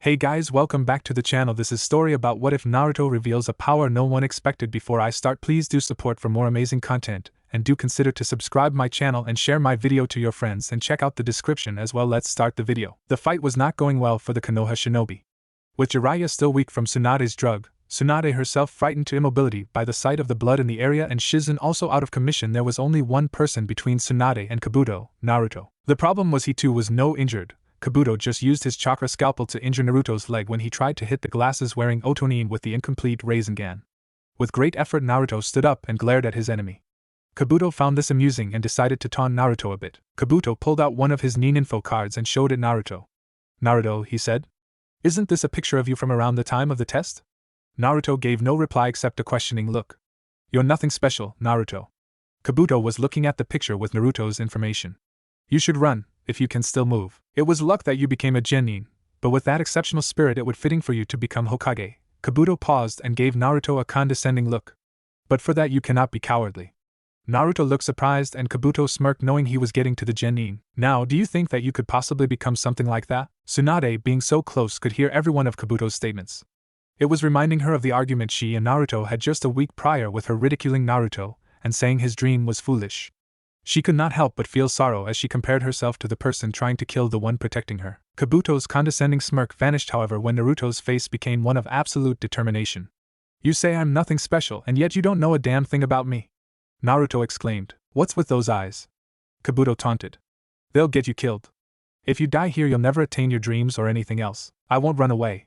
Hey guys, welcome back to the channel. This is story about what if Naruto reveals a power no one expected. Before I start, please do support for more amazing content, and do consider to subscribe my channel and share my video to your friends and check out the description as well. Let's start the video. The fight was not going well for the Konoha shinobi. With Jiraiya still weak from Tsunade's drug, Tsunade herself frightened to immobility by the sight of the blood in the area, and Shizen also out of commission, there was only one person between Tsunade and Kabuto, Naruto. The problem was he too was no injured. Kabuto just used his chakra scalpel to injure Naruto's leg when he tried to hit the glasses wearing Otonin with the incomplete Rasengan. With great effort, Naruto stood up and glared at his enemy. Kabuto found this amusing and decided to taunt Naruto a bit. Kabuto pulled out one of his Nin info cards and showed it Naruto. "Naruto," he said, "isn't this a picture of you from around the time of the test?" Naruto gave no reply except a questioning look. "You're nothing special, Naruto." Kabuto was looking at the picture with Naruto's information. "You should run, if you can still move. It was luck that you became a genin, but with that exceptional spirit it would fitting for you to become Hokage." Kabuto paused and gave Naruto a condescending look. "But for that you cannot be cowardly." Naruto looked surprised and Kabuto smirked, knowing he was getting to the genin. "Now, do you think that you could possibly become something like that?" Tsunade, being so close, could hear every one of Kabuto's statements. It was reminding her of the argument she and Naruto had just a week prior, with her ridiculing Naruto and saying his dream was foolish. She could not help but feel sorrow as she compared herself to the person trying to kill the one protecting her. Kabuto's condescending smirk vanished, however, when Naruto's face became one of absolute determination. "You say I'm nothing special, and yet you don't know a damn thing about me," Naruto exclaimed. "What's with those eyes?" Kabuto taunted. "They'll get you killed. If you die here, you'll never attain your dreams or anything else." "I won't run away.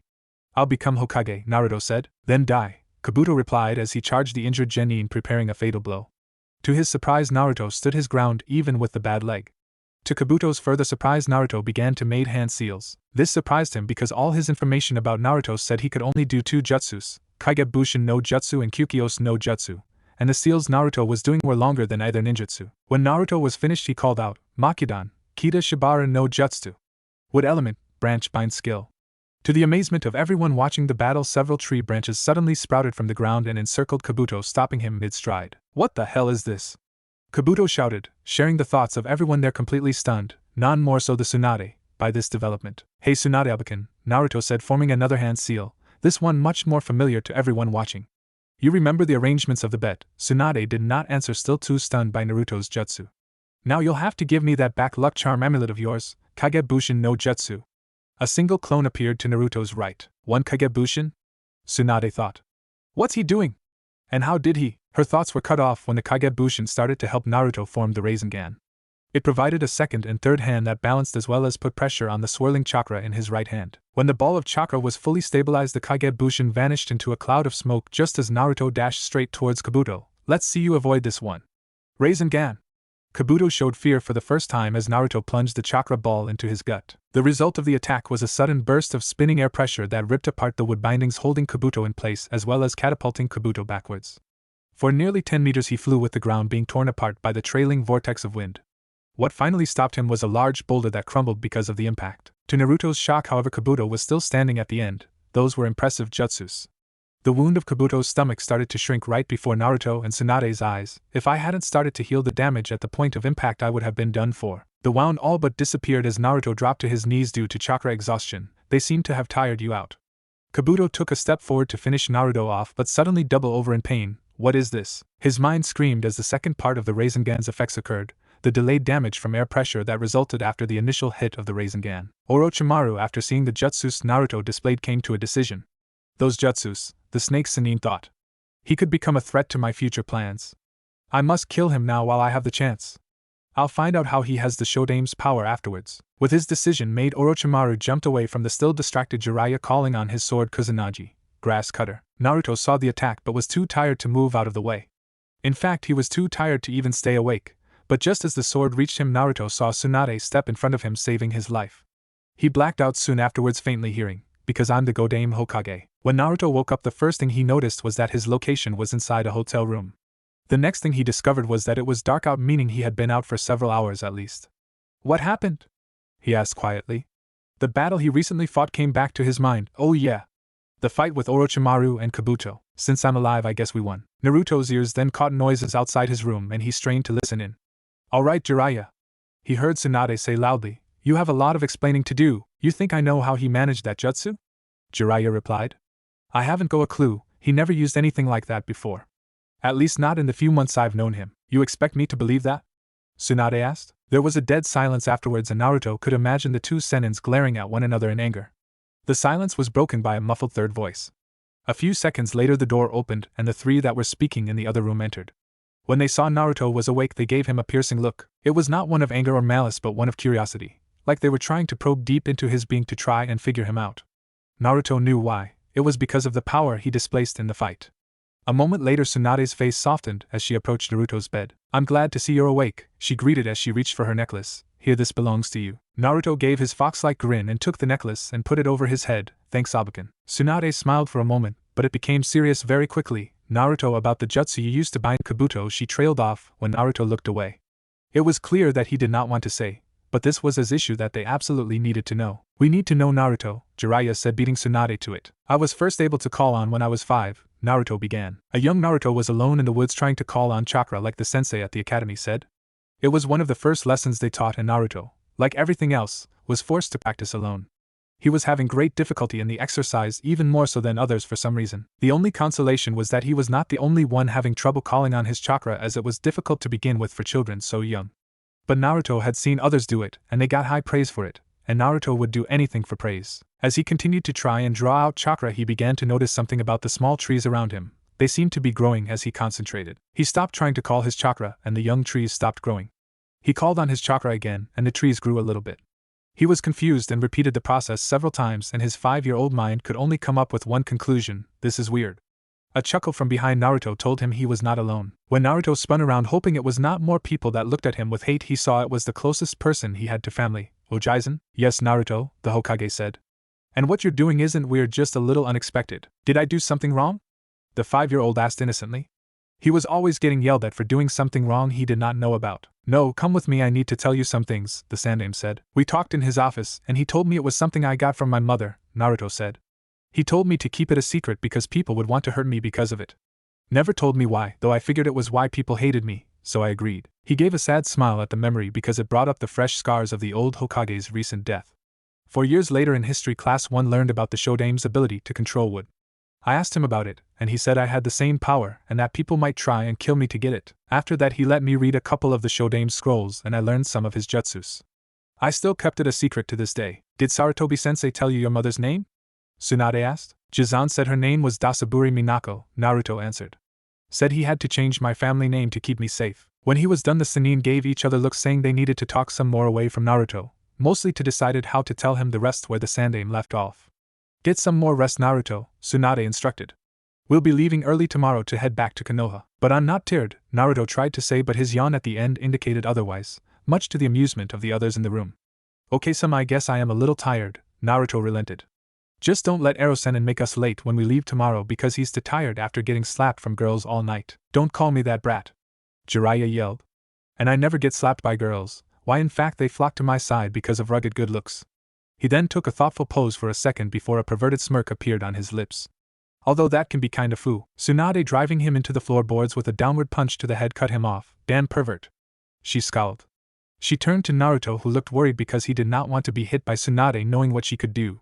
I'll become Hokage," Naruto said. "Then die," Kabuto replied as he charged the injured genin, preparing a fatal blow. To his surprise, Naruto stood his ground even with the bad leg. To Kabuto's further surprise, Naruto began to make hand seals. This surprised him because all his information about Naruto said he could only do two jutsus, Kaigebushin no Jutsu and Kyukyos no Jutsu, and the seals Naruto was doing were longer than either ninjutsu. When Naruto was finished, he called out, "Makudan, Kita Shibara no Jutsu." Wood element, branch bind skill. To the amazement of everyone watching the battle, several tree branches suddenly sprouted from the ground and encircled Kabuto, stopping him mid-stride. "What the hell is this?" Kabuto shouted, sharing the thoughts of everyone there, completely stunned, none more so the Tsunade, by this development. "Hey Tsunade Abakan," Naruto said, forming another hand seal, this one much more familiar to everyone watching. "You remember the arrangements of the bet?" Tsunade did not answer, still too stunned by Naruto's jutsu. "Now you'll have to give me that back luck charm amulet of yours, Kagebushin no Jutsu." A single clone appeared to Naruto's right. "One Kagebushin?" Tsunade thought. "What's he doing? And how did he?" Her thoughts were cut off when the Kagebushin started to help Naruto form the Rasengan. It provided a second and third hand that balanced as well as put pressure on the swirling chakra in his right hand. When the ball of chakra was fully stabilized, the Kagebushin vanished into a cloud of smoke just as Naruto dashed straight towards Kabuto. "Let's see you avoid this one." Rasengan! Kabuto showed fear for the first time as Naruto plunged the chakra ball into his gut. The result of the attack was a sudden burst of spinning air pressure that ripped apart the wood bindings holding Kabuto in place, as well as catapulting Kabuto backwards. For nearly 10 meters he flew, with the ground being torn apart by the trailing vortex of wind. What finally stopped him was a large boulder that crumbled because of the impact. To Naruto's shock, however, Kabuto was still standing at the end. Those were impressive jutsus. The wound of Kabuto's stomach started to shrink right before Naruto and Tsunade's eyes. "If I hadn't started to heal the damage at the point of impact, I would have been done for." The wound all but disappeared as Naruto dropped to his knees due to chakra exhaustion. "They seem to have tired you out." Kabuto took a step forward to finish Naruto off, but suddenly doubled over in pain. "What is this?" his mind screamed as the second part of the Rasengan's effects occurred, the delayed damage from air pressure that resulted after the initial hit of the Rasengan. Orochimaru, after seeing the jutsus Naruto displayed, came to a decision. "Those jutsus," the snake Sannin thought. "He could become a threat to my future plans. I must kill him now while I have the chance. I'll find out how he has the Shodame's power afterwards." With his decision made, Orochimaru jumped away from the still distracted Jiraiya, calling on his sword Kusanagi, grass cutter. Naruto saw the attack but was too tired to move out of the way. In fact, he was too tired to even stay awake, but just as the sword reached him, Naruto saw Tsunade step in front of him, saving his life. He blacked out soon afterwards, faintly hearing, "Because I'm the Godame Hokage." When Naruto woke up, the first thing he noticed was that his location was inside a hotel room. The next thing he discovered was that it was dark out, meaning he had been out for several hours at least. "What happened?" he asked quietly. The battle he recently fought came back to his mind. "Oh yeah. The fight with Orochimaru and Kabuto. Since I'm alive, I guess we won." Naruto's ears then caught noises outside his room and he strained to listen in. "All right, Jiraiya," he heard Tsunade say loudly, "you have a lot of explaining to do. You think I know how he managed that jutsu?" Jiraiya replied. I haven't got a clue, he never used anything like that before. At least not in the few months I've known him. You expect me to believe that? Tsunade asked. There was a dead silence afterwards and Naruto could imagine the two senins glaring at one another in anger. The silence was broken by a muffled third voice. A few seconds later the door opened and the three that were speaking in the other room entered. When they saw Naruto was awake they gave him a piercing look. It was not one of anger or malice but one of curiosity, like they were trying to probe deep into his being to try and figure him out. Naruto knew why. It was because of the power he displayed in the fight. A moment later Tsunade's face softened as she approached Naruto's bed. I'm glad to see you're awake, she greeted as she reached for her necklace. Here, this belongs to you. Naruto gave his fox-like grin and took the necklace and put it over his head. Thanks, awakens. Tsunade smiled for a moment, but it became serious very quickly. Naruto, about the jutsu you used to bind Kabuto, she trailed off when Naruto looked away. It was clear that he did not want to say, but this was his issue that they absolutely needed to know. We need to know, Naruto, Jiraiya said, beating Tsunade to it. I was first able to call on when I was 5, Naruto began. A young Naruto was alone in the woods trying to call on chakra like the sensei at the academy said. It was one of the first lessons they taught and Naruto, like everything else, was forced to practice alone. He was having great difficulty in the exercise, even more so than others for some reason. The only consolation was that he was not the only one having trouble calling on his chakra, as it was difficult to begin with for children so young. But Naruto had seen others do it, and they got high praise for it, and Naruto would do anything for praise. As he continued to try and draw out chakra, he began to notice something about the small trees around him. They seemed to be growing as he concentrated. He stopped trying to call his chakra, and the young trees stopped growing. He called on his chakra again, and the trees grew a little bit. He was confused and repeated the process several times, and his 5-year-old mind could only come up with one conclusion: this is weird. A chuckle from behind Naruto told him he was not alone. When Naruto spun around hoping it was not more people that looked at him with hate, he saw it was the closest person he had to family. Ojaizen? Yes, Naruto, the Hokage said. And what you're doing isn't weird, just a little unexpected. Did I do something wrong? The 5-year-old asked innocently. He was always getting yelled at for doing something wrong he did not know about. No, come with me, I need to tell you some things, the Sandaime said. We talked in his office, and he told me it was something I got from my mother, Naruto said. He told me to keep it a secret because people would want to hurt me because of it. Never told me why, though I figured it was why people hated me, so I agreed. He gave a sad smile at the memory because it brought up the fresh scars of the old Hokage's recent death. 4 years later in history class, one learned about the Shodaime's ability to control wood. I asked him about it, and he said I had the same power and that people might try and kill me to get it. After that he let me read a couple of the Shodaime's scrolls and I learned some of his jutsus. I still kept it a secret to this day. Did Sarutobi-sensei tell you your mother's name? Tsunade asked. Jizan said her name was Dasaburi Minako, Naruto answered. Said he had to change my family name to keep me safe. When he was done, the Sannin gave each other looks, saying they needed to talk some more away from Naruto, mostly to decide how to tell him the rest where the Sandaime left off. Get some more rest, Naruto, Tsunade instructed. We'll be leaving early tomorrow to head back to Konoha. But I'm not tired, Naruto tried to say, but his yawn at the end indicated otherwise, much to the amusement of the others in the room. Okay, I guess I am a little tired, Naruto relented. Just don't let Ero-sennin make us late when we leave tomorrow because he's too tired after getting slapped from girls all night. Don't call me that, brat, Jiraiya yelled. And I never get slapped by girls. Why, in fact they flock to my side because of rugged good looks. He then took a thoughtful pose for a second before a perverted smirk appeared on his lips. Although that can be kinda foo. Tsunade driving him into the floorboards with a downward punch to the head cut him off. Damn pervert. She scowled. She turned to Naruto, who looked worried because he did not want to be hit by Tsunade, knowing what she could do.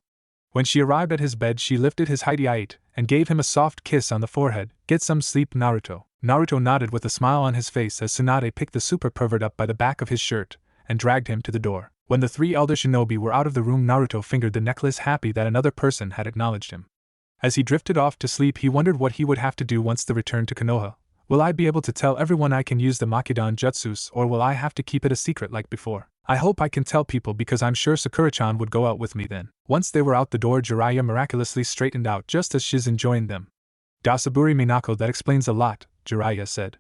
When she arrived at his bed, she lifted his height and gave him a soft kiss on the forehead. Get some sleep, Naruto. Naruto nodded with a smile on his face as Tsunade picked the super pervert up by the back of his shirt and dragged him to the door. When the 3 elder shinobi were out of the room, Naruto fingered the necklace, happy that another person had acknowledged him. As he drifted off to sleep, he wondered what he would have to do once the return to Konoha. Will I be able to tell everyone I can use the Makidan jutsus, or will I have to keep it a secret like before? I hope I can tell people because I'm sure Sakura-chan would go out with me then. Once they were out the door, Jiraiya miraculously straightened out just as Shizen joined them. Dasaburi Minako, that explains a lot, Jiraiya said.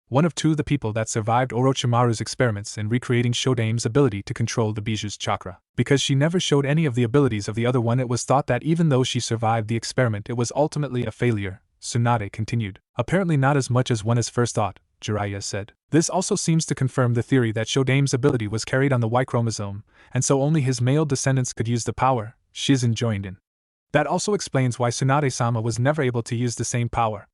One of 2 the people that survived Orochimaru's experiments in recreating Shodaime's ability to control the Biju's chakra. Because she never showed any of the abilities of the other one, it was thought that even though she survived the experiment, it was ultimately a failure, Tsunade continued. Apparently not as much as one has first thought, Jiraiya said. This also seems to confirm the theory that Shodaime's ability was carried on the Y chromosome, and so only his male descendants could use the power. Shizen joined in. That also explains why Tsunade-sama was never able to use the same power.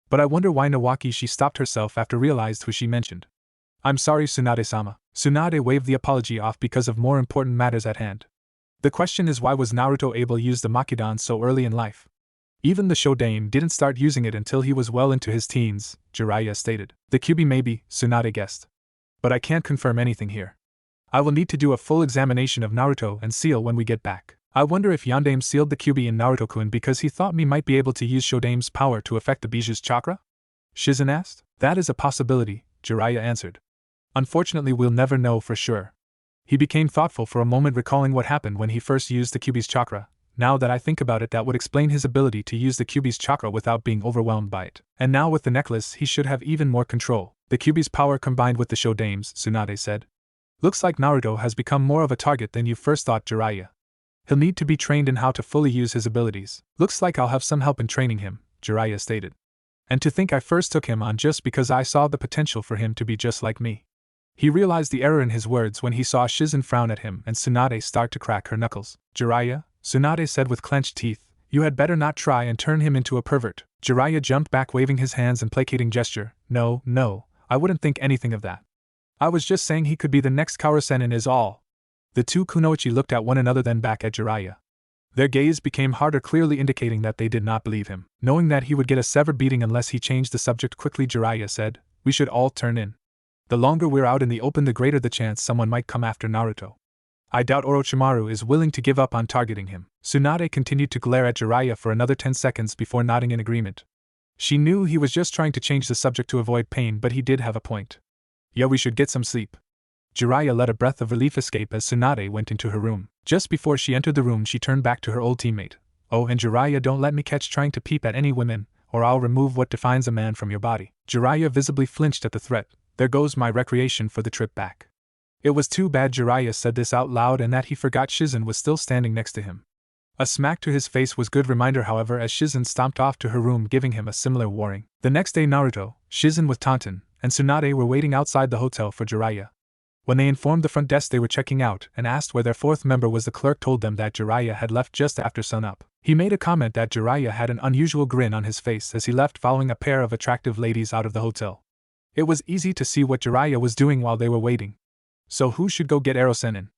But I wonder why Nawaki. She stopped herself after realized who she mentioned. I'm sorry, Tsunade-sama. Tsunade waved the apology off because of more important matters at hand. The question is, why was Naruto able to use the Makidan so early in life? Even the Shodan didn't start using it until he was well into his teens, Jiraiya stated. The Kyuubi maybe, Tsunade guessed. But I can't confirm anything here. I will need to do a full examination of Naruto and Seal when we get back. I wonder if Yondaime sealed the Kyuubi in Naruto-kun because he thought me might be able to use Shodaime's power to affect the Bijuu's chakra? Shizen asked. That is a possibility, Jiraiya answered. Unfortunately, we'll never know for sure. He became thoughtful for a moment, recalling what happened when he first used the Kyuubi's chakra. Now that I think about it, that would explain his ability to use the Kyuubi's chakra without being overwhelmed by it. And now with the necklace, he should have even more control. The Kyuubi's power combined with the Shodaime's, Tsunade said. Looks like Naruto has become more of a target than you first thought, Jiraiya. He'll need to be trained in how to fully use his abilities. Looks like I'll have some help in training him, Jiraiya stated. And to think I first took him on just because I saw the potential for him to be just like me. He realized the error in his words when he saw Shizen frown at him and Tsunade start to crack her knuckles. Jiraiya, Tsunade said with clenched teeth, you had better not try and turn him into a pervert. Jiraiya jumped back, waving his hands in placating gesture. No, I wouldn't think anything of that. I was just saying he could be the next Kaoru-Sennin is all. The two kunoichi looked at one another, then back at Jiraiya. Their gaze became harder, clearly indicating that they did not believe him. Knowing that he would get a severed beating unless he changed the subject quickly, Jiraiya said, we should all turn in. The longer we're out in the open, the greater the chance someone might come after Naruto. I doubt Orochimaru is willing to give up on targeting him. Tsunade continued to glare at Jiraiya for another 10 seconds before nodding in agreement. She knew he was just trying to change the subject to avoid pain, but he did have a point. Yeah, we should get some sleep. Jiraiya let a breath of relief escape as Tsunade went into her room. Just before she entered the room, she turned back to her old teammate. Oh, and Jiraiya, don't let me catch trying to peep at any women, or I'll remove what defines a man from your body. Jiraiya visibly flinched at the threat. There goes my recreation for the trip back. It was too bad Jiraiya said this out loud and that he forgot Shizen was still standing next to him. A smack to his face was good reminder, however, as Shizen stomped off to her room, giving him a similar warning. The next day, Naruto, Shizen with Taunton, and Tsunade were waiting outside the hotel for Jiraiya. When they informed the front desk they were checking out and asked where their fourth member was, the clerk told them that Jiraiya had left just after sunup. He made a comment that Jiraiya had an unusual grin on his face as he left, following a pair of attractive ladies out of the hotel. It was easy to see what Jiraiya was doing while they were waiting. So who should go get Ero-Sennin?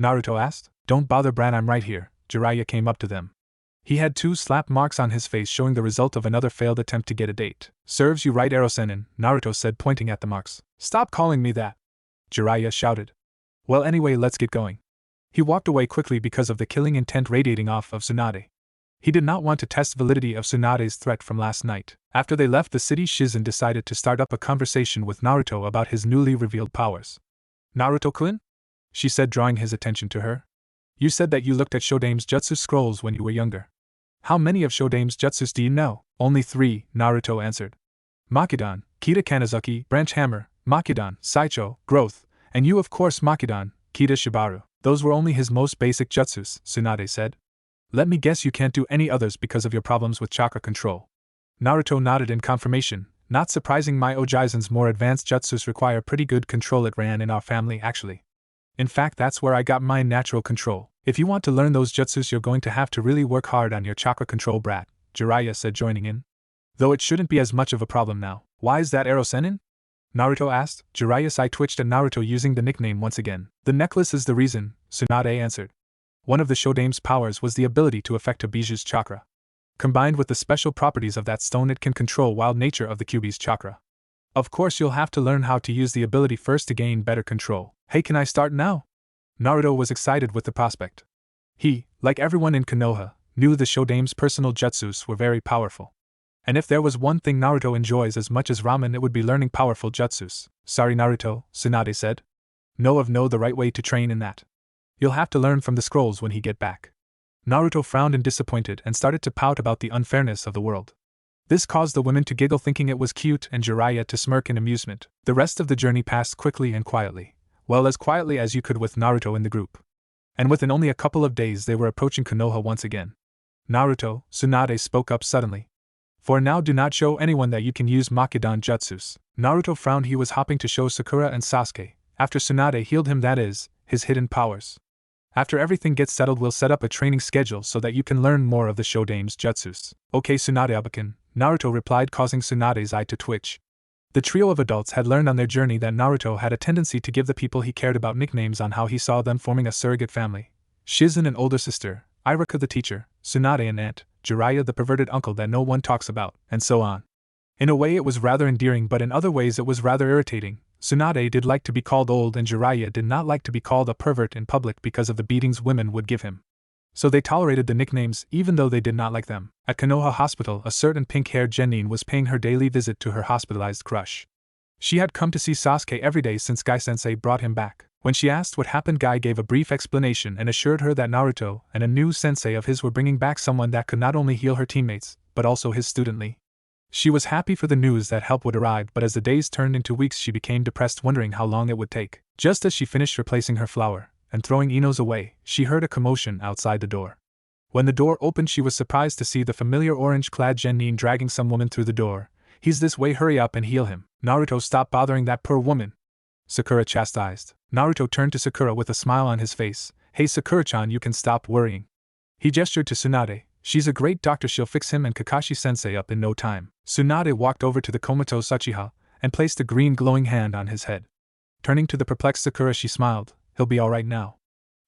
Naruto asked. Don't bother, Bran, I'm right here. Jiraiya came up to them. He had 2 slap marks on his face, showing the result of another failed attempt to get a date. Serves you right, Ero-Sennin, Naruto said, pointing at the marks. Stop calling me that, Jiraiya shouted. Well, anyway, let's get going. He walked away quickly because of the killing intent radiating off of Tsunade. He did not want to test validity of Tsunade's threat from last night. After they left the city, Shizen decided to start up a conversation with Naruto about his newly revealed powers. Naruto-kun? She said, drawing his attention to her. You said that you looked at Shodaime's jutsu scrolls when you were younger. How many of Shodaime's jutsus do you know? Only 3, Naruto answered. Makidan, Kita Kanazuki, Branch Hammer, Makidan, Saicho, Growth, and you of course Makidan, Kita Shibaru. Those were only his most basic jutsus, Tsunade said. Let me guess you can't do any others because of your problems with chakra control. Naruto nodded in confirmation. Not surprising, my Ojaizen's more advanced jutsus require pretty good control. It ran in our family actually. In fact, that's where I got my natural control. If you want to learn those jutsus, you're going to have to really work hard on your chakra control, brat, Jiraiya said, joining in. Though it shouldn't be as much of a problem now. Why is that Ero-Sennin? Naruto asked. Jiraiya's eye twitched at Naruto using the nickname once again. The necklace is the reason, Tsunade answered. One of the Shodaime's powers was the ability to affect a Bijuu's chakra. Combined with the special properties of that stone, it can control wild nature of the Kyuubi's chakra. Of course, you'll have to learn how to use the ability first to gain better control. Hey, can I start now? Naruto was excited with the prospect. He, like everyone in Konoha, knew the Shodaime's personal jutsus were very powerful. And if there was one thing Naruto enjoys as much as ramen, it would be learning powerful jutsus. Sorry, Naruto, Tsunade said. Know the right way to train in that. You'll have to learn from the scrolls when he get back. Naruto frowned in disappointment and started to pout about the unfairness of the world. This caused the women to giggle, thinking it was cute, and Jiraiya to smirk in amusement. The rest of the journey passed quickly and quietly. Well, as quietly as you could with Naruto in the group. And within only a couple of days they were approaching Konoha once again. Naruto, Tsunade spoke up suddenly. For now, do not show anyone that you can use Makidan jutsus. Naruto frowned. He was hopping to show Sakura and Sasuke, after Tsunade healed him, that is, his hidden powers. After everything gets settled, we'll set up a training schedule so that you can learn more of the Shodaime's jutsus. Okay, Tsunade-abakan, Naruto replied, causing Tsunade's eye to twitch. The trio of adults had learned on their journey that Naruto had a tendency to give the people he cared about nicknames on how he saw them forming a surrogate family. Shizen an older sister, Iruka the teacher, Tsunade an aunt, Jiraiya the perverted uncle that no one talks about, and so on. In a way it was rather endearing, but in other ways it was rather irritating. Tsunade did like to be called old and Jiraiya did not like to be called a pervert in public because of the beatings women would give him. So they tolerated the nicknames even though they did not like them. At Konoha Hospital, a certain pink-haired genin was paying her daily visit to her hospitalized crush. She had come to see Sasuke every day since Guy-sensei brought him back. When she asked what happened, Guy gave a brief explanation and assured her that Naruto and a new sensei of his were bringing back someone that could not only heal her teammates, but also his student Lee. She was happy for the news that help would arrive, but as the days turned into weeks she became depressed, wondering how long it would take. Just as she finished replacing her flower and throwing Ino's away, she heard a commotion outside the door. When the door opened, she was surprised to see the familiar orange-clad genin dragging some woman through the door. "He's this way, hurry up and heal him." "Naruto, stop bothering that poor woman," Sakura chastised. Naruto turned to Sakura with a smile on his face. "Hey Sakura-chan, you can stop worrying." He gestured to Tsunade. "She's a great doctor, she'll fix him and Kakashi-sensei up in no time." Tsunade walked over to the comatose Uchiha and placed a green glowing hand on his head. Turning to the perplexed Sakura, she smiled. "He'll be alright now."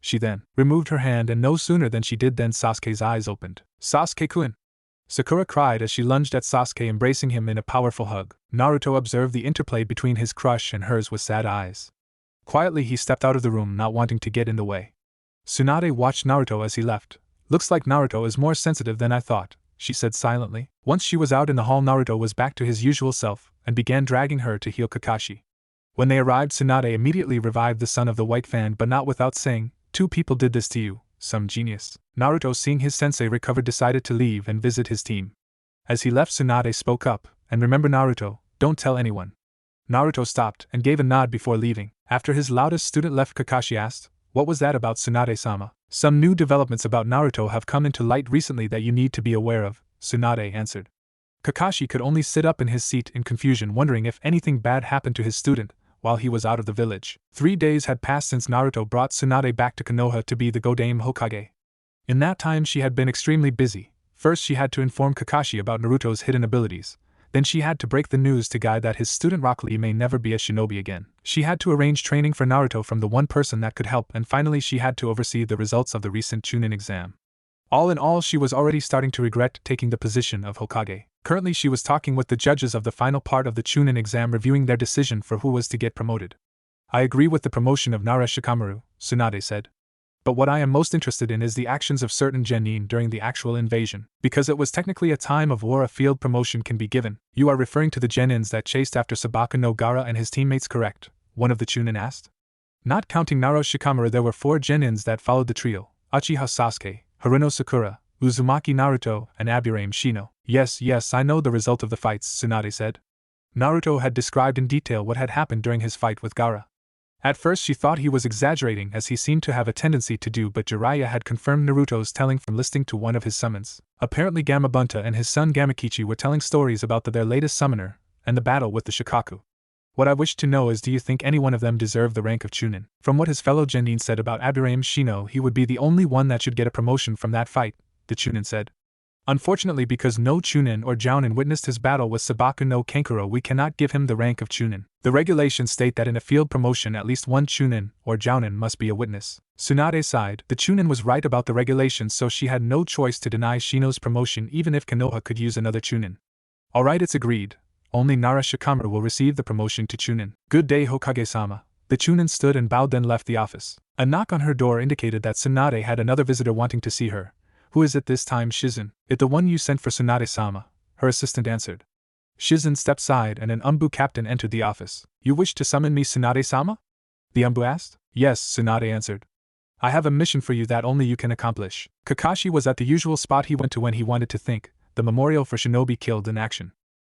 She then removed her hand, and no sooner than she did than Sasuke's eyes opened. "Sasuke-kun!" Sakura cried as she lunged at Sasuke, embracing him in a powerful hug. Naruto observed the interplay between his crush and hers with sad eyes. Quietly he stepped out of the room, not wanting to get in the way. Tsunade watched Naruto as he left. "Looks like Naruto is more sensitive than I thought," she said silently. Once she was out in the hall, Naruto was back to his usual self, and began dragging her to heal Kakashi. When they arrived, Tsunade immediately revived the son of the White Fan, but not without saying, "Two people did this to you, some genius." Naruto, seeing his sensei recovered, decided to leave and visit his team. As he left, Tsunade spoke up, "And remember Naruto, don't tell anyone." Naruto stopped and gave a nod before leaving. After his loudest student left, Kakashi asked, "What was that about, Tsunade-sama?" "Some new developments about Naruto have come into light recently that you need to be aware of," Tsunade answered. Kakashi could only sit up in his seat in confusion, wondering if anything bad happened to his student while he was out of the village. 3 days had passed since Naruto brought Tsunade back to Konoha to be the Godame Hokage. In that time she had been extremely busy. First she had to inform Kakashi about Naruto's hidden abilities. Then she had to break the news to Guy that his student Rock Lee may never be a shinobi again. She had to arrange training for Naruto from the one person that could help, and finally she had to oversee the results of the recent Chunin exam. All in all, she was already starting to regret taking the position of Hokage. Currently she was talking with the judges of the final part of the Chunin exam, reviewing their decision for who was to get promoted. "I agree with the promotion of Nara Shikamaru," Tsunade said. "But what I am most interested in is the actions of certain genin during the actual invasion. Because it was technically a time of war, a field promotion can be given." "You are referring to the genins that chased after Sabaku no Gaara and his teammates, correct?" one of the Chunin asked. Not counting Nara Shikamaru, there were 4 genins that followed the trio: Uchiha Sasuke, Haruno Sakura, Uzumaki Naruto, and Aburame Shino. Yes, I know the result of the fights," Tsunade said. Naruto had described in detail what had happened during his fight with Gaara. At first she thought he was exaggerating, as he seemed to have a tendency to do, but Jiraiya had confirmed Naruto's telling from listening to one of his summons. Apparently Gamabunta and his son Gamakichi were telling stories about their latest summoner and the battle with the Shikaku. "What I wish to know is, do you think any one of them deserve the rank of Chunin?" From what his fellow genin said about Aburame Shino, he would be the only one that should get a promotion from that fight, the Chunin said. "Unfortunately, because no Chunin or Jounin witnessed his battle with Sabaku no Kankuro, we cannot give him the rank of Chunin. The regulations state that in a field promotion at least one Chunin or Jounin must be a witness." Tsunade sighed. The Chunin was right about the regulations, so she had no choice to deny Shino's promotion even if Konoha could use another Chunin. "Alright, it's agreed. Only Nara Shikamaru will receive the promotion to Chunin." "Good day, Hokage-sama." The Chunin stood and bowed, then left the office. A knock on her door indicated that Tsunade had another visitor wanting to see her. "Who is it this time, Shizen?" "It the one you sent for Tsunade-sama," her assistant answered. Shizen stepped aside and an Umbu captain entered the office. "You wish to summon me, Tsunade-sama?" the Umbu asked. "Yes," Tsunade answered. "I have a mission for you that only you can accomplish." Kakashi was at the usual spot he went to when he wanted to think, the memorial for shinobi killed in action.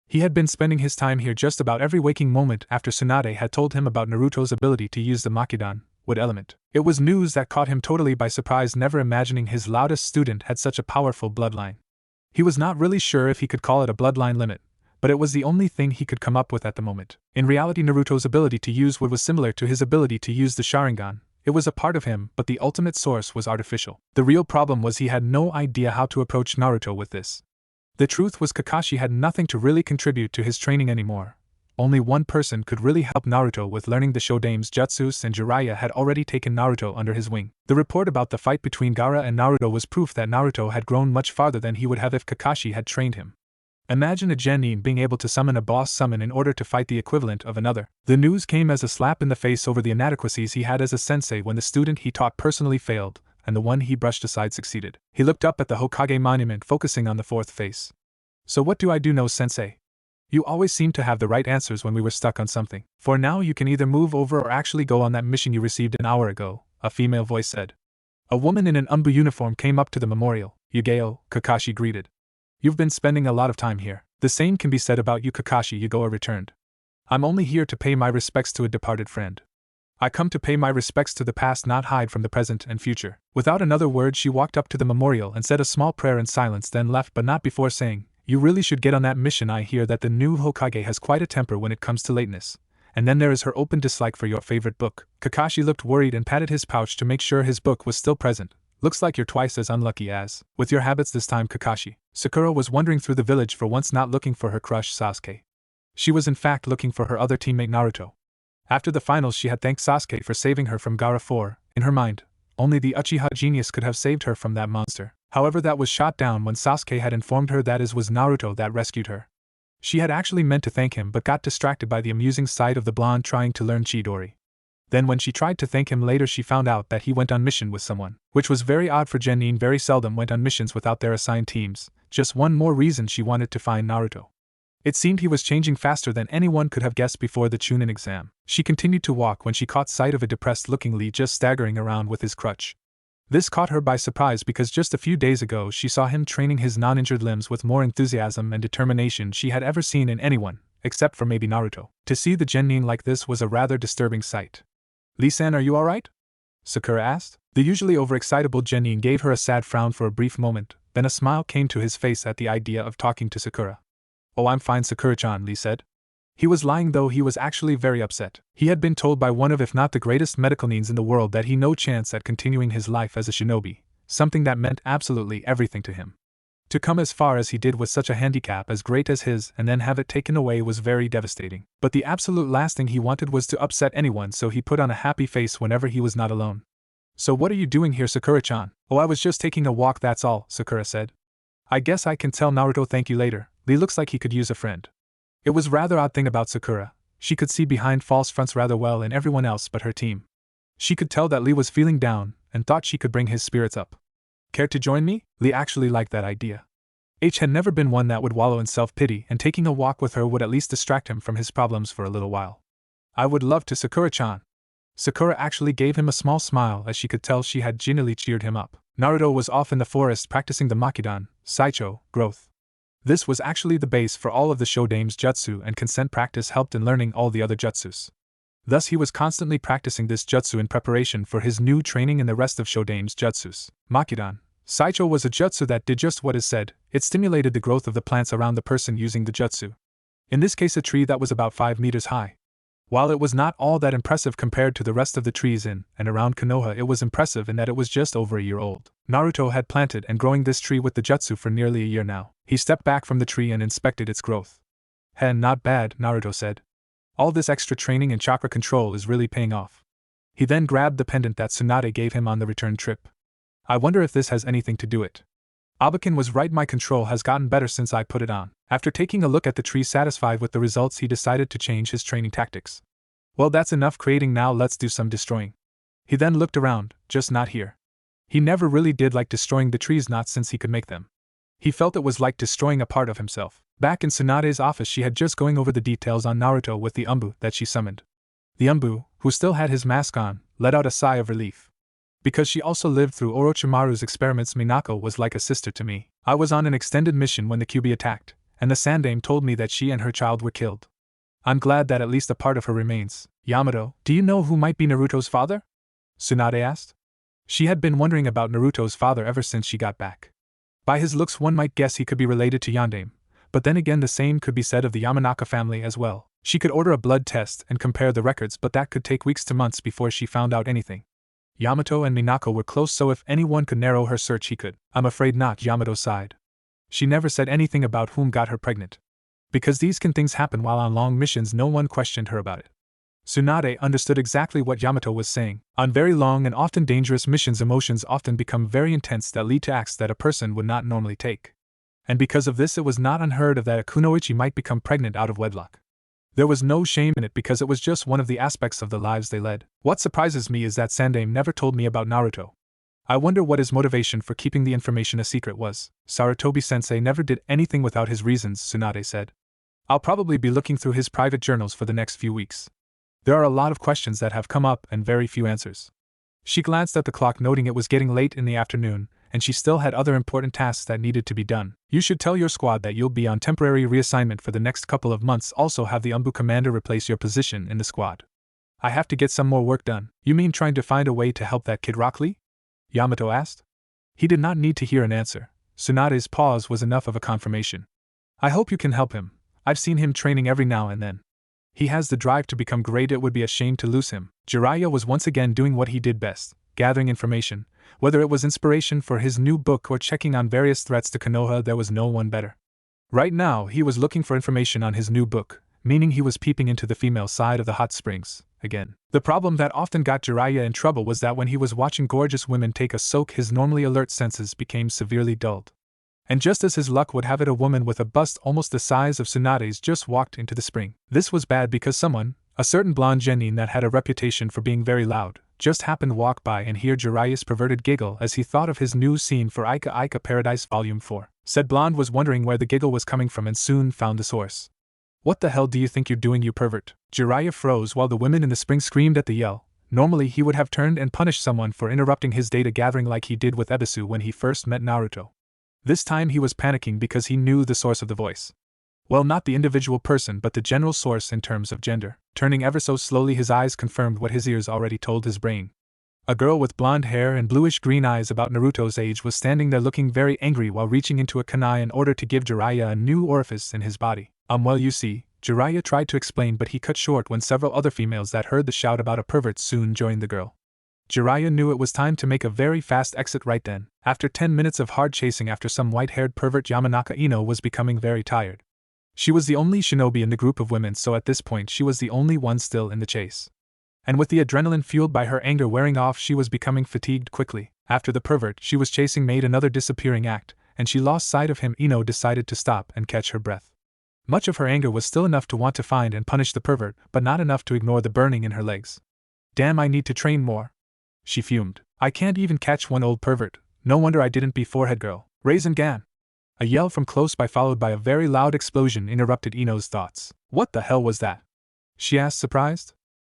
He had been spending his time here just about every waking moment after Tsunade had told him about Naruto's ability to use the Makidan, wood element. It was news that caught him totally by surprise, never imagining his loudest student had such a powerful bloodline. He was not really sure if he could call it a bloodline limit, but it was the only thing he could come up with at the moment. In reality, Naruto's ability to use wood was similar to his ability to use the Sharingan. It was a part of him, but the ultimate source was artificial. The real problem was he had no idea how to approach Naruto with this. The truth was Kakashi had nothing to really contribute to his training anymore. Only one person could really help Naruto with learning the Shodame's jutsus, and Jiraiya had already taken Naruto under his wing. The report about the fight between Gaara and Naruto was proof that Naruto had grown much farther than he would have if Kakashi had trained him. Imagine a genin being able to summon a boss summon in order to fight the equivalent of another. The news came as a slap in the face over the inadequacies he had as a sensei when the student he taught personally failed, and the one he brushed aside succeeded. He looked up at the Hokage monument, focusing on the fourth face. So what do I do now, sensei? You always seemed to have the right answers when we were stuck on something. For now you can either move over or actually go on that mission you received an hour ago, a female voice said. A woman in an umbu uniform came up to the memorial. Yugeo, Kakashi greeted. You've been spending a lot of time here. The same can be said about you, Kakashi, Yugeo returned. I'm only here to pay my respects to a departed friend. I come to pay my respects to the past, not hide from the present and future. Without another word she walked up to the memorial and said a small prayer in silence, then left, but not before saying, You really should get on that mission. I hear that the new Hokage has quite a temper when it comes to lateness. And then there is her open dislike for your favorite book. Kakashi looked worried and patted his pouch to make sure his book was still present. Looks like you're twice as unlucky as with your habits this time, Kakashi. Sakura was wandering through the village, for once not looking for her crush Sasuke. She was in fact looking for her other teammate Naruto. After the finals she had thanked Sasuke for saving her from Gaara, for, in her mind, only the Uchiha genius could have saved her from that monster. However, that was shot down when Sasuke had informed her that it was Naruto that rescued her. She had actually meant to thank him but got distracted by the amusing sight of the blonde trying to learn Chidori. Then when she tried to thank him later she found out that he went on mission with someone, which was very odd for genin very seldom went on missions without their assigned teams. Just one more reason she wanted to find Naruto. It seemed he was changing faster than anyone could have guessed before the Chunin exam. She continued to walk when she caught sight of a depressed-looking Lee just staggering around with his crutch. This caught her by surprise because just a few days ago she saw him training his non-injured limbs with more enthusiasm and determination she had ever seen in anyone, except for maybe Naruto. To see the genin like this was a rather disturbing sight. Lee-san, are you alright? Sakura asked. The usually overexcitable genin gave her a sad frown for a brief moment, then a smile came to his face at the idea of talking to Sakura. Oh, I'm fine, Sakura-chan, Lee said. He was lying, though he was actually very upset. He had been told by one of if not the greatest medical nins in the world that he no chance at continuing his life as a shinobi, something that meant absolutely everything to him. To come as far as he did with such a handicap as great as his and then have it taken away was very devastating. But the absolute last thing he wanted was to upset anyone, so he put on a happy face whenever he was not alone. So what are you doing here, Sakura-chan? Oh, I was just taking a walk, that's all, Sakura said. I guess I can tell Naruto thank you later. Lee looks like he could use a friend. It was rather odd thing about Sakura. She could see behind false fronts rather well in everyone else but her team. She could tell that Lee was feeling down and thought she could bring his spirits up. Care to join me? Lee actually liked that idea. H had never been one that would wallow in self-pity, and taking a walk with her would at least distract him from his problems for a little while. I would love to, Sakura-chan. Sakura actually gave him a small smile as she could tell she had genuinely cheered him up. Naruto was off in the forest practicing the Makidan, Saicho, growth. This was actually the base for all of the Shodame's jutsu, and consent practice helped in learning all the other jutsus. Thus he was constantly practicing this jutsu in preparation for his new training in the rest of Shodame's jutsus. Makidan, Saicho was a jutsu that did just what is said. It stimulated the growth of the plants around the person using the jutsu. In this case a tree that was about 5 meters high. While it was not all that impressive compared to the rest of the trees in and around Konoha, it was impressive in that it was just over a year old. Naruto had planted and growing this tree with the jutsu for nearly a year now. He stepped back from the tree and inspected its growth. Not bad, Naruto said. All this extra training and chakra control is really paying off. He then grabbed the pendant that Tsunade gave him on the return trip. I wonder if this has anything to do with it. Abakin was right, my control has gotten better since I put it on. After taking a look at the tree, satisfied with the results, he decided to change his training tactics. Well, that's enough creating, now let's do some destroying. He then looked around, just not here. He never really did like destroying the trees, not since he could make them. He felt it was like destroying a part of himself. Back in Tsunade's office she had just going over the details on Naruto with the Umbu that she summoned. The Umbu, who still had his mask on, let out a sigh of relief. Because she also lived through Orochimaru's experiments, Minako was like a sister to me. I was on an extended mission when the Kyuubi attacked, and the Sandame told me that she and her child were killed. I'm glad that at least a part of her remains. Yamato, do you know who might be Naruto's father? Tsunade asked. She had been wondering about Naruto's father ever since she got back. By his looks one might guess he could be related to Yandame, but then again the same could be said of the Yamanaka family as well. She could order a blood test and compare the records, but that could take weeks to months before she found out anything. Yamato and Minako were close, so if anyone could narrow her search he could. I'm afraid not, Yamato sighed. She never said anything about whom got her pregnant. Because these things happen while on long missions, no one questioned her about it. Tsunade understood exactly what Yamato was saying. On very long and often dangerous missions, emotions often become very intense that lead to acts that a person would not normally take. And because of this, it was not unheard of that a kunoichi might become pregnant out of wedlock. There was no shame in it because it was just one of the aspects of the lives they led. What surprises me is that Sandaime never told me about Naruto. I wonder what his motivation for keeping the information a secret was. Sarutobi-sensei never did anything without his reasons, Tsunade said. I'll probably be looking through his private journals for the next few weeks. There are a lot of questions that have come up and very few answers. She glanced at the clock, noting it was getting late in the afternoon, and she still had other important tasks that needed to be done. You should tell your squad that you'll be on temporary reassignment for the next couple of months. Also have the Umbu commander replace your position in the squad. I have to get some more work done. You mean trying to find a way to help that kid Rock Lee? Yamato asked. He did not need to hear an answer. Tsunade's pause was enough of a confirmation. I hope you can help him. I've seen him training every now and then. He has the drive to become great. It would be a shame to lose him. Jiraiya was once again doing what he did best, gathering information. Whether it was inspiration for his new book or checking on various threats to Konoha, there was no one better. Right now, he was looking for information on his new book, meaning he was peeping into the female side of the hot springs, again. The problem that often got Jiraiya in trouble was that when he was watching gorgeous women take a soak, his normally alert senses became severely dulled. And just as his luck would have it, a woman with a bust almost the size of Tsunade's just walked into the spring. This was bad because someone, a certain blonde genin that had a reputation for being very loud, just happened to walk by and hear Jiraiya's perverted giggle as he thought of his new scene for Ika Ika Paradise Volume 4. Said blonde was wondering where the giggle was coming from and soon found the source. What the hell do you think you're doing, you pervert? Jiraiya froze while the women in the spring screamed at the yell. Normally he would have turned and punished someone for interrupting his data gathering like he did with Ebisu when he first met Naruto. This time he was panicking because he knew the source of the voice. Well, not the individual person but the general source in terms of gender. Turning ever so slowly, his eyes confirmed what his ears already told his brain. A girl with blonde hair and bluish-green eyes about Naruto's age was standing there looking very angry while reaching into a kunai in order to give Jiraiya a new orifice in his body. Well, you see, Jiraiya tried to explain, but he cut short when several other females that heard the shout about a pervert soon joined the girl. Jiraiya knew it was time to make a very fast exit right then. After 10 minutes of hard chasing after some white-haired pervert, Yamanaka Ino was becoming very tired. She was the only shinobi in the group of women, so at this point she was the only one still in the chase. And with the adrenaline fueled by her anger wearing off, she was becoming fatigued quickly. After the pervert she was chasing made another disappearing act, and she lost sight of him, Ino decided to stop and catch her breath. Much of her anger was still enough to want to find and punish the pervert, but not enough to ignore the burning in her legs. Damn, I need to train more. She fumed. I can't even catch one old pervert. No wonder I didn't be forehead girl. Rasengan! A yell from close by followed by a very loud explosion interrupted Ino's thoughts. What the hell was that? She asked, surprised.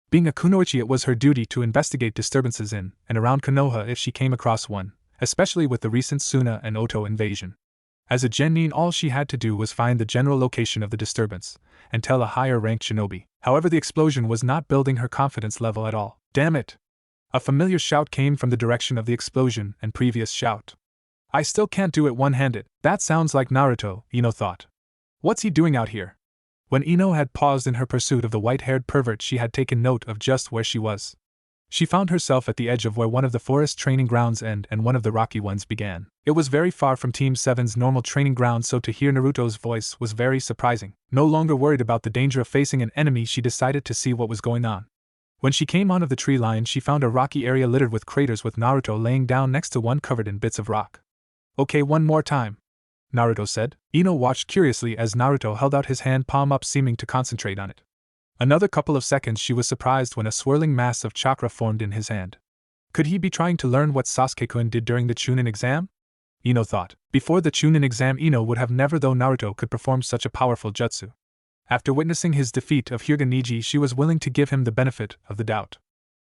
Being a kunoichi, it was her duty to investigate disturbances in and around Konoha if she came across one, especially with the recent Suna and Oto invasion. As a genin, all she had to do was find the general location of the disturbance and tell a higher-ranked shinobi. However, the explosion was not building her confidence level at all. Damn it! A familiar shout came from the direction of the explosion and previous shout. I still can't do it one-handed. That sounds like Naruto, Ino thought. What's he doing out here? When Ino had paused in her pursuit of the white-haired pervert, she had taken note of just where she was. She found herself at the edge of where one of the forest training grounds ended and one of the rocky ones began. It was very far from Team 7's normal training ground, so to hear Naruto's voice was very surprising. No longer worried about the danger of facing an enemy, she decided to see what was going on. When she came onto the tree line, she found a rocky area littered with craters with Naruto laying down next to one covered in bits of rock. Okay, one more time, Naruto said. Ino watched curiously as Naruto held out his hand palm up, seeming to concentrate on it. Another couple of seconds she was surprised when a swirling mass of chakra formed in his hand. Could he be trying to learn what Sasuke-kun did during the Chunin exam? Ino thought. Before the Chunin exam, Ino would have never thought Naruto could perform such a powerful jutsu. After witnessing his defeat of Hyuga Niji, she was willing to give him the benefit of the doubt.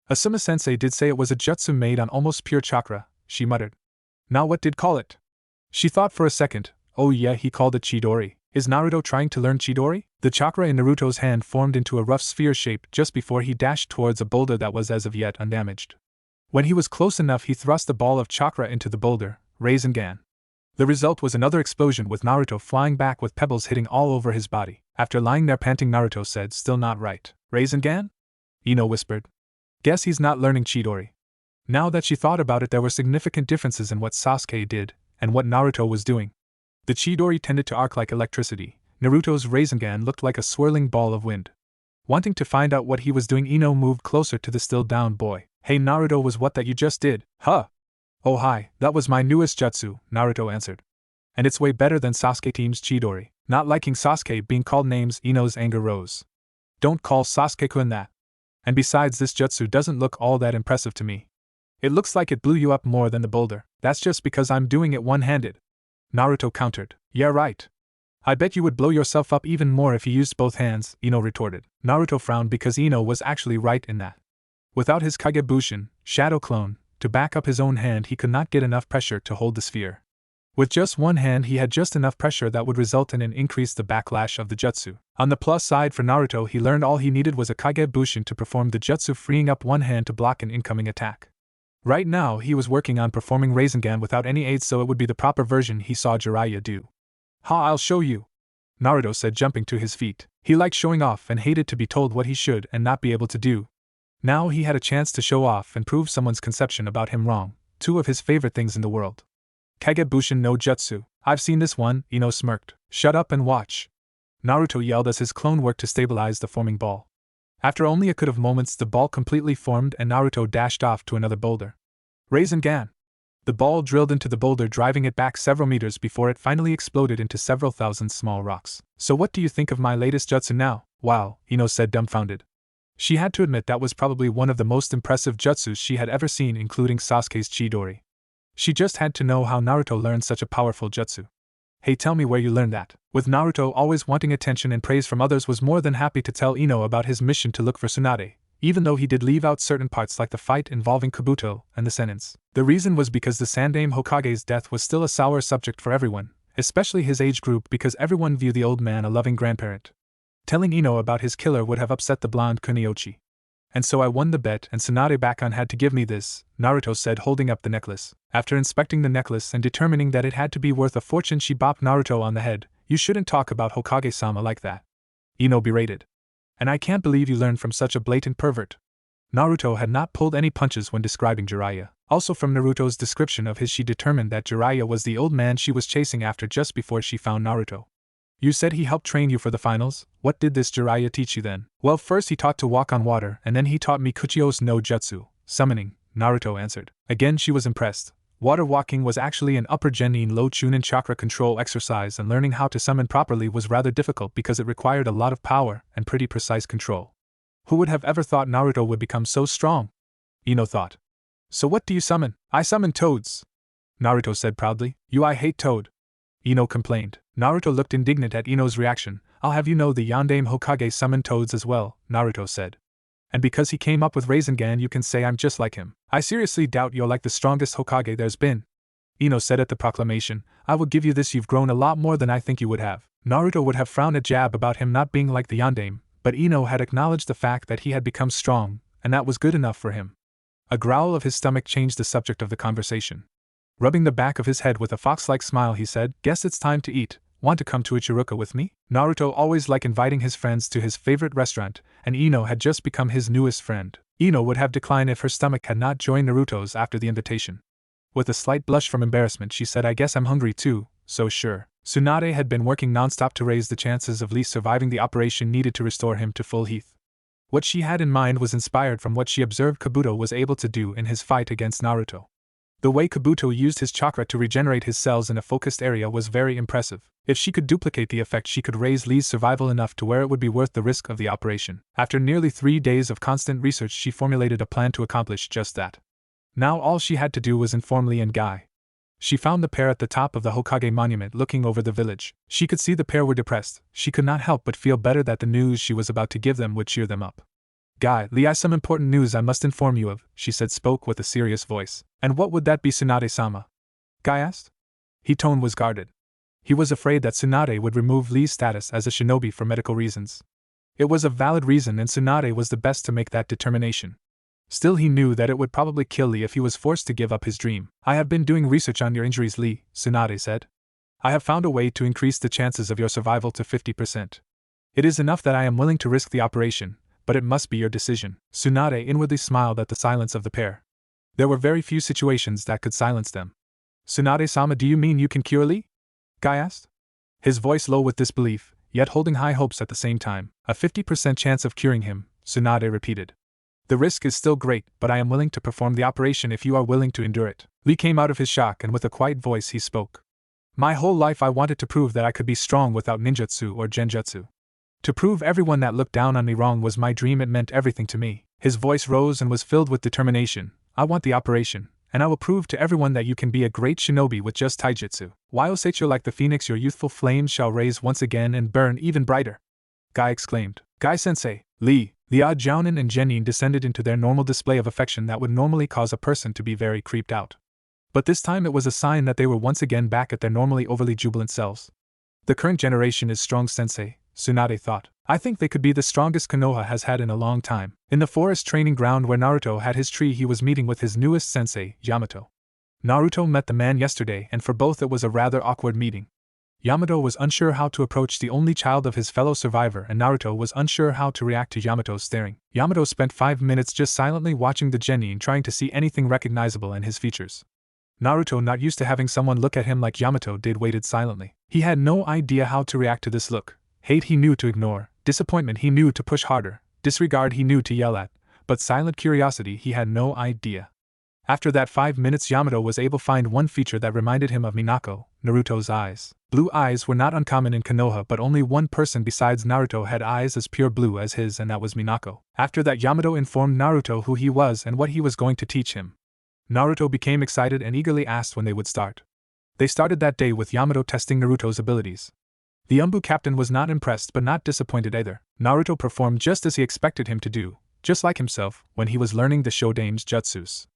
Asuma-sensei did say it was a jutsu made on almost pure chakra, she muttered. Now what did call it? She thought for a second. Oh yeah, he called it Chidori. Is Naruto trying to learn Chidori? The chakra in Naruto's hand formed into a rough sphere shape just before he dashed towards a boulder that was as of yet undamaged. When he was close enough, he thrust a ball of chakra into the boulder, Rasengan. The result was another explosion with Naruto flying back with pebbles hitting all over his body. After lying there panting, Naruto said, still not right. Rasengan? Ino whispered. Guess he's not learning Chidori. Now that she thought about it, there were significant differences in what Sasuke did and what Naruto was doing. The Chidori tended to arc like electricity, Naruto's Rasengan looked like a swirling ball of wind. Wanting to find out what he was doing, Ino moved closer to the still-down boy. Hey Naruto, was what that you just did? Huh? Oh hi, that was my newest jutsu, Naruto answered. And it's way better than Sasuke team's Chidori. Not liking Sasuke being called names, Ino's anger rose. Don't call Sasuke-kun that. And besides, this jutsu doesn't look all that impressive to me. It looks like it blew you up more than the boulder. That's just because I'm doing it one-handed. Naruto countered. Yeah right. I bet you would blow yourself up even more if you used both hands, Ino retorted. Naruto frowned because Ino was actually right in that. Without his Kagebushin, Shadow Clone, to back up his own hand, he could not get enough pressure to hold the sphere. With just one hand he had just enough pressure that would result in an increase the backlash of the jutsu. On the plus side for Naruto, he learned all he needed was a Kagebushin to perform the jutsu, freeing up one hand to block an incoming attack. Right now he was working on performing Rasengan without any aids, so it would be the proper version he saw Jiraiya do. Ha, I'll show you, Naruto said, jumping to his feet. He liked showing off and hated to be told what he should and not be able to do. Now he had a chance to show off and prove someone's conception about him wrong, two of his favorite things in the world. Kagebushin no jutsu. I've seen this one, Ino smirked. Shut up and watch. Naruto yelled as his clone worked to stabilize the forming ball. After only a could of moments, the ball completely formed and Naruto dashed off to another boulder. Rasengan. The ball drilled into the boulder, driving it back several meters before it finally exploded into several thousand small rocks. So what do you think of my latest jutsu now? Wow, Ino said, dumbfounded. She had to admit that was probably one of the most impressive jutsus she had ever seen, including Sasuke's Chidori. She just had to know how Naruto learned such a powerful jutsu. Hey, tell me where you learned that. With Naruto always wanting attention and praise from others, was more than happy to tell Ino about his mission to look for Tsunade, even though he did leave out certain parts like the fight involving Kabuto and the Senins. The reason was because the Sandaime Hokage's death was still a sour subject for everyone, especially his age group, because everyone viewed the old man a loving grandparent. Telling Ino about his killer would have upset the blonde Kuniochi. And so I won the bet and Tsunade Bakon had to give me this, Naruto said, holding up the necklace. After inspecting the necklace and determining that it had to be worth a fortune, she bopped Naruto on the head. You shouldn't talk about Hokage-sama like that, Ino berated. And I can't believe you learned from such a blatant pervert. Naruto had not pulled any punches when describing Jiraiya. Also from Naruto's description of his, she determined that Jiraiya was the old man she was chasing after just before she found Naruto. You said he helped train you for the finals? What did this Jiraiya teach you then? Well, first he taught to walk on water, and then he taught me Kuchio's no jutsu, summoning, Naruto answered. Again she was impressed. Water walking was actually an upper genin low chunin chakra control exercise, and learning how to summon properly was rather difficult because it required a lot of power and pretty precise control. Who would have ever thought Naruto would become so strong? Ino thought. So what do you summon? I summon toads, Naruto said proudly. I hate toad, Ino complained. Naruto looked indignant at Ino's reaction. I'll have you know the Yondaime Hokage summoned toads as well, Naruto said. And because he came up with Rasengan, you can say I'm just like him. I seriously doubt you're like the strongest Hokage there's been, Ino said at the proclamation. I will give you this, you've grown a lot more than I think you would have. Naruto would have frowned a jab about him not being like the Yondaime, but Ino had acknowledged the fact that he had become strong, and that was good enough for him. A growl of his stomach changed the subject of the conversation. Rubbing the back of his head with a fox-like smile, he said, Guess it's time to eat. Want to come to Ichiruka with me? Naruto always liked inviting his friends to his favorite restaurant, and Ino had just become his newest friend. Ino would have declined if her stomach had not joined Naruto's after the invitation. With a slight blush from embarrassment, she said, I guess I'm hungry too, so sure. Tsunade had been working non-stop to raise the chances of Lee surviving the operation needed to restore him to full health. What she had in mind was inspired from what she observed Kabuto was able to do in his fight against Naruto. The way Kabuto used his chakra to regenerate his cells in a focused area was very impressive. If she could duplicate the effect, she could raise Lee's survival enough to where it would be worth the risk of the operation. After nearly 3 days of constant research, she formulated a plan to accomplish just that. Now all she had to do was inform Lee and Guy. She found the pair at the top of the Hokage monument looking over the village. She could see the pair were depressed. She could not help but feel better that the news she was about to give them would cheer them up. Guy, Lee, I some important news I must inform you of, she said, spoke with a serious voice. And what would that be, Tsunade-sama? Guy asked. His tone was guarded. He was afraid that Tsunade would remove Lee's status as a shinobi for medical reasons. It was a valid reason, and Tsunade was the best to make that determination. Still, he knew that it would probably kill Lee if he was forced to give up his dream. I have been doing research on your injuries, Lee, Tsunade said. I have found a way to increase the chances of your survival to 50%. It is enough that I am willing to risk the operation, but it must be your decision. Tsunade inwardly smiled at the silence of the pair. There were very few situations that could silence them. Tsunade-sama, do you mean you can cure Lee? Guy asked. His voice low with disbelief. yet holding high hopes at the same time. A 50% chance of curing him, Tsunade repeated. The risk is still great, but I am willing to perform the operation if you are willing to endure it. Lee came out of his shock and with a quiet voice he spoke. My whole life I wanted to prove that I could be strong without ninjutsu or genjutsu. To prove everyone that looked down on me wrong was my dream, it meant everything to me. His voice rose and was filled with determination. I want the operation, and I will prove to everyone that you can be a great shinobi with just taijutsu. While Seicho like the phoenix your youthful flames shall raise once again and burn even brighter. Guy exclaimed. Guy-sensei, Lee, the odd Jounin and Genin descended into their normal display of affection that would normally cause a person to be very creeped out. But this time it was a sign that they were once again back at their normally overly jubilant selves. The current generation is strong, sensei, Tsunade thought. I think they could be the strongest Konoha has had in a long time. In the forest training ground where Naruto had his tree, he was meeting with his newest sensei, Yamato. Naruto met the man yesterday, and for both it was a rather awkward meeting. Yamato was unsure how to approach the only child of his fellow survivor, and Naruto was unsure how to react to Yamato's staring. Yamato spent 5 minutes just silently watching the genin, trying to see anything recognizable in his features. Naruto, not used to having someone look at him like Yamato did, waited silently. He had no idea how to react to this look. Hate he knew to ignore, disappointment he knew to push harder, disregard he knew to yell at, but silent curiosity he had no idea. After that 5 minutes, Yamato was able to find one feature that reminded him of Minako, Naruto's eyes. Blue eyes were not uncommon in Konoha, but only one person besides Naruto had eyes as pure blue as his, and that was Minako. After that, Yamato informed Naruto who he was and what he was going to teach him. Naruto became excited and eagerly asked when they would start. They started that day with Yamato testing Naruto's abilities. The Umbu captain was not impressed but not disappointed either. Naruto performed just as he expected him to do, just like himself, when he was learning the Shodame's jutsus.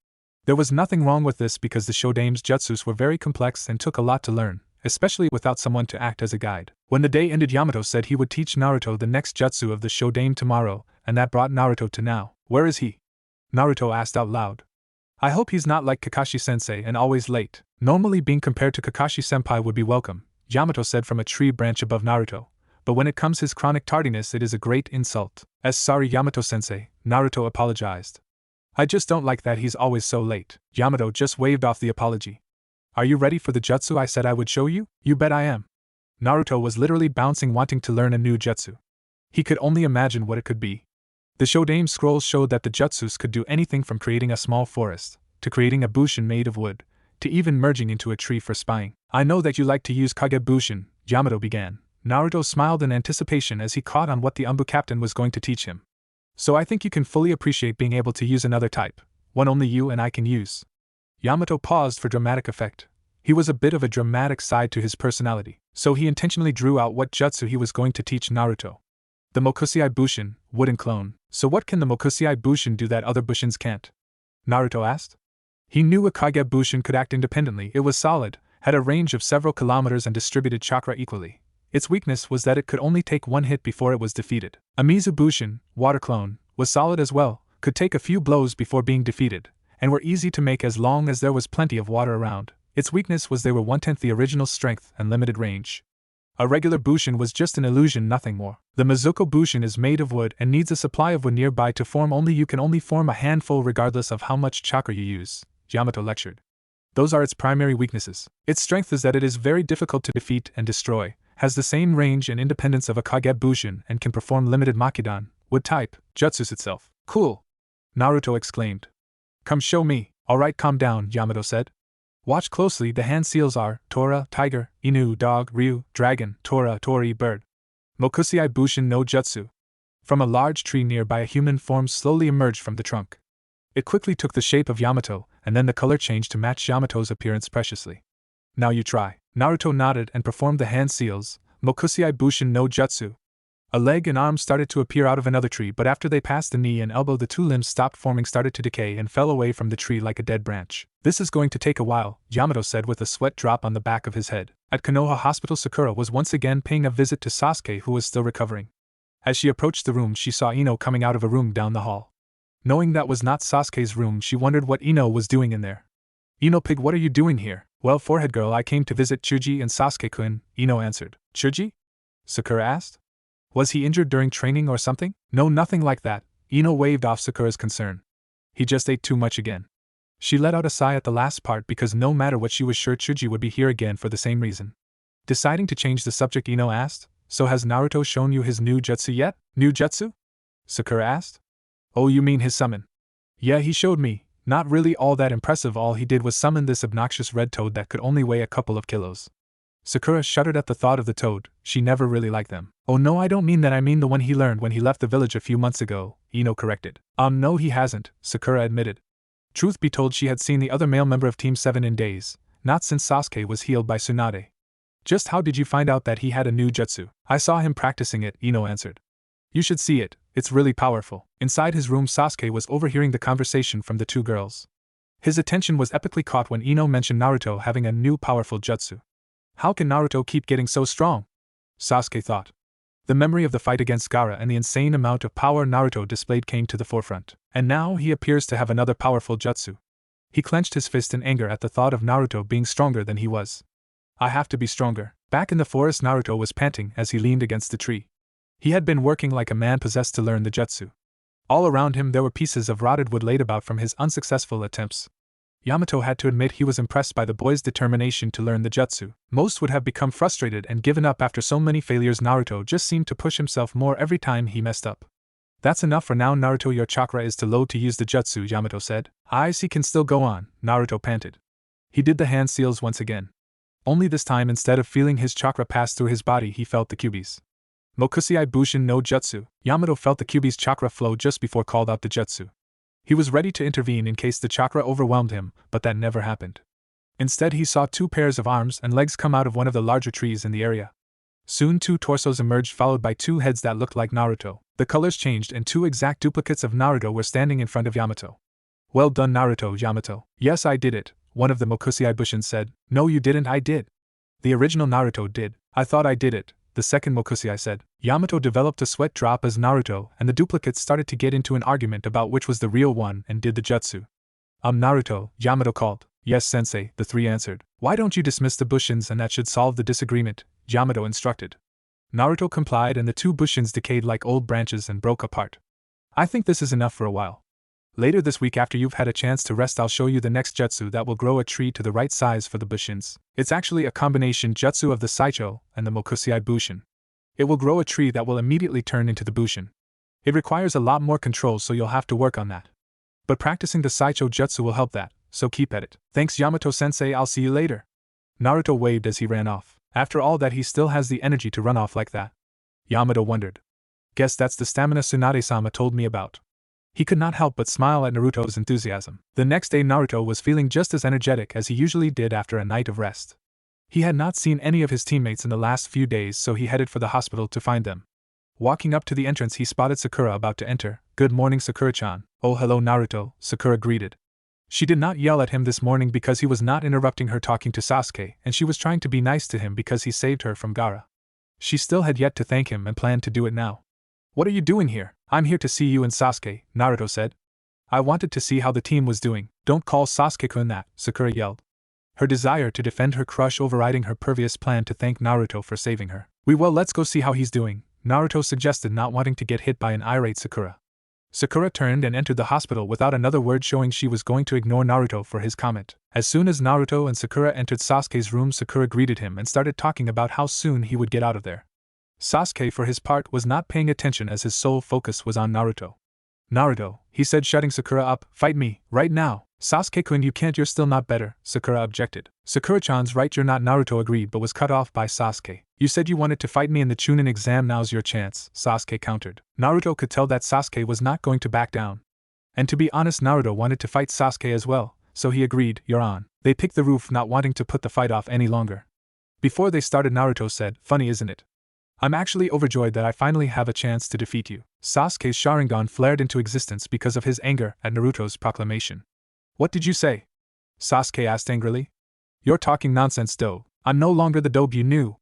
There was nothing wrong with this because the Shodame's jutsus were very complex and took a lot to learn, especially without someone to act as a guide. When the day ended, Yamato said he would teach Naruto the next jutsu of the Shodame tomorrow, and that brought Naruto to now. Where is he? Naruto asked out loud. I hope he's not like Kakashi-sensei and always late. Normally being compared to Kakashi-senpai would be welcome, Yamato said from a tree branch above Naruto, but when it comes his chronic tardiness it is a great insult. As sorry Yamato-sensei, Naruto apologized. I just don't like that he's always so late. Yamato just waved off the apology. Are you ready for the jutsu I said I would show you? You bet I am. Naruto was literally bouncing, wanting to learn a new jutsu. He could only imagine what it could be. The Shodame scrolls showed that the jutsus could do anything from creating a small forest, to creating a bushin made of wood, to even merging into a tree for spying. I know that you like to use Kage Bushin, Yamato began. Naruto smiled in anticipation as he caught on what the Umbu captain was going to teach him. So I think you can fully appreciate being able to use another type, one only you and I can use. Yamato paused for dramatic effect. He was a bit of a dramatic side to his personality, so he intentionally drew out what jutsu he was going to teach Naruto. The Mokusei Bushin, wooden clone. So what can the Mokusei Bushin do that other Bushins can't? Naruto asked. He knew a Kage Bushin could act independently. It was solid, had a range of several kilometers and distributed chakra equally. Its weakness was that it could only take one hit before it was defeated. A Mizu Bushin, water clone, was solid as well, could take a few blows before being defeated, and were easy to make as long as there was plenty of water around. Its weakness was they were 1/10 the original strength and limited range. A regular Bushin was just an illusion, nothing more. The Mizuko Bushin is made of wood and needs a supply of wood nearby to form. You can only form a handful regardless of how much chakra you use, Yamato lectured. Those are its primary weaknesses. Its strength is that it is very difficult to defeat and destroy, has the same range and independence of a Kage Bushin, and can perform limited Makidan, wood type, jutsus itself. Cool! Naruto exclaimed. Come show me. Alright, calm down, Yamato said. Watch closely. The hand seals are Tora, tiger, Inu, dog, Ryu, dragon, Tora, Tori, bird. Mokusei Bushin no Jutsu. From a large tree nearby, a human form slowly emerged from the trunk. It quickly took the shape of Yamato, and then the color changed to match Yamato's appearance preciously. Now you try. Naruto nodded and performed the hand seals, Mokusei Bushin no Jutsu. A leg and arm started to appear out of another tree, but after they passed the knee and elbow, the two limbs stopped forming, started to decay, and fell away from the tree like a dead branch. This is going to take a while, Yamato said with a sweat drop on the back of his head. At Konoha Hospital, Sakura was once again paying a visit to Sasuke, who was still recovering. As she approached the room, she saw Ino coming out of a room down the hall. Knowing that was not Sasuke's room, she wondered what Ino was doing in there. Ino pig, what are you doing here? Well, forehead girl, I came to visit Chuji and Sasuke-kun, Ino answered. Chuji? Sakura asked. Was he injured during training or something? No, nothing like that, Ino waved off Sakura's concern. He just ate too much again. She let out a sigh at the last part because no matter what, she was sure Chuji would be here again for the same reason. Deciding to change the subject, Ino asked, So has Naruto shown you his new jutsu yet? New jutsu? Sakura asked. Oh, you mean his summon? Yeah, he showed me. Not really all that impressive. All he did was summon this obnoxious red toad that could only weigh a couple of kilos. Sakura shuddered at the thought of the toad. She never really liked them. Oh no, I don't mean that. I mean the one he learned when he left the village a few months ago, Ino corrected. No he hasn't, Sakura admitted. Truth be told, she had seen the other male member of Team 7 in days, not since Sasuke was healed by Tsunade. Just how did you find out that he had a new jutsu? I saw him practicing it, Ino answered. You should see it, it's really powerful. Inside his room, Sasuke was overhearing the conversation from the two girls. His attention was epically caught when Ino mentioned Naruto having a new powerful jutsu. How can Naruto keep getting so strong? Sasuke thought. The memory of the fight against Gaara and the insane amount of power Naruto displayed came to the forefront, and now he appears to have another powerful jutsu. He clenched his fist in anger at the thought of Naruto being stronger than he was. I have to be stronger. Back in the forest, Naruto was panting as he leaned against the tree. He had been working like a man possessed to learn the jutsu. All around him there were pieces of rotted wood laid about from his unsuccessful attempts. Yamato had to admit he was impressed by the boy's determination to learn the jutsu. Most would have become frustrated and given up after so many failures. Naruto just seemed to push himself more every time he messed up. That's enough for now, Naruto. Your chakra is too low to use the jutsu, Yamato said. He can still go on, Naruto panted. He did the hand seals once again. Only this time, instead of feeling his chakra pass through his body, he felt the Kyuubi's. Mokusei Bushin no Jutsu. Yamato felt the Kyuubi's chakra flow just before called out the jutsu. He was ready to intervene in case the chakra overwhelmed him, but that never happened. Instead, he saw two pairs of arms and legs come out of one of the larger trees in the area. Soon two torsos emerged, followed by two heads that looked like Naruto. The colors changed and two exact duplicates of Naruto were standing in front of Yamato. Well done, Naruto, Yamato. Yes, I did it, one of the Mokusei Bushin said. No, you didn't. I did. The original Naruto did. I thought I did it, the second Mokusei said. Yamato developed a sweat drop as Naruto and the duplicates started to get into an argument about which was the real one and did the jutsu. Naruto, Yamato called. Yes, sensei, the three answered. Why don't you dismiss the Bushins and that should solve the disagreement, Yamato instructed. Naruto complied and the two Bushins decayed like old branches and broke apart. I think this is enough for a while. Later this week, after you've had a chance to rest, I'll show you the next jutsu that will grow a tree to the right size for the Bushins. It's actually a combination jutsu of the Saicho and the Mokusei Bushin. It will grow a tree that will immediately turn into the Bushin. It requires a lot more control, so you'll have to work on that. But practicing the Saicho jutsu will help that, so keep at it. Thanks, Yamato-sensei, I'll see you later. Naruto waved as he ran off. After all that, he still has the energy to run off like that. Yamato wondered. Guess that's the stamina Tsunade-sama told me about. He could not help but smile at Naruto's enthusiasm. The next day, Naruto was feeling just as energetic as he usually did after a night of rest. He had not seen any of his teammates in the last few days, so he headed for the hospital to find them. Walking up to the entrance, he spotted Sakura about to enter. Good morning, Sakura-chan. Oh, hello, Naruto, Sakura greeted. She did not yell at him this morning because he was not interrupting her talking to Sasuke, and she was trying to be nice to him because he saved her from Gaara. She still had yet to thank him and planned to do it now. What are you doing here? I'm here to see you and Sasuke, Naruto said. I wanted to see how the team was doing. Don't call Sasuke-kun that, Sakura yelled. Her desire to defend her crush overriding her previous plan to thank Naruto for saving her. Well, let's go see how he's doing, Naruto suggested, not wanting to get hit by an irate Sakura. Sakura turned and entered the hospital without another word, showing she was going to ignore Naruto for his comment. As soon as Naruto and Sakura entered Sasuke's room, Sakura greeted him and started talking about how soon he would get out of there. Sasuke, for his part, was not paying attention as his sole focus was on Naruto. Naruto, he said, shutting Sakura up, fight me, right now. Sasuke-kun, you can't, you're still not better, Sakura objected. Sakura-chan's right, you're not, Naruto agreed but was cut off by Sasuke. You said you wanted to fight me in the Chunin exam, now's your chance, Sasuke countered. Naruto could tell that Sasuke was not going to back down. And to be honest, Naruto wanted to fight Sasuke as well, so he agreed, you're on. They picked the roof, not wanting to put the fight off any longer. Before they started, Naruto said, funny isn't it? I'm actually overjoyed that I finally have a chance to defeat you. Sasuke's Sharingan flared into existence because of his anger at Naruto's proclamation. What did you say? Sasuke asked angrily. You're talking nonsense, Do. I'm no longer the Do you knew.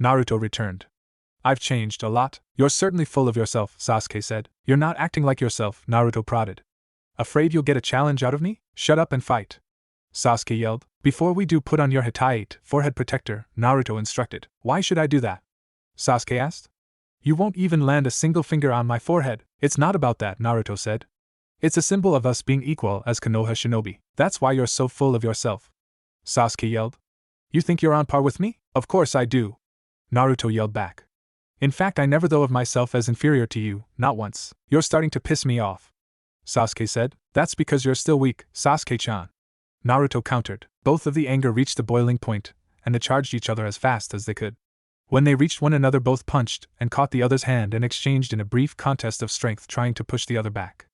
Naruto returned. I've changed a lot. You're certainly full of yourself, Sasuke said. You're not acting like yourself, Naruto prodded. Afraid you'll get a challenge out of me? Shut up and fight. Sasuke yelled. Before we do, put on your Hitite forehead protector, Naruto instructed. Why should I do that? Sasuke asked. You won't even land a single finger on my forehead. It's not about that, Naruto said. It's a symbol of us being equal as Konoha shinobi. That's why you're so full of yourself. Sasuke yelled. You think you're on par with me? Of course I do. Naruto yelled back. In fact, I never thought of myself as inferior to you, not once. You're starting to piss me off, Sasuke said. That's because you're still weak, Sasuke-chan. Naruto countered. Both of the anger reached the boiling point, and they charged each other as fast as they could. When they reached one another, both punched and caught the other's hand and exchanged in a brief contest of strength, trying to push the other back.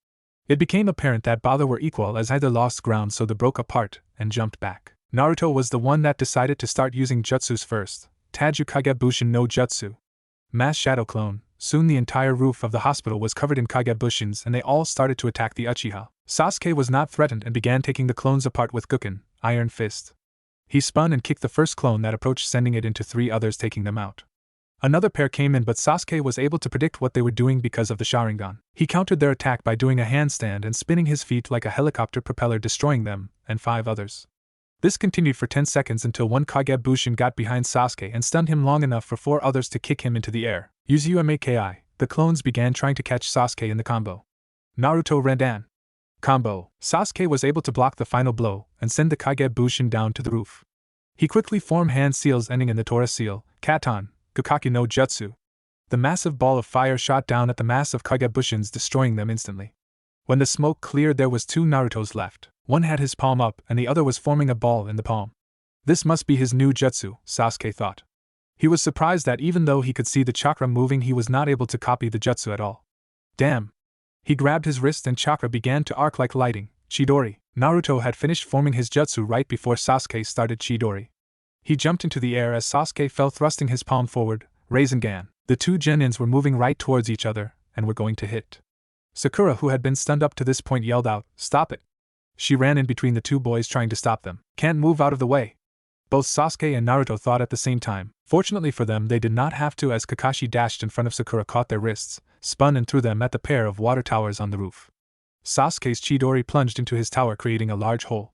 It became apparent that both were equal, as either lost ground, so they broke apart and jumped back. Naruto was the one that decided to start using jutsus first. Tajukage Bushin no Jutsu. Mass Shadow Clone. Soon the entire roof of the hospital was covered in Kage Bushins, and they all started to attack the Uchiha. Sasuke was not threatened and began taking the clones apart with Gukken, Iron Fist. He spun and kicked the first clone that approached, sending it into 3 others, taking them out. Another pair came in, but Sasuke was able to predict what they were doing because of the Sharingan. He countered their attack by doing a handstand and spinning his feet like a helicopter propeller, destroying them, and 5 others. This continued for 10 seconds until one Kage Bushin got behind Sasuke and stunned him long enough for 4 others to kick him into the air. Uzumaki. The clones began trying to catch Sasuke in the combo. Naruto Rendan. Combo. Sasuke was able to block the final blow and send the Kage Bushin down to the roof. He quickly formed hand seals ending in the Tora seal, Katan, Kukaki no Jutsu. The massive ball of fire shot down at the mass of Kage Bushins, destroying them instantly. When the smoke cleared, there was 2 Narutos left. One had his palm up and the other was forming a ball in the palm. This must be his new jutsu, Sasuke thought. He was surprised that even though he could see the chakra moving, he was not able to copy the jutsu at all. Damn! He grabbed his wrist and chakra began to arc like lightning. Chidori. Naruto had finished forming his jutsu right before Sasuke started Chidori. He jumped into the air as Sasuke fell, thrusting his palm forward. Rasengan. The 2 genins were moving right towards each other and were going to hit. Sakura, who had been stunned up to this point, yelled out, "Stop it!" She ran in between the 2 boys trying to stop them. "Can't move out of the way." Both Sasuke and Naruto thought at the same time. Fortunately for them, they did not have to, as Kakashi dashed in front of Sakura, caught their wrists, spun and threw them at the pair of water towers on the roof. Sasuke's Chidori plunged into his tower, creating a large hole.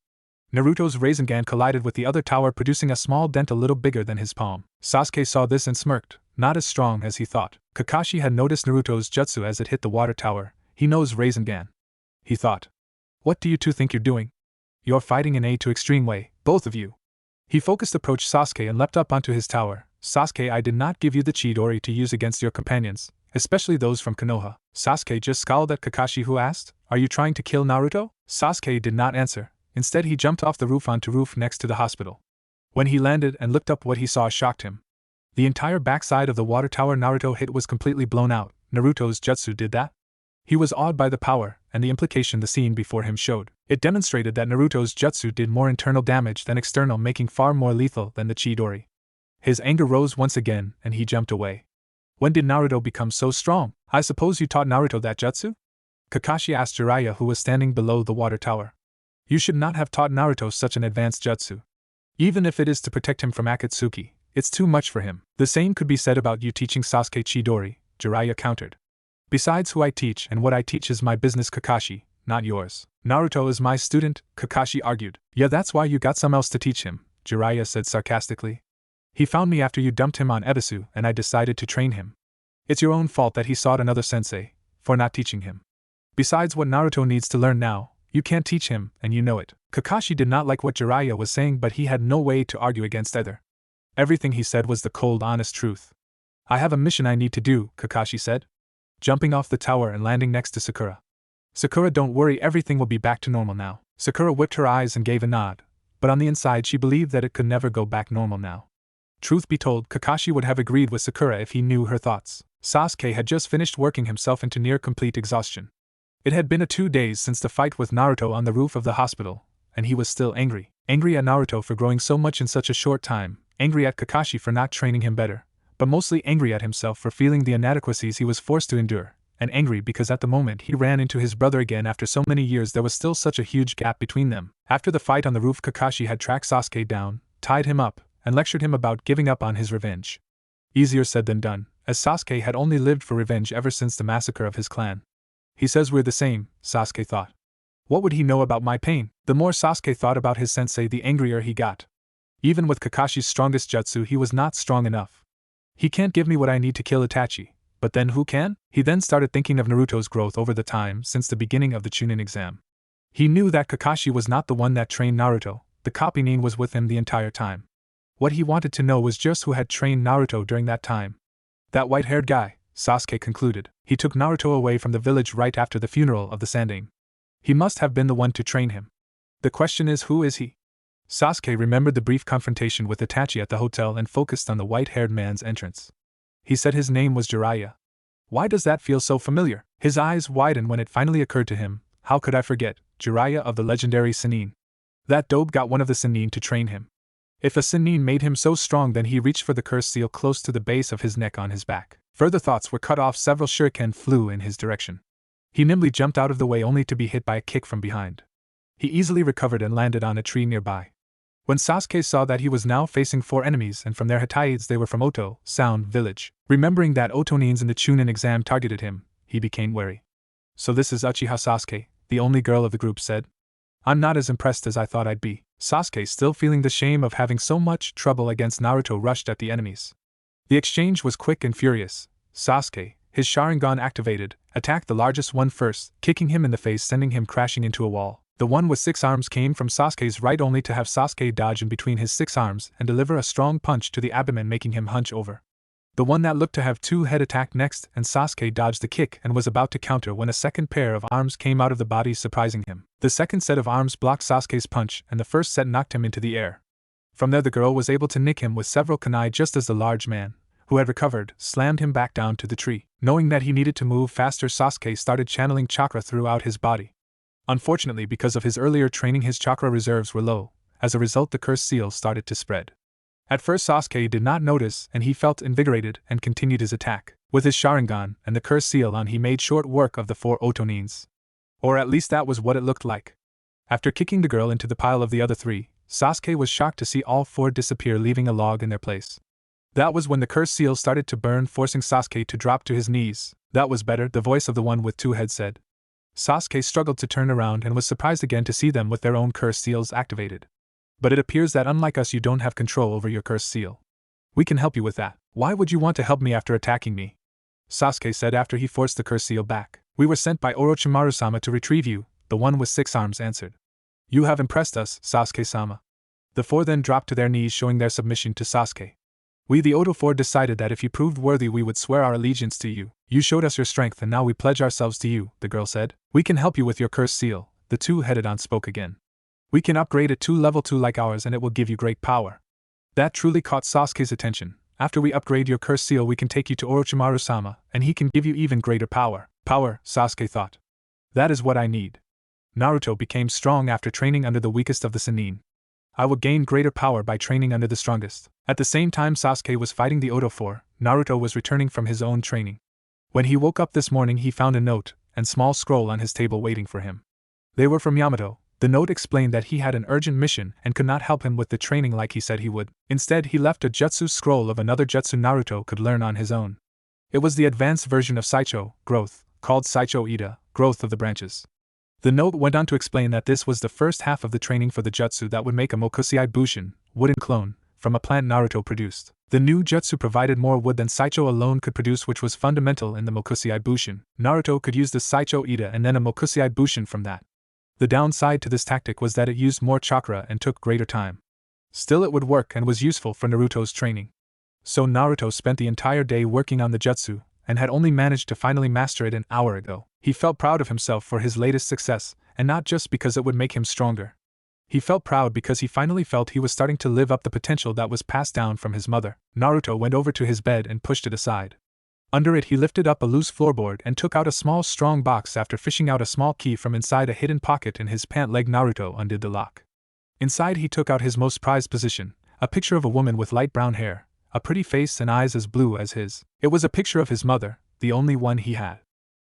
Naruto's Rasengan collided with the other tower, producing a small dent a little bigger than his palm. Sasuke saw this and smirked. Not as strong as he thought. Kakashi had noticed Naruto's jutsu as it hit the water tower. He knows Rasengan. He thought. What do you 2 think you're doing? You're fighting in a too extreme way, both of you. He focused approached Sasuke and leapt up onto his tower. Sasuke, I did not give you the Chidori to use against your companions, especially those from Konoha. Sasuke just scowled at Kakashi, who asked, "Are you trying to kill Naruto?" Sasuke did not answer. Instead, he jumped off the roof onto roof next to the hospital. When he landed and looked up, what he saw shocked him. The entire backside of the water tower Naruto hit was completely blown out. Naruto's jutsu did that? He was awed by the power and the implication the scene before him showed. It demonstrated that Naruto's jutsu did more internal damage than external, making far more lethal than the Chidori. His anger rose once again and he jumped away. When did Naruto become so strong? I suppose you taught Naruto that jutsu? Kakashi asked Jiraiya, who was standing below the water tower. You should not have taught Naruto such an advanced jutsu. Even if it is to protect him from Akatsuki, it's too much for him. The same could be said about you teaching Sasuke Chidori, Jiraiya countered. Besides, who I teach and what I teach is my business, Kakashi, not yours. Naruto is my student, Kakashi argued. Yeah, that's why you got someone else to teach him, Jiraiya said sarcastically. He found me after you dumped him on Ebisu and I decided to train him. It's your own fault that he sought another sensei, for not teaching him. Besides, what Naruto needs to learn now, you can't teach him, and you know it. Kakashi did not like what Jiraiya was saying, but he had no way to argue against either. Everything he said was the cold, honest truth. I have a mission I need to do, Kakashi said, jumping off the tower and landing next to Sakura. Sakura, don't worry, everything will be back to normal now. Sakura whipped her eyes and gave a nod, but on the inside she believed that it could never go back normal now. Truth be told, Kakashi would have agreed with Sakura if he knew her thoughts. Sasuke had just finished working himself into near complete exhaustion. It had been 2 days since the fight with Naruto on the roof of the hospital, and he was still angry. Angry at Naruto for growing so much in such a short time, angry at Kakashi for not training him better, but mostly angry at himself for feeling the inadequacies he was forced to endure, and angry because at the moment he ran into his brother again after so many years there was still such a huge gap between them. After the fight on the roof, Kakashi had tracked Sasuke down, tied him up, and lectured him about giving up on his revenge. Easier said than done, as Sasuke had only lived for revenge ever since the massacre of his clan. He says we're the same, Sasuke thought. What would he know about my pain? The more Sasuke thought about his sensei, the angrier he got. Even with Kakashi's strongest jutsu, he was not strong enough. He can't give me what I need to kill Itachi, but then who can? He then started thinking of Naruto's growth over the time since the beginning of the Chunin exam. He knew that Kakashi was not the one that trained Naruto, the copy Nin was with him the entire time. What he wanted to know was just who had trained Naruto during that time. That white-haired guy, Sasuke concluded. He took Naruto away from the village right after the funeral of the Sandaime. He must have been the one to train him. The question is, who is he? Sasuke remembered the brief confrontation with Itachi at the hotel and focused on the white-haired man's entrance. He said his name was Jiraiya. Why does that feel so familiar? His eyes widened when it finally occurred to him. How could I forget, Jiraiya of the legendary Sannin. That dope got one of the Sannin to train him. If a Sannin made him so strong, then he reached for the cursed seal close to the base of his neck on his back. Further thoughts were cut off. Several shuriken flew in his direction. He nimbly jumped out of the way only to be hit by a kick from behind. He easily recovered and landed on a tree nearby. When Sasuke saw that he was now facing 4 enemies and from their Hittites they were from Oto Sound Village, remembering that Otonins in the Chunin exam targeted him, he became wary. So this is Uchiha Sasuke, the only girl of the group said. I'm not as impressed as I thought I'd be. Sasuke, still feeling the shame of having so much trouble against Naruto, rushed at the enemies. The exchange was quick and furious. Sasuke, his Sharingan activated, attacked the largest one first, kicking him in the face, sending him crashing into a wall. The one with 6 arms came from Sasuke's right, only to have Sasuke dodge in between his 6 arms and deliver a strong punch to the abdomen, making him hunch over. The one that looked to have 2 heads attacked next, and Sasuke dodged the kick and was about to counter when a second pair of arms came out of the body, surprising him. The second set of arms blocked Sasuke's punch, and the first set knocked him into the air. From there the girl was able to nick him with several kunai, just as the large man, who had recovered, slammed him back down to the tree. Knowing that he needed to move faster, Sasuke started channeling chakra throughout his body. Unfortunately, because of his earlier training, his chakra reserves were low. As a result, the cursed seal started to spread. At first Sasuke did not notice, and he felt invigorated and continued his attack. With his Sharingan and the cursed seal on, he made short work of the 4 Otonins. Or at least that was what it looked like. After kicking the girl into the pile of the other 3, Sasuke was shocked to see all 4 disappear, leaving a log in their place. That was when the cursed seal started to burn, forcing Sasuke to drop to his knees. That was better, the voice of the one with 2 heads said. Sasuke struggled to turn around and was surprised again to see them with their own cursed seals activated. But it appears that unlike us, you don't have control over your cursed seal. We can help you with that. Why would you want to help me after attacking me? Sasuke said after he forced the cursed seal back. We were sent by Orochimaru-sama to retrieve you, the one with 6 arms answered. You have impressed us, Sasuke-sama. The 4 then dropped to their knees, showing their submission to Sasuke. We, the Oto Four, decided that if you proved worthy, we would swear our allegiance to you. You showed us your strength, and now we pledge ourselves to you, the girl said. We can help you with your cursed seal, the 2-headed on spoke again. We can upgrade it to level 2 like ours, and it will give you great power. That truly caught Sasuke's attention. After we upgrade your cursed seal, we can take you to Orochimaru-sama, and he can give you even greater power. Power, Sasuke thought. That is what I need. Naruto became strong after training under the weakest of the Sannin. I will gain greater power by training under the strongest. At the same time Sasuke was fighting the Oto Four, Naruto was returning from his own training. When he woke up this morning, he found a note and small scroll on his table waiting for him. They were from Yamato. The note explained that he had an urgent mission and could not help him with the training like he said he would. Instead, he left a jutsu scroll of another jutsu Naruto could learn on his own. It was the advanced version of Saicho, growth, called Saicho Ida, growth of the branches. The note went on to explain that this was the first half of the training for the jutsu that would make a Mokusei Bushin, wooden clone, from a plant Naruto produced. The new jutsu provided more wood than Saicho alone could produce, which was fundamental in the Mokusei Bushin. Naruto could use the Saicho Ida and then a Mokusei Bushin from that. The downside to this tactic was that it used more chakra and took greater time. Still, it would work and was useful for Naruto's training. So Naruto spent the entire day working on the jutsu, and had only managed to finally master it an hour ago. He felt proud of himself for his latest success, and not just because it would make him stronger. He felt proud because he finally felt he was starting to live up the potential that was passed down from his mother. Naruto went over to his bed and pushed it aside. Under it, he lifted up a loose floorboard and took out a small strong box. After fishing out a small key from inside a hidden pocket in his pant leg, Naruto undid the lock. Inside, he took out his most prized possession, a picture of a woman with light brown hair, a pretty face and eyes as blue as his. It was a picture of his mother, the only one he had.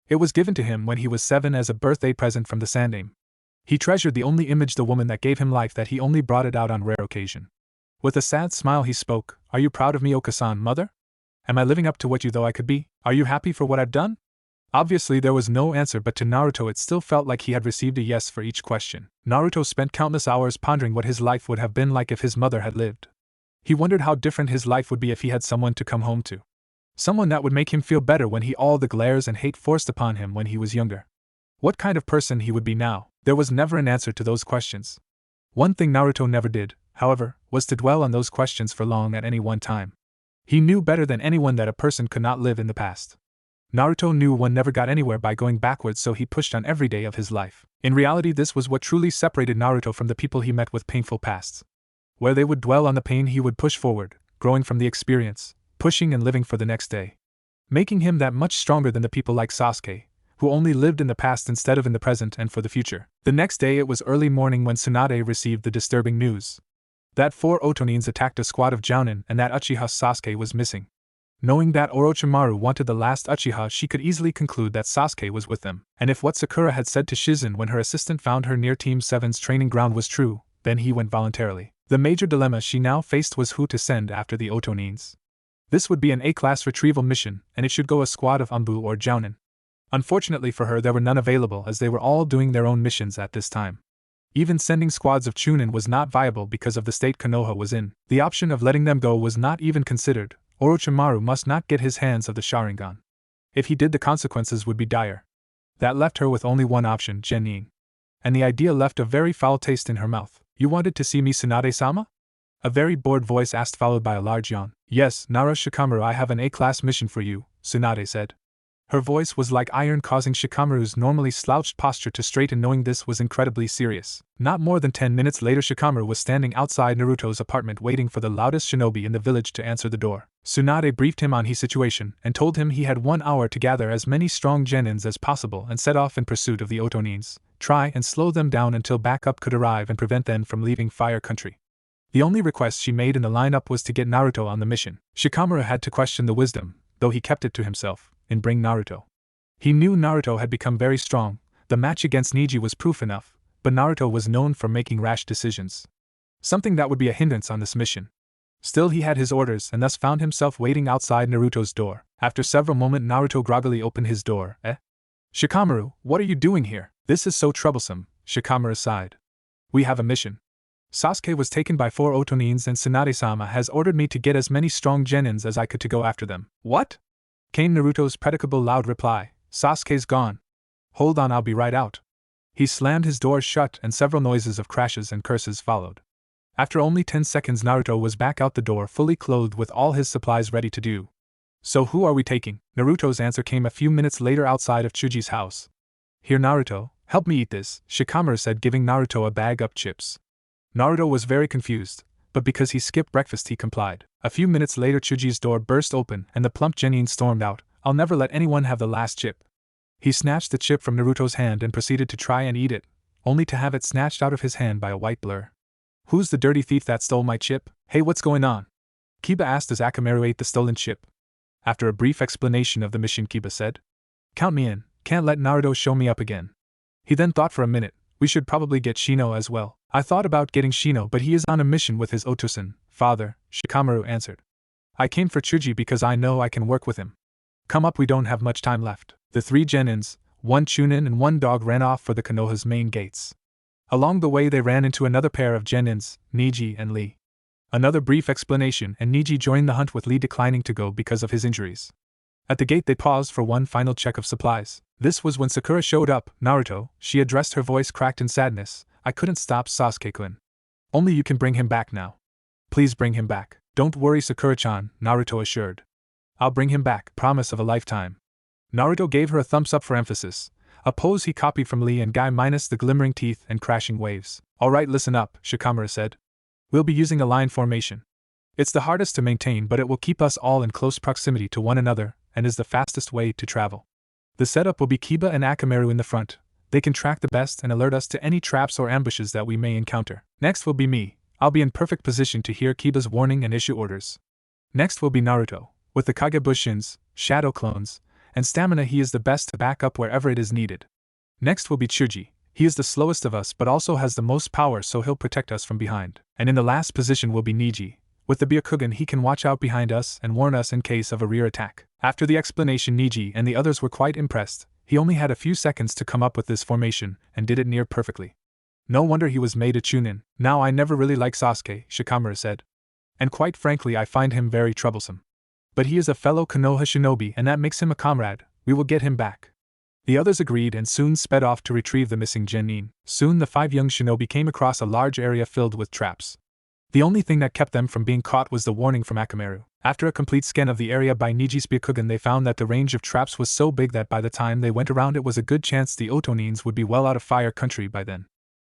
It was given to him when he was 7 as a birthday present from the Sandaime. He treasured the only image, the woman that gave him life, that he only brought it out on rare occasion. With a sad smile he spoke, "Are you proud of me, Okasan, mother? Am I living up to what you thought I could be? Are you happy for what I've done?" Obviously there was no answer, but to Naruto it still felt like he had received a yes for each question. Naruto spent countless hours pondering what his life would have been like if his mother had lived. He wondered how different his life would be if he had someone to come home to. Someone that would make him feel better when he all the glares and hate forced upon him when he was younger. What kind of person he would be now. There was never an answer to those questions. One thing Naruto never did, however, was to dwell on those questions for long at any one time. He knew better than anyone that a person could not live in the past. Naruto knew one never got anywhere by going backwards, so he pushed on every day of his life. In reality, this was what truly separated Naruto from the people he met with painful pasts. Where they would dwell on the pain, he would push forward, growing from the experience, pushing and living for the next day. Making him that much stronger than the people like Sasuke, who only lived in the past instead of in the present and for the future. The next day it was early morning when Tsunade received the disturbing news that 4 Otonins attacked a squad of Jounin and that Uchiha Sasuke was missing. Knowing that Orochimaru wanted the last Uchiha, she could easily conclude that Sasuke was with them. And if what Sakura had said to Shizen when her assistant found her near Team 7's training ground was true, then he went voluntarily. The major dilemma she now faced was who to send after the Otonins. This would be an A-class retrieval mission, and it should go a squad of Anbu or Jounin. Unfortunately for her, there were none available as they were all doing their own missions at this time. Even sending squads of Chunin was not viable because of the state Konoha was in. The option of letting them go was not even considered. Orochimaru must not get his hands of the Sharingan. If he did, the consequences would be dire. That left her with only one option, Genin. And the idea left a very foul taste in her mouth. You wanted to see me, Tsunade-sama? A very bored voice asked, followed by a large yawn. Yes, Nara Shikamaru, I have an A-class mission for you, Tsunade said. Her voice was like iron, causing Shikamaru's normally slouched posture to straighten, knowing this was incredibly serious. Not more than 10 minutes later, Shikamaru was standing outside Naruto's apartment waiting for the loudest shinobi in the village to answer the door. Tsunade briefed him on his situation and told him he had 1 hour to gather as many strong genins as possible and set off in pursuit of the Otonins. Try and slow them down until backup could arrive and prevent them from leaving Fire Country. The only request she made in the lineup was to get Naruto on the mission. Shikamaru had to question the wisdom, though he kept it to himself, in bring Naruto. He knew Naruto had become very strong. The match against Neji was proof enough, but Naruto was known for making rash decisions. Something that would be a hindrance on this mission. Still, he had his orders and thus found himself waiting outside Naruto's door. After several moments, Naruto groggily opened his door. Shikamaru, what are you doing here? This is so troublesome, Shikamaru sighed. We have a mission. Sasuke was taken by 4 Otonins and Tsunade-sama has ordered me to get as many strong genins as I could to go after them. What? Came Naruto's predictable loud reply. Sasuke's gone. Hold on, I'll be right out. He slammed his door shut and several noises of crashes and curses followed. After only 10 seconds, Naruto was back out the door, fully clothed with all his supplies ready to do. So who are we taking? Naruto's answer came a few minutes later outside of Chuji's house. Here, Naruto, help me eat this, Shikamaru said, giving Naruto a bag of chips. Naruto was very confused, but because he skipped breakfast he complied. A few minutes later, Chuji's door burst open and the plump Genin stormed out. I'll never let anyone have the last chip. He snatched the chip from Naruto's hand and proceeded to try and eat it, only to have it snatched out of his hand by a white blur. Who's the dirty thief that stole my chip? Hey, what's going on? Kiba asked as Akamaru ate the stolen chip. After a brief explanation of the mission, Kiba said, Count me in, can't let Naruto show me up again. He then thought for a minute, we should probably get Shino as well. I thought about getting Shino, but he is on a mission with his Otosan father, Shikamaru answered. I came for Chuji because I know I can work with him. Come up, we don't have much time left. The 3 genins, 1 chunin and 1 dog ran off for the Konoha's main gates. Along the way they ran into another pair of genins, Neji and Lee. Another brief explanation and Neji joined the hunt with Lee declining to go because of his injuries. At the gate they paused for one final check of supplies. This was when Sakura showed up. Naruto, she addressed, her voice cracked in sadness. I couldn't stop Sasuke-kun. Only you can bring him back now. Please bring him back. Don't worry, Sakura-chan, Naruto assured. I'll bring him back, promise of a lifetime. Naruto gave her a thumbs up for emphasis, a pose he copied from Lee and Guy minus the glimmering teeth and crashing waves. Alright, listen up, Shikamaru said. We'll be using a line formation. It's the hardest to maintain, but it will keep us all in close proximity to one another and is the fastest way to travel. The setup will be Kiba and Akamaru in the front. They can track the best and alert us to any traps or ambushes that we may encounter. Next will be me. I'll be in perfect position to hear Kiba's warning and issue orders. Next will be Naruto. With the Kage Bushins, Shadow Clones, and stamina, he is the best to back up wherever it is needed. Next will be Chuji. He is the slowest of us but also has the most power, so he'll protect us from behind. And in the last position will be Neji. With the Byakugan, he can watch out behind us and warn us in case of a rear attack. After the explanation, Neji and the others were quite impressed. He only had a few seconds to come up with this formation and did it near perfectly. No wonder he was made a Chunin. Now I never really liked Sasuke, Shikamaru said. And quite frankly I find him very troublesome. But he is a fellow Konoha shinobi and that makes him a comrade. We will get him back. The others agreed and soon sped off to retrieve the missing genin. Soon the 5 young shinobi came across a large area filled with traps. The only thing that kept them from being caught was the warning from Akamaru. After a complete scan of the area by Niji's Byakugan, they found that the range of traps was so big that by the time they went around it was a good chance the Otonins would be well out of fire country by then.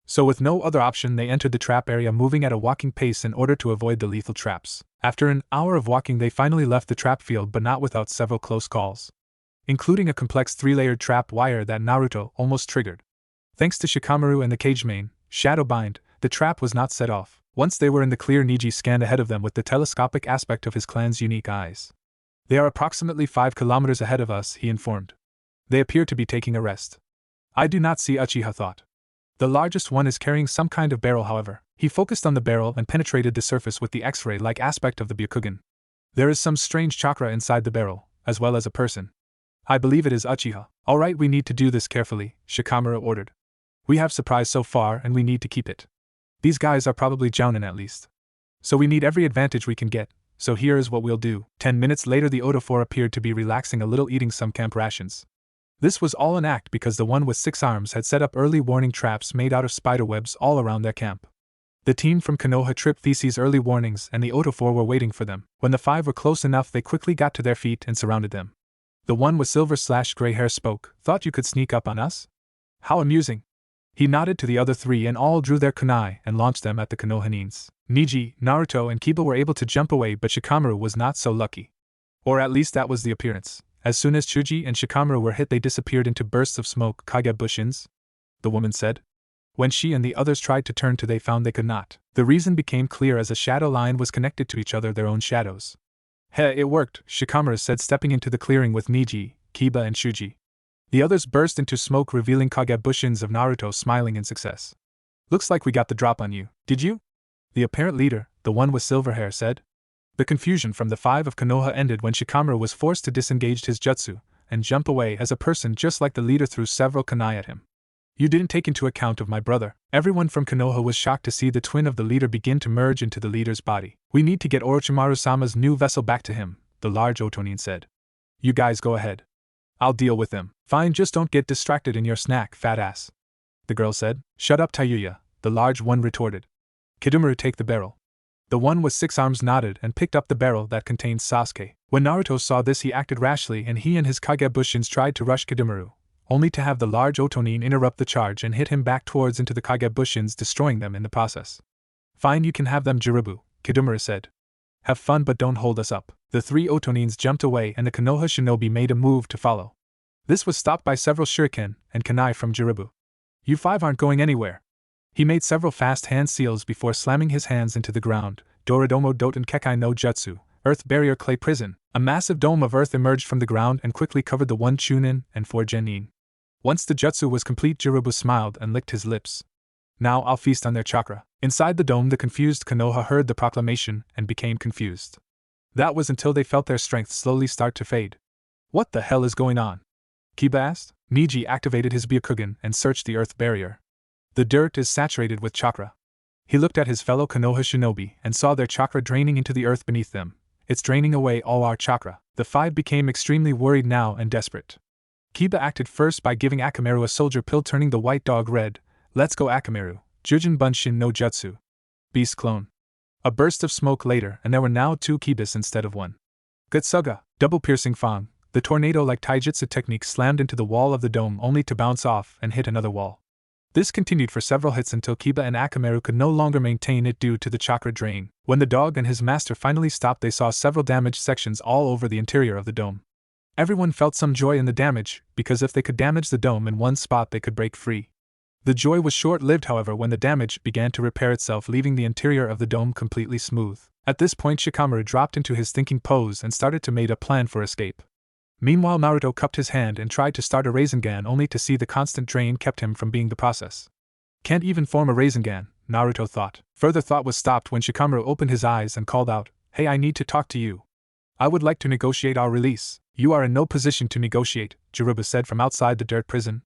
So with no other option, they entered the trap area, moving at a walking pace in order to avoid the lethal traps. After an hour of walking, they finally left the trap field, but not without several close calls, including a complex 3-layered trap wire that Naruto almost triggered. Thanks to Shikamaru and the cage main, Shadowbind, the trap was not set off. Once they were in the clear, Niji scanned ahead of them with the telescopic aspect of his clan's unique eyes. They are approximately 5 kilometers ahead of us, he informed. They appear to be taking a rest. I do not see, Uchiha thought. The largest one is carrying some kind of barrel, however. He focused on the barrel and penetrated the surface with the X-ray-like aspect of the Byakugan. There is some strange chakra inside the barrel, as well as a person. I believe it is Uchiha. Alright, we need to do this carefully, Shikamaru ordered. We have surprise so far and we need to keep it. These guys are probably Jounin at least. So we need every advantage we can get, so here is what we'll do. 10 minutes later, the Oto Four appeared to be relaxing a little, eating some camp rations. This was all an act because the one with 6 arms had set up early warning traps made out of spiderwebs all around their camp. The team from Konoha tripped these early warnings and the Oto Four were waiting for them. When the 5 were close enough, they quickly got to their feet and surrounded them. The one with silver/gray hair spoke. Thought you could sneak up on us? How amusing. He nodded to the other 3 and all drew their kunai and launched them at the Konohanins. Niji, Naruto and Kiba were able to jump away, but Shikamaru was not so lucky. Or at least that was the appearance. As soon as Chuji and Shikamaru were hit, they disappeared into bursts of smoke. Kagebushins? The woman said. When she and the others tried to turn to, they found they could not. The reason became clear as a shadow line was connected to each other, their own shadows. Heh, it worked, Shikamaru said, stepping into the clearing with Niji, Kiba and Shuji. The others burst into smoke, revealing Kagebushins of Naruto smiling in success. Looks like we got the drop on you, did you? The apparent leader, the one with silver hair, said. The confusion from the 5 of Konoha ended when Shikamaru was forced to disengage his jutsu and jump away as a person just like the leader, threw several kunai at him. You didn't take into account of my brother. Everyone from Konoha was shocked to see the twin of the leader begin to merge into the leader's body. We need to get Orochimaru-sama's new vessel back to him, the large Otonin said. You guys go ahead. I'll deal with them. Fine, just don't get distracted in your snack, fat ass. The girl said. Shut up, Tayuya, the large one retorted. Kidomaru, take the barrel. The one with 6 arms nodded and picked up the barrel that contained Sasuke. When Naruto saw this, he acted rashly and he and his Kagebushins tried to rush Kidomaru, only to have the large Otonin interrupt the charge and hit him back towards into the Kagebushins, destroying them in the process. Fine, you can have them, Jirubu, Kidomaru said. Have fun, but don't hold us up. The 3 Otonins jumped away and the Konoha shinobi made a move to follow. This was stopped by several shuriken and kunai from Jirubu. You 5 aren't going anywhere. He made several fast hand seals before slamming his hands into the ground. Dorodomo Doten Kekai no Jutsu, Earth Barrier Clay Prison. A massive dome of earth emerged from the ground and quickly covered the 1 Chunin and 4 Genin. Once the jutsu was complete, Jirubu smiled and licked his lips. Now I'll feast on their chakra. Inside the dome, the confused Konoha heard the proclamation and became confused. That was until they felt their strength slowly start to fade. What the hell is going on? Kiba asked. Niji activated his Byakugan and searched the earth barrier. The dirt is saturated with chakra. He looked at his fellow Konoha shinobi and saw their chakra draining into the earth beneath them. It's draining away all our chakra. The 5 became extremely worried now and desperate. Kiba acted first by giving Akamaru a soldier pill, turning the white dog red. Let's go, Akamaru. Jujin Bunshin no Jutsu. Beast clone. A burst of smoke later, and there were now 2 Kibas instead of 1. Gutsuga, double piercing fang. The tornado-like taijutsu technique slammed into the wall of the dome only to bounce off and hit another wall. This continued for several hits until Kiba and Akamaru could no longer maintain it due to the chakra drain. When the dog and his master finally stopped, they saw several damaged sections all over the interior of the dome. Everyone felt some joy in the damage, because if they could damage the dome in one spot, they could break free. The joy was short-lived, however, when the damage began to repair itself, leaving the interior of the dome completely smooth. At this point, Shikamaru dropped into his thinking pose and started to make a plan for escape. Meanwhile, Naruto cupped his hand and tried to start a Rasengan, only to see the constant drain kept him from being the process. Can't even form a Rasengan, Naruto thought. Further thought was stopped when Shikamaru opened his eyes and called out, Hey, I need to talk to you. I would like to negotiate our release. You are in no position to negotiate, Jirubu said from outside the dirt prison.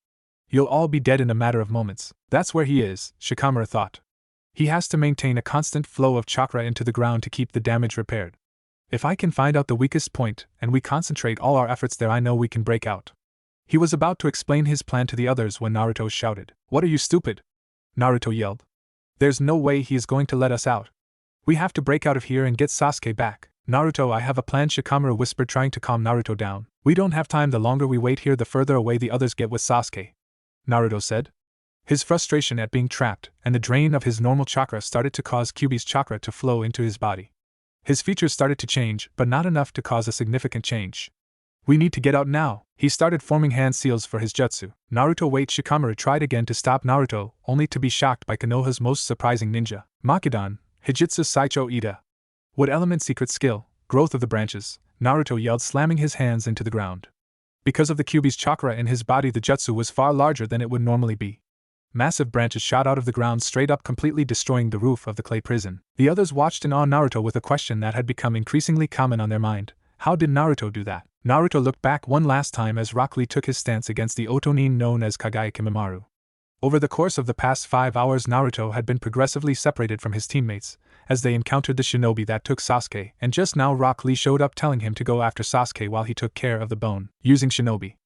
You'll all be dead in a matter of moments. That's where he is, Shikamaru thought. He has to maintain a constant flow of chakra into the ground to keep the damage repaired. If I can find out the weakest point, and we concentrate all our efforts there, I know we can break out. He was about to explain his plan to the others when Naruto shouted, What are you, stupid? Naruto yelled. There's no way he is going to let us out. We have to break out of here and get Sasuke back. Naruto, I have a plan, Shikamaru whispered, trying to calm Naruto down. We don't have time. The longer we wait here, the further away the others get with Sasuke, Naruto said. His frustration at being trapped and the drain of his normal chakra started to cause Kyuubi's chakra to flow into his body. His features started to change, but not enough to cause a significant change. We need to get out now. He started forming hand seals for his jutsu. Naruto, wait! Shikamaru tried again to stop Naruto, only to be shocked by Konoha's most surprising ninja, Makidan, Hijitsu Saicho Ida. What element? Secret skill, growth of the branches, Naruto yelled, slamming his hands into the ground. Because of the Kyuubi's chakra in his body, the jutsu was far larger than it would normally be. Massive branches shot out of the ground straight up, completely destroying the roof of the clay prison. The others watched in awe, Naruto with a question that had become increasingly common on their mind. How did Naruto do that? Naruto looked back one last time as Rock Lee took his stance against the Otonin known as Kage Kimamaru. Over the course of the past 5 hours, Naruto had been progressively separated from his teammates, as they encountered the shinobi that took Sasuke, and just now Rock Lee showed up telling him to go after Sasuke while he took care of the bone, using shinobi.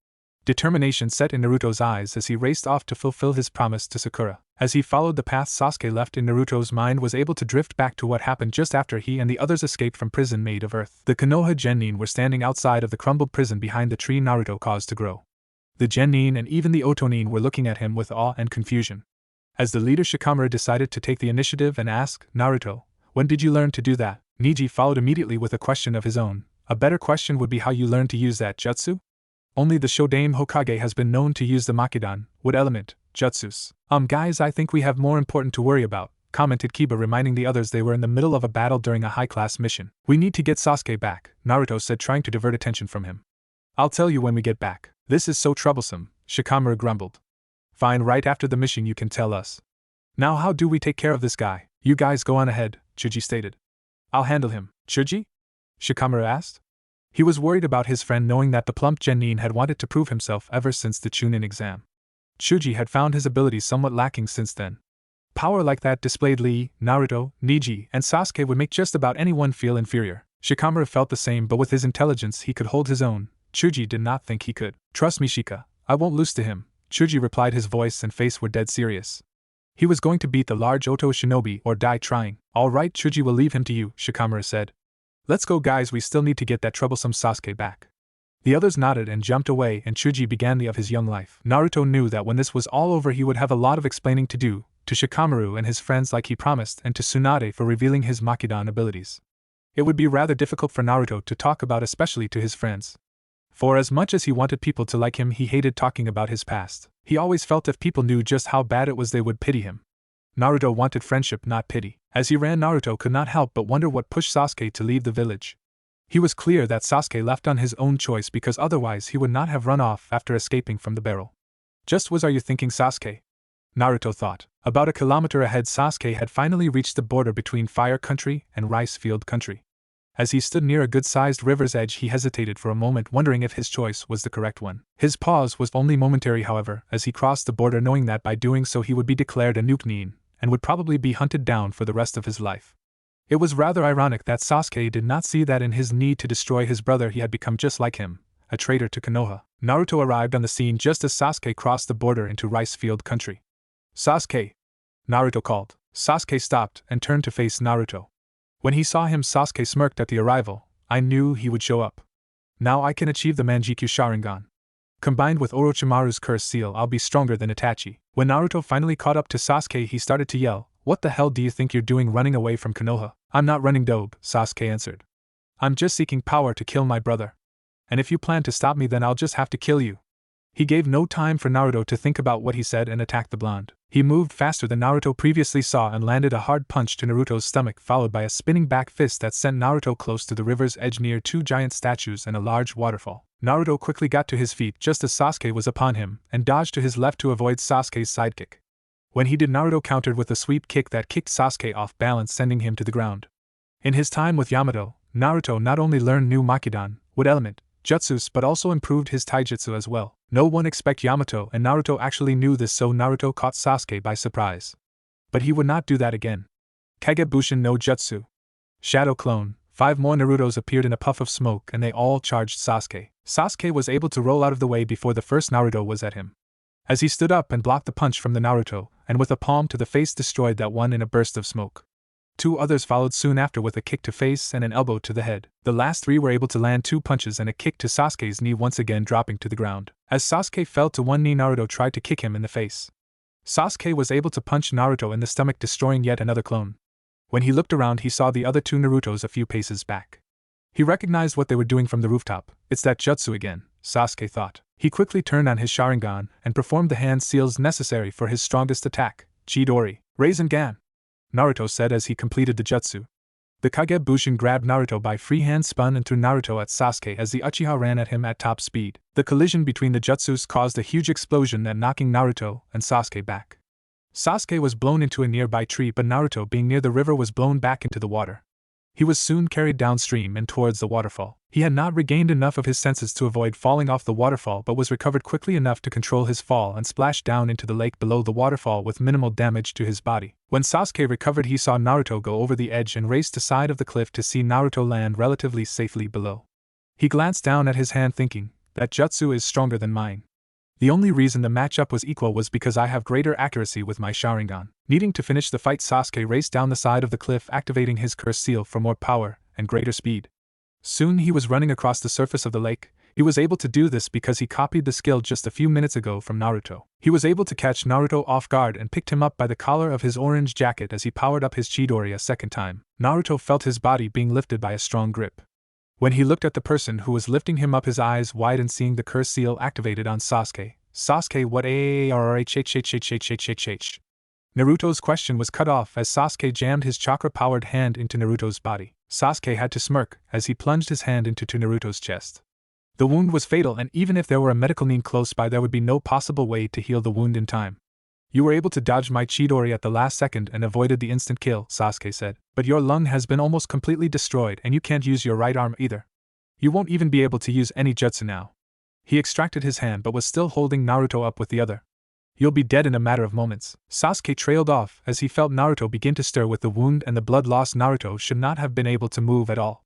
Determination set in Naruto's eyes as he raced off to fulfill his promise to Sakura. As he followed the path Sasuke left in, Naruto's mind was able to drift back to what happened just after he and the others escaped from prison made of earth. The Konoha Genin were standing outside of the crumbled prison behind the tree Naruto caused to grow. The Genin and even the Otonin were looking at him with awe and confusion. As the leader, Shikamaru decided to take the initiative and ask, Naruto, when did you learn to do that? Neji followed immediately with a question of his own. A better question would be how you learned to use that jutsu? Only the Shodame Hokage has been known to use the Makidan, wood element, jutsus. Guys, I think we have more important to worry about, commented Kiba, reminding the others they were in the middle of a battle during a high-class mission. We need to get Sasuke back, Naruto said, trying to divert attention from him. I'll tell you when we get back. This is so troublesome, Shikamaru grumbled. Fine, right after the mission you can tell us. Now how do we take care of this guy? You guys go on ahead, Chuji stated. I'll handle him. Chuji? Shikamaru asked. He was worried about his friend, knowing that the plump Genin had wanted to prove himself ever since the Chunin exam. Chuji had found his abilities somewhat lacking since then. Power like that displayed Lee, Naruto, Neji, and Sasuke would make just about anyone feel inferior. Shikamaru felt the same, but with his intelligence he could hold his own. Chuji did not think he could. Trust me, Shika, I won't lose to him, Chuji replied. His voice and face were dead serious. He was going to beat the large Oto shinobi or die trying. All right, Chuji will leave him to you, Shikamaru said. Let's go, guys, we still need to get that troublesome Sasuke back. The others nodded and jumped away, and Chuji began the of his young life. Naruto knew that when this was all over he would have a lot of explaining to do, to Shikamaru and his friends like he promised, and to Tsunade for revealing his Makidan abilities. It would be rather difficult for Naruto to talk about, especially to his friends. For as much as he wanted people to like him, he hated talking about his past. He always felt if people knew just how bad it was they would pity him. Naruto wanted friendship, not pity. As he ran, Naruto could not help but wonder what pushed Sasuke to leave the village. He was clear that Sasuke left on his own choice, because otherwise he would not have run off after escaping from the barrel. Just was are you thinking, Sasuke? Naruto thought. About a kilometer ahead, Sasuke had finally reached the border between Fire Country and Rice Field Country. As he stood near a good-sized river's edge, he hesitated for a moment, wondering if his choice was the correct one. His pause was only momentary, however, as he crossed the border, knowing that by doing so he would be declared a nukenin, and would probably be hunted down for the rest of his life. It was rather ironic that Sasuke did not see that in his need to destroy his brother he had become just like him, a traitor to Konoha. Naruto arrived on the scene just as Sasuke crossed the border into Rice Field Country. Sasuke! Naruto called. Sasuke stopped and turned to face Naruto. When he saw him, Sasuke smirked at the arrival. I knew he would show up. Now I can achieve the Manjikyu Sharingan. Combined with Orochimaru's curse seal, I'll be stronger than Itachi. When Naruto finally caught up to Sasuke, he started to yell, What the hell do you think you're doing running away from Konoha? I'm not running, Dobe, Sasuke answered. I'm just seeking power to kill my brother. And if you plan to stop me, then I'll just have to kill you. He gave no time for Naruto to think about what he said and attacked the blonde. He moved faster than Naruto previously saw and landed a hard punch to Naruto's stomach, followed by a spinning back fist that sent Naruto close to the river's edge near 2 giant statues and a large waterfall. Naruto quickly got to his feet just as Sasuke was upon him, and dodged to his left to avoid Sasuke's sidekick. When he did, Naruto countered with a sweep kick that kicked Sasuke off balance, sending him to the ground. In his time with Yamato, Naruto not only learned new Makidan, wood element, jutsus, but also improved his taijutsu as well. No one expected Yamato, and Naruto actually knew this, so Naruto caught Sasuke by surprise. But he would not do that again. Kagebushin no Jutsu. Shadow Clone. 5 more Narutos appeared in a puff of smoke, and they all charged Sasuke. Sasuke was able to roll out of the way before the first Naruto was at him. As he stood up and blocked the punch from the Naruto, and with a palm to the face destroyed that one in a burst of smoke. 2 others followed soon after with a kick to face and an elbow to the head. The last 3 were able to land 2 punches and a kick to Sasuke's knee, once again dropping to the ground. As Sasuke fell to one knee, Naruto tried to kick him in the face. Sasuke was able to punch Naruto in the stomach, destroying yet another clone. When he looked around, he saw the other 2 Narutos a few paces back. He recognized what they were doing from the rooftop. It's that jutsu again, Sasuke thought. He quickly turned on his Sharingan and performed the hand seals necessary for his strongest attack, Chidori. Rasengan, Naruto said as he completed the jutsu. The Kage Bushin grabbed Naruto by free hand, spun and threw Naruto at Sasuke as the Uchiha ran at him at top speed. The collision between the jutsus caused a huge explosion that knocking Naruto and Sasuke back. Sasuke was blown into a nearby tree, but Naruto, being near the river, was blown back into the water. He was soon carried downstream and towards the waterfall. He had not regained enough of his senses to avoid falling off the waterfall, but was recovered quickly enough to control his fall and splashed down into the lake below the waterfall with minimal damage to his body. When Sasuke recovered, he saw Naruto go over the edge and race to the side of the cliff to see Naruto land relatively safely below. He glanced down at his hand, thinking, that jutsu is stronger than mine. The only reason the matchup was equal was because I have greater accuracy with my Sharingan. Needing to finish the fight, Sasuke raced down the side of the cliff, activating his curse seal for more power and greater speed. Soon he was running across the surface of the lake. He was able to do this because he copied the skill just a few minutes ago from Naruto. He was able to catch Naruto off guard and picked him up by the collar of his orange jacket as he powered up his Chidori a second time. Naruto felt his body being lifted by a strong grip. When he looked at the person who was lifting him up, his eyes widened, seeing the curse seal activated on Sasuke. Sasuke, what AARHHHHHHHH? Naruto's question was cut off as Sasuke jammed his chakra-powered hand into Naruto's body. Sasuke had to smirk as he plunged his hand into Naruto's chest. The wound was fatal, and even if there were a medical need close by, there would be no possible way to heal the wound in time. You were able to dodge my Chidori at the last second and avoided the instant kill, Sasuke said. But your lung has been almost completely destroyed and you can't use your right arm either. You won't even be able to use any jutsu now. He extracted his hand but was still holding Naruto up with the other. You'll be dead in a matter of moments. Sasuke trailed off as he felt Naruto begin to stir with the wound and the blood loss. Naruto should not have been able to move at all.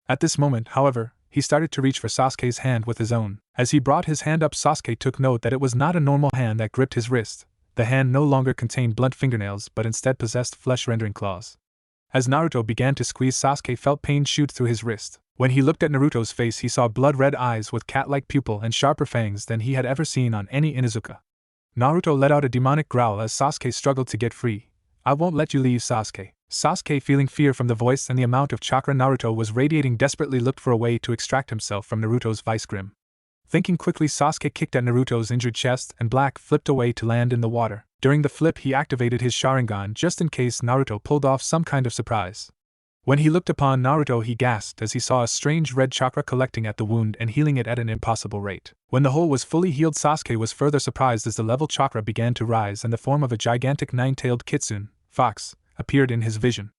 At this moment, however, he started to reach for Sasuke's hand with his own. As he brought his hand up, Sasuke took note that it was not a normal hand that gripped his wrist. The hand no longer contained blunt fingernails but instead possessed flesh-rendering claws. As Naruto began to squeeze, Sasuke felt pain shoot through his wrist. When he looked at Naruto's face, he saw blood-red eyes with cat-like pupil and sharper fangs than he had ever seen on any Inuzuka. Naruto let out a demonic growl as Sasuke struggled to get free. I won't let you leave, Sasuke. Sasuke, feeling fear from the voice and the amount of chakra Naruto was radiating, desperately looked for a way to extract himself from Naruto's vice grim. Thinking quickly, Sasuke kicked at Naruto's injured chest and black flipped away to land in the water. During the flip, he activated his Sharingan just in case Naruto pulled off some kind of surprise. When he looked upon Naruto, he gasped as he saw a strange red chakra collecting at the wound and healing it at an impossible rate. When the hole was fully healed, Sasuke was further surprised as the level chakra began to rise and the form of a gigantic nine-tailed kitsune, fox, appeared in his vision.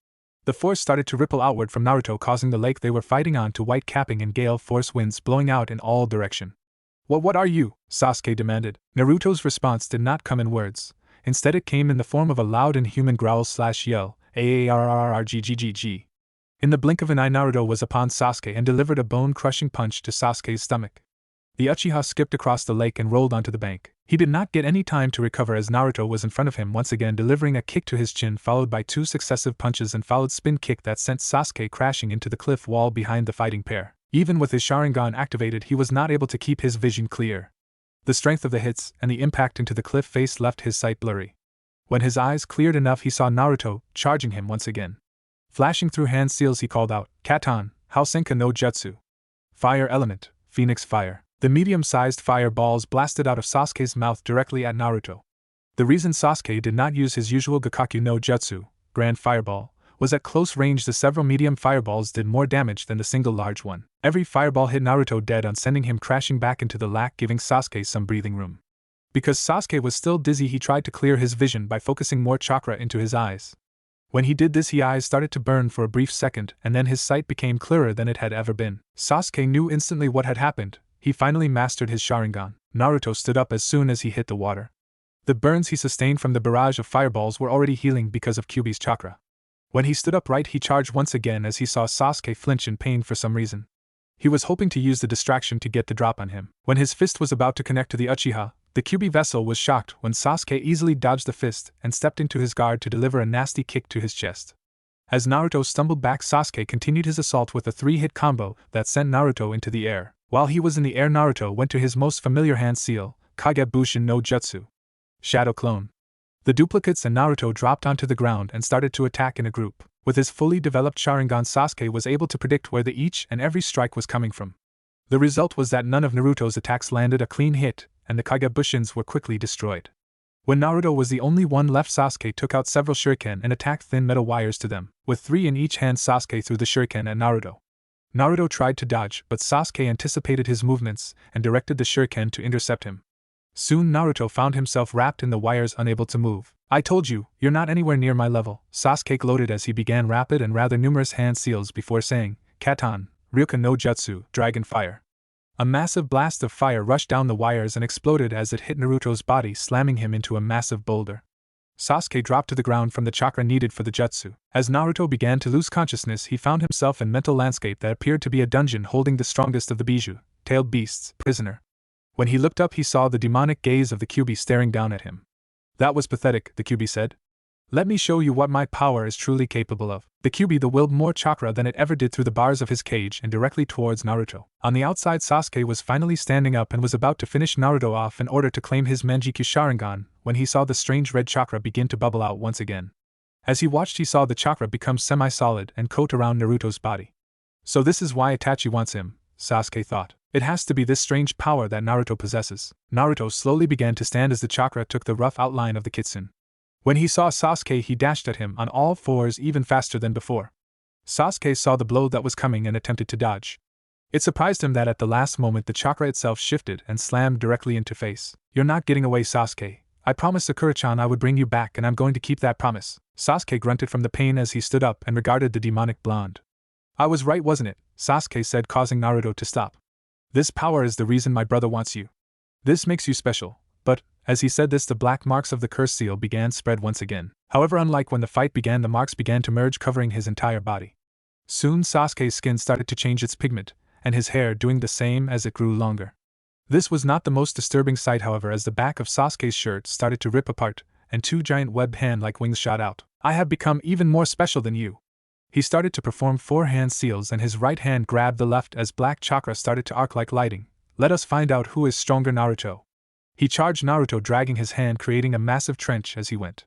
The force started to ripple outward from Naruto, causing the lake they were fighting on to white, capping in gale force winds blowing out in all direction. What are you? Sasuke demanded. Naruto's response did not come in words. Instead, it came in the form of a loud inhuman growl/yell, AARRRGGGG. In the blink of an eye, Naruto was upon Sasuke and delivered a bone-crushing punch to Sasuke's stomach. The Uchiha skipped across the lake and rolled onto the bank. He did not get any time to recover as Naruto was in front of him once again, delivering a kick to his chin followed by 2 successive punches and followed spin kick that sent Sasuke crashing into the cliff wall behind the fighting pair. Even with his Sharingan activated, he was not able to keep his vision clear. The strength of the hits and the impact into the cliff face left his sight blurry. When his eyes cleared enough, he saw Naruto charging him once again. Flashing through hand seals, he called out, Katan, Hausenka no Jutsu. Fire element, Phoenix Fire. The medium-sized fireballs blasted out of Sasuke's mouth directly at Naruto. The reason Sasuke did not use his usual Gakkaku no Jutsu, Grand Fireball, was at close range. The several medium fireballs did more damage than the single large one. Every fireball hit Naruto dead on, sending him crashing back into the lake, giving Sasuke some breathing room. Because Sasuke was still dizzy, he tried to clear his vision by focusing more chakra into his eyes. When he did this, his eyes started to burn for a brief second, and then his sight became clearer than it had ever been. Sasuke knew instantly what had happened. He finally mastered his Sharingan. Naruto stood up as soon as he hit the water. The burns he sustained from the barrage of fireballs were already healing because of Kyuubi's chakra. When he stood upright, he charged once again as he saw Sasuke flinch in pain for some reason. He was hoping to use the distraction to get the drop on him. When his fist was about to connect to the Uchiha, the Kyuubi vessel was shocked when Sasuke easily dodged the fist and stepped into his guard to deliver a nasty kick to his chest. As Naruto stumbled back, Sasuke continued his assault with a 3-hit combo that sent Naruto into the air. While he was in the air, Naruto went to his most familiar hand seal, Kagebushin no Jutsu. Shadow Clone. The duplicates and Naruto dropped onto the ground and started to attack in a group. With his fully developed Sharingan, Sasuke was able to predict where each and every strike was coming from. The result was that none of Naruto's attacks landed a clean hit, and the Kagebushins were quickly destroyed. When Naruto was the only one left, Sasuke took out several shuriken and attacked thin metal wires to them. With 3 in each hand, Sasuke threw the shuriken at Naruto. Naruto tried to dodge, but Sasuke anticipated his movements and directed the shuriken to intercept him. Soon Naruto found himself wrapped in the wires, unable to move. "I told you, you're not anywhere near my level," Sasuke gloated as he began rapid and rather numerous hand seals before saying, "Katan, Ryuken no Jutsu, Dragon Fire." A massive blast of fire rushed down the wires and exploded as it hit Naruto's body, slamming him into a massive boulder. Sasuke dropped to the ground from the chakra needed for the jutsu. As Naruto began to lose consciousness, he found himself in mental landscape that appeared to be a dungeon holding the strongest of the bijou-tailed beasts, prisoner. When he looked up, he saw the demonic gaze of the Kyuubi staring down at him. "That was pathetic," the Kyuubi said. "Let me show you what my power is truly capable of." The Kyuubi willed more chakra than it ever did through the bars of his cage and directly towards Naruto. On the outside, Sasuke was finally standing up and was about to finish Naruto off in order to claim his Manjikyu Sharingan when he saw the strange red chakra begin to bubble out once again. As he watched, he saw the chakra become semi-solid and coat around Naruto's body. So this is why Itachi wants him, Sasuke thought. It has to be this strange power that Naruto possesses. Naruto slowly began to stand as the chakra took the rough outline of the kitsune. When he saw Sasuke, he dashed at him on all fours even faster than before. Sasuke saw the blow that was coming and attempted to dodge. It surprised him that at the last moment the chakra itself shifted and slammed directly into face. "You're not getting away, Sasuke. I promised Sakura-chan I would bring you back, and I'm going to keep that promise." Sasuke grunted from the pain as he stood up and regarded the demonic blonde. "I was right, wasn't it?" Sasuke said, causing Naruto to stop. "This power is the reason my brother wants you. This makes you special." But, as he said this, the black marks of the curse seal began to spread once again. However, unlike when the fight began, the marks began to merge, covering his entire body. Soon Sasuke's skin started to change its pigment, and his hair doing the same as it grew longer. This was not the most disturbing sight, however, as the back of Sasuke's shirt started to rip apart, and 2 giant webbed hand-like wings shot out. "I have become even more special than you." He started to perform 4 hand seals, and his right hand grabbed the left as black chakra started to arc like lightning. "Let us find out who is stronger, Naruto." He charged Naruto, dragging his hand, creating a massive trench as he went.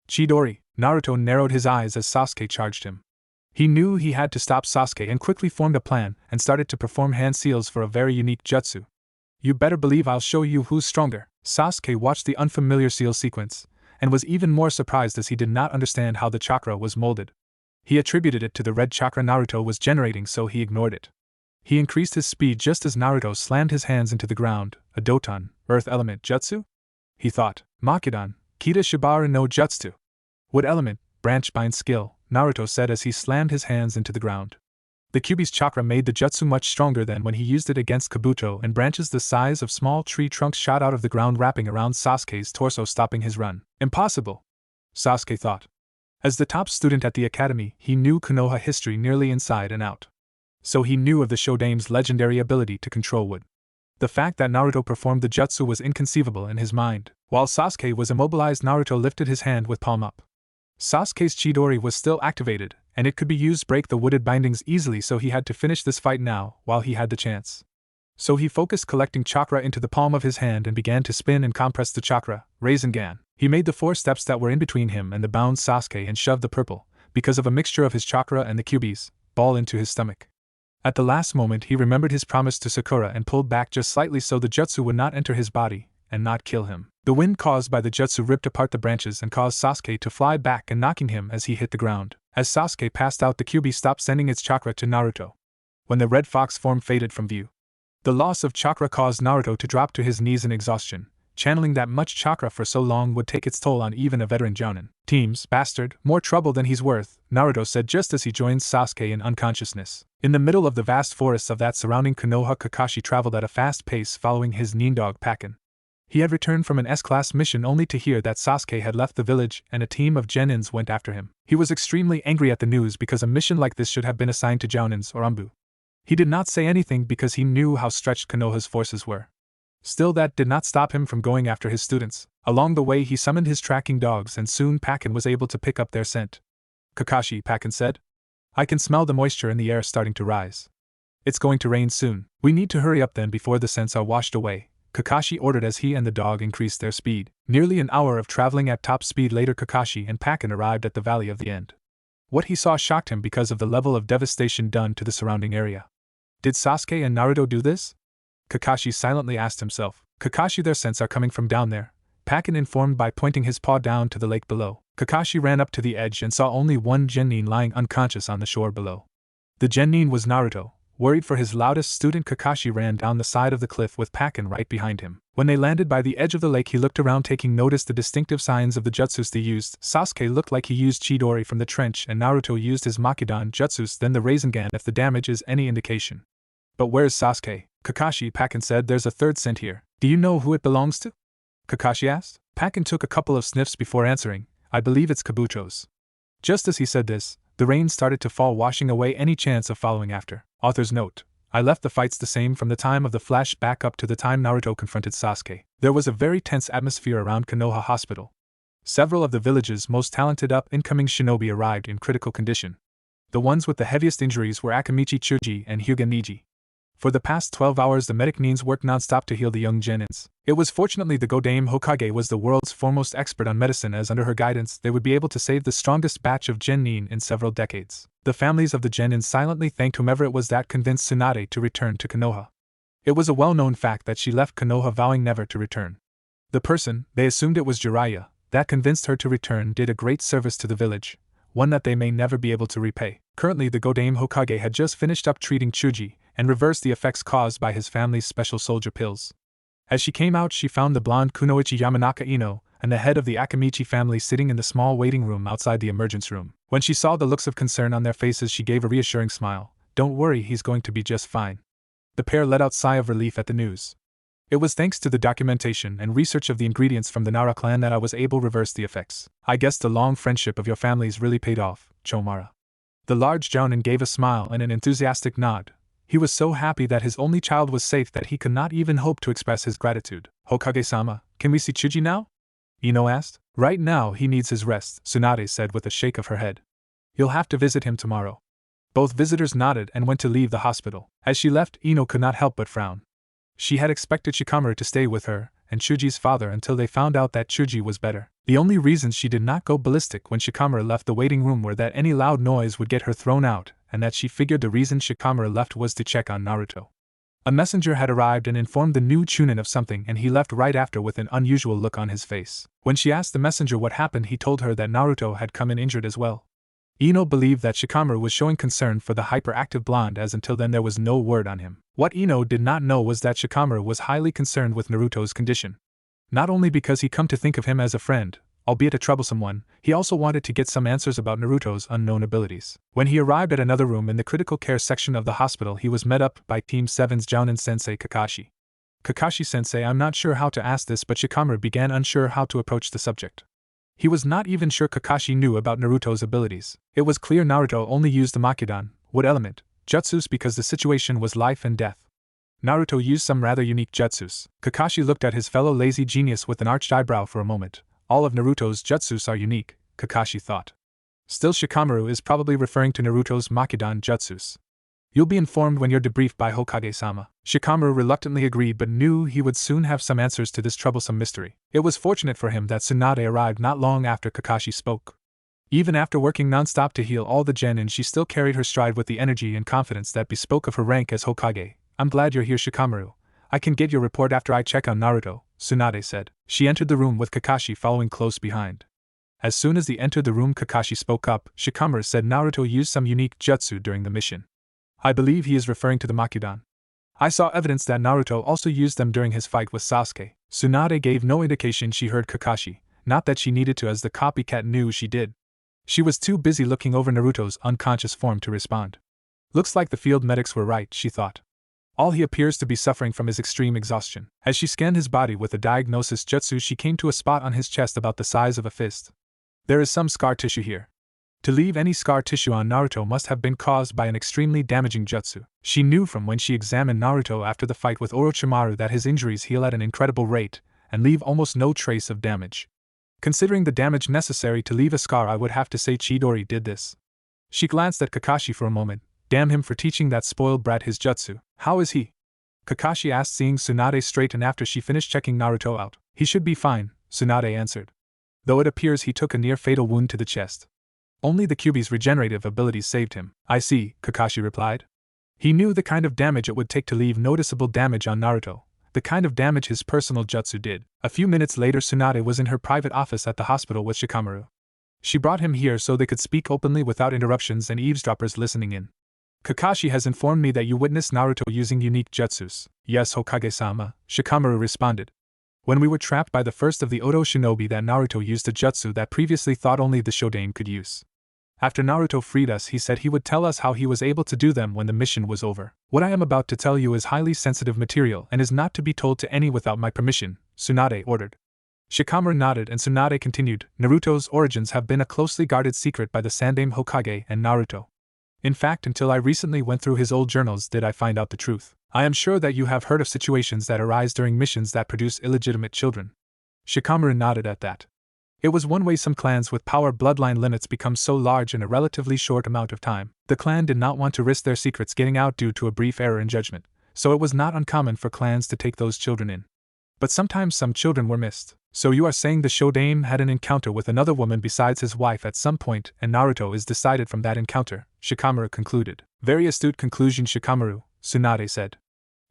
"Chidori!" Naruto narrowed his eyes as Sasuke charged him. He knew he had to stop Sasuke and quickly formed a plan and started to perform hand seals for a very unique jutsu. "You better believe I'll show you who's stronger." Sasuke watched the unfamiliar seal sequence, and was even more surprised as he did not understand how the chakra was molded. He attributed it to the red chakra Naruto was generating, so he ignored it. He increased his speed just as Naruto slammed his hands into the ground. "A Doton, earth element jutsu?" he thought. "Makidan, Kita Shibara no jutsu." "Wood element, branch bind skill," Naruto said as he slammed his hands into the ground. The Kyuubi's chakra made the jutsu much stronger than when he used it against Kabuto, and branches the size of small tree trunks shot out of the ground, wrapping around Sasuke's torso, stopping his run. "Impossible," Sasuke thought. As the top student at the academy, he knew Konoha history nearly inside and out. So he knew of the Shodame's legendary ability to control wood. The fact that Naruto performed the jutsu was inconceivable in his mind. While Sasuke was immobilized, Naruto lifted his hand with palm up. Sasuke's Chidori was still activated, and it could be used to break the wooded bindings easily, so he had to finish this fight now while he had the chance. So he focused collecting chakra into the palm of his hand and began to spin and compress the chakra. Rasengan. He made the 4 steps that were in between him and the bound Sasuke and shoved the purple, because of a mixture of his chakra and the Kyuubi's, ball into his stomach. At the last moment he remembered his promise to Sakura and pulled back just slightly so the jutsu would not enter his body and not kill him. The wind caused by the jutsu ripped apart the branches and caused Sasuke to fly back and knocking him as he hit the ground. As Sasuke passed out, the Kyuubi stopped sending its chakra to Naruto. When the red fox form faded from view, the loss of chakra caused Naruto to drop to his knees in exhaustion. Channeling that much chakra for so long would take its toll on even a veteran jounin. "Teams, bastard, more trouble than he's worth," Naruto said just as he joined Sasuke in unconsciousness. In the middle of the vast forests of that surrounding Konoha, Kakashi traveled at a fast pace following his Nindog Pakken. He had returned from an S-class mission only to hear that Sasuke had left the village and a team of Genins went after him. He was extremely angry at the news because a mission like this should have been assigned to Jounins or Umbu. He did not say anything because he knew how stretched Konoha's forces were. Still, that did not stop him from going after his students. Along the way he summoned his tracking dogs and soon Pakken was able to pick up their scent. Kakashi, Pakken said. I can smell the moisture in the air starting to rise. It's going to rain soon. We need to hurry up then before the scents are washed away, Kakashi ordered as he and the dog increased their speed. Nearly an hour of traveling at top speed later, Kakashi and Pakken arrived at the Valley of the End. What he saw shocked him because of the level of devastation done to the surrounding area. Did Sasuke and Naruto do this? Kakashi silently asked himself. Kakashi, their scents are coming from down there, Pakken informed by pointing his paw down to the lake below. Kakashi ran up to the edge and saw only one genin lying unconscious on the shore below. The genin was Naruto. Worried for his loudest student, Kakashi ran down the side of the cliff with Pakken right behind him. When they landed by the edge of the lake, he looked around, taking notice the distinctive signs of the jutsus they used. Sasuke looked like he used Chidori from the trench, and Naruto used his Makidan jutsus, then the Rasengan if the damage is any indication. But where's Sasuke? Kakashi, Pakken said. There's a third scent here. Do you know who it belongs to? Kakashi asked. Pakken took a couple of sniffs before answering. I believe it's Kabuto's. Just as he said this, the rain started to fall, washing away any chance of following after. Author's note. I left the fights the same from the time of the flashback up to the time Naruto confronted Sasuke. There was a very tense atmosphere around Konoha Hospital. Several of the village's most talented up-and-coming shinobi arrived in critical condition. The ones with the heaviest injuries were Akamichi Chuji and Hyuga Niji. For the past 12 hours the medic neens worked non-stop to heal the young genins. It was fortunately the Godame Hokage was the world's foremost expert on medicine, as under her guidance they would be able to save the strongest batch of genin in several decades. The families of the genin silently thanked whomever it was that convinced Tsunade to return to Konoha. It was a well-known fact that she left Konoha vowing never to return. The person, they assumed it was Jiraiya, that convinced her to return did a great service to the village, one that they may never be able to repay. Currently the Godame Hokage had just finished up treating Chuji, and reversed the effects caused by his family's special soldier pills. As she came out she found the blonde Kunoichi Yamanaka Ino, and the head of the Akamichi family sitting in the small waiting room outside the emergence room. When she saw the looks of concern on their faces she gave a reassuring smile. Don't worry, he's going to be just fine. The pair let out a sigh of relief at the news. It was thanks to the documentation and research of the ingredients from the Nara clan that I was able to reverse the effects. I guess the long friendship of your families really paid off, Chomara. The large Jounin gave a smile and an enthusiastic nod. He was so happy that his only child was safe that he could not even hope to express his gratitude. Hokage-sama, can we see Chuji now? Ino asked. Right now he needs his rest, Tsunade said with a shake of her head. You'll have to visit him tomorrow. Both visitors nodded and went to leave the hospital. As she left, Ino could not help but frown. She had expected Shikamaru to stay with her and Chuji's father until they found out that Chuji was better. The only reasons she did not go ballistic when Shikamaru left the waiting room were that any loud noise would get her thrown out, and that she figured the reason Shikamaru left was to check on Naruto. A messenger had arrived and informed the new Chunin of something, and he left right after with an unusual look on his face. When she asked the messenger what happened, he told her that Naruto had come in injured as well. Ino believed that Shikamaru was showing concern for the hyperactive blonde, as until then there was no word on him. What Ino did not know was that Shikamaru was highly concerned with Naruto's condition. Not only because he come to think of him as a friend, albeit a troublesome one, he also wanted to get some answers about Naruto's unknown abilities. When he arrived at another room in the critical care section of the hospital, he was met up by Team 7's Jounin Sensei Kakashi. Kakashi-sensei, I'm not sure how to ask this, but Shikamaru began, unsure how to approach the subject. He was not even sure Kakashi knew about Naruto's abilities. It was clear Naruto only used the Makidan, wood element, jutsus because the situation was life and death. Naruto used some rather unique jutsus. Kakashi looked at his fellow lazy genius with an arched eyebrow for a moment. All of Naruto's jutsus are unique, Kakashi thought. Still, Shikamaru is probably referring to Naruto's Makidan jutsus. You'll be informed when you're debriefed by Hokage-sama. Shikamaru reluctantly agreed, but knew he would soon have some answers to this troublesome mystery. It was fortunate for him that Tsunade arrived not long after Kakashi spoke. Even after working non-stop to heal all the genin, she still carried her stride with the energy and confidence that bespoke of her rank as Hokage. I'm glad you're here, Shikamaru. I can get your report after I check on Naruto, Tsunade said. She entered the room with Kakashi following close behind. As soon as they entered the room, Kakashi spoke up. Shikamaru said Naruto used some unique jutsu during the mission. I believe he is referring to the Makidan. I saw evidence that Naruto also used them during his fight with Sasuke. Tsunade gave no indication she heard Kakashi, not that she needed to, as the copycat knew she did. She was too busy looking over Naruto's unconscious form to respond. Looks like the field medics were right, she thought. All he appears to be suffering from is extreme exhaustion. As she scanned his body with a diagnosis jutsu, she came to a spot on his chest about the size of a fist. There is some scar tissue here. To leave any scar tissue on Naruto must have been caused by an extremely damaging jutsu. She knew from when she examined Naruto after the fight with Orochimaru that his injuries heal at an incredible rate and leave almost no trace of damage. Considering the damage necessary to leave a scar, I would have to say Chidori did this. She glanced at Kakashi for a moment. Damn him for teaching that spoiled brat his jutsu. How is he? Kakashi asked, seeing Tsunade straighten after she finished checking Naruto out. He should be fine, Tsunade answered. Though it appears he took a near-fatal wound to the chest. Only the Kyuubi's regenerative abilities saved him. I see, Kakashi replied. He knew the kind of damage it would take to leave noticeable damage on Naruto, the kind of damage his personal jutsu did. A few minutes later, Tsunade was in her private office at the hospital with Shikamaru. She brought him here so they could speak openly without interruptions and eavesdroppers listening in. Kakashi has informed me that you witnessed Naruto using unique jutsus. Yes, Hokage-sama, Shikamaru responded. When we were trapped by the first of the Oto shinobi, that Naruto used a jutsu that previously thought only the Shodaime could use. After Naruto freed us, he said he would tell us how he was able to do them when the mission was over. What I am about to tell you is highly sensitive material and is not to be told to any without my permission, Tsunade ordered. Shikamaru nodded and Tsunade continued, Naruto's origins have been a closely guarded secret by the Sandaime Hokage and Naruto. In fact, until I recently went through his old journals did I find out the truth. I am sure that you have heard of situations that arise during missions that produce illegitimate children. Shikamaru nodded at that. It was one way some clans with power bloodline limits become so large in a relatively short amount of time. The clan did not want to risk their secrets getting out due to a brief error in judgment, so it was not uncommon for clans to take those children in. But sometimes some children were missed. So you are saying the Shodaime had an encounter with another woman besides his wife at some point, and Naruto is decided from that encounter, Shikamaru concluded. Very astute conclusion, Shikamaru, Tsunade said.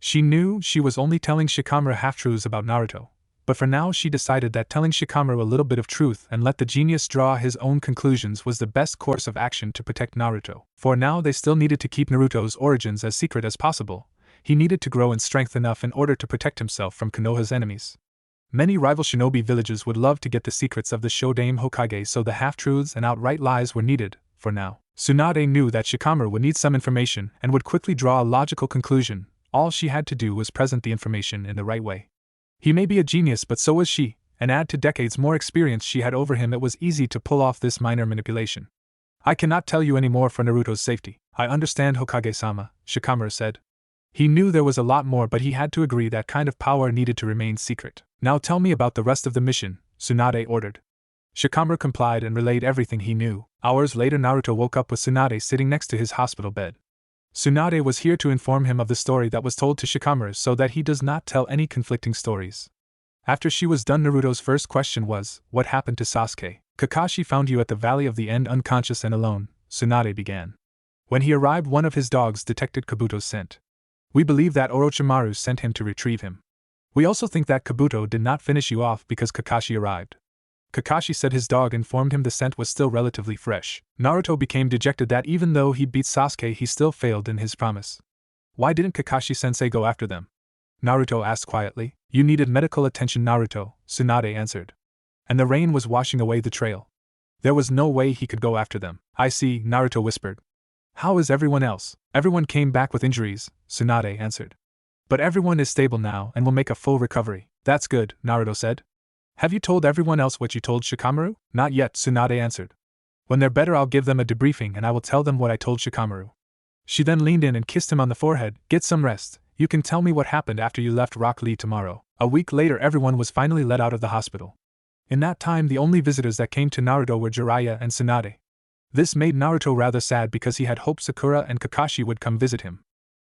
She knew she was only telling Shikamaru half-truths about Naruto, but for now she decided that telling Shikamaru a little bit of truth and let the genius draw his own conclusions was the best course of action to protect Naruto. For now they still needed to keep Naruto's origins as secret as possible. He needed to grow in strength enough in order to protect himself from Konoha's enemies. Many rival shinobi villages would love to get the secrets of the Shodaime Hokage, so the half-truths and outright lies were needed, for now. Tsunade knew that Shikamaru would need some information and would quickly draw a logical conclusion. All she had to do was present the information in the right way. He may be a genius, but so was she, and add to decades more experience she had over him, it was easy to pull off this minor manipulation. I cannot tell you any more for Naruto's safety. I understand, Hokage-sama, Shikamaru said. He knew there was a lot more, but he had to agree that kind of power needed to remain secret. Now tell me about the rest of the mission, Tsunade ordered. Shikamaru complied and relayed everything he knew. Hours later, Naruto woke up with Tsunade sitting next to his hospital bed. Tsunade was here to inform him of the story that was told to Shikamaru so that he does not tell any conflicting stories. After she was done, Naruto's first question was, what happened to Sasuke? Kakashi found you at the Valley of the End unconscious and alone, Tsunade began. When he arrived, one of his dogs detected Kabuto's scent. We believe that Orochimaru sent him to retrieve him. We also think that Kabuto did not finish you off because Kakashi arrived. Kakashi said his dog informed him the scent was still relatively fresh. Naruto became dejected that even though he beat Sasuke, he still failed in his promise. Why didn't Kakashi-sensei go after them? Naruto asked quietly. You needed medical attention, Naruto, Tsunade answered. And the rain was washing away the trail. There was no way he could go after them. I see, Naruto whispered. How is everyone else? Everyone came back with injuries, Tsunade answered. But everyone is stable now and will make a full recovery. That's good, Naruto said. Have you told everyone else what you told Shikamaru? Not yet, Tsunade answered. When they're better, I'll give them a debriefing and I will tell them what I told Shikamaru. She then leaned in and kissed him on the forehead. Get some rest. You can tell me what happened after you left Rock Lee tomorrow. A week later, everyone was finally let out of the hospital. In that time, the only visitors that came to Naruto were Jiraiya and Tsunade. This made Naruto rather sad because he had hoped Sakura and Kakashi would come visit him.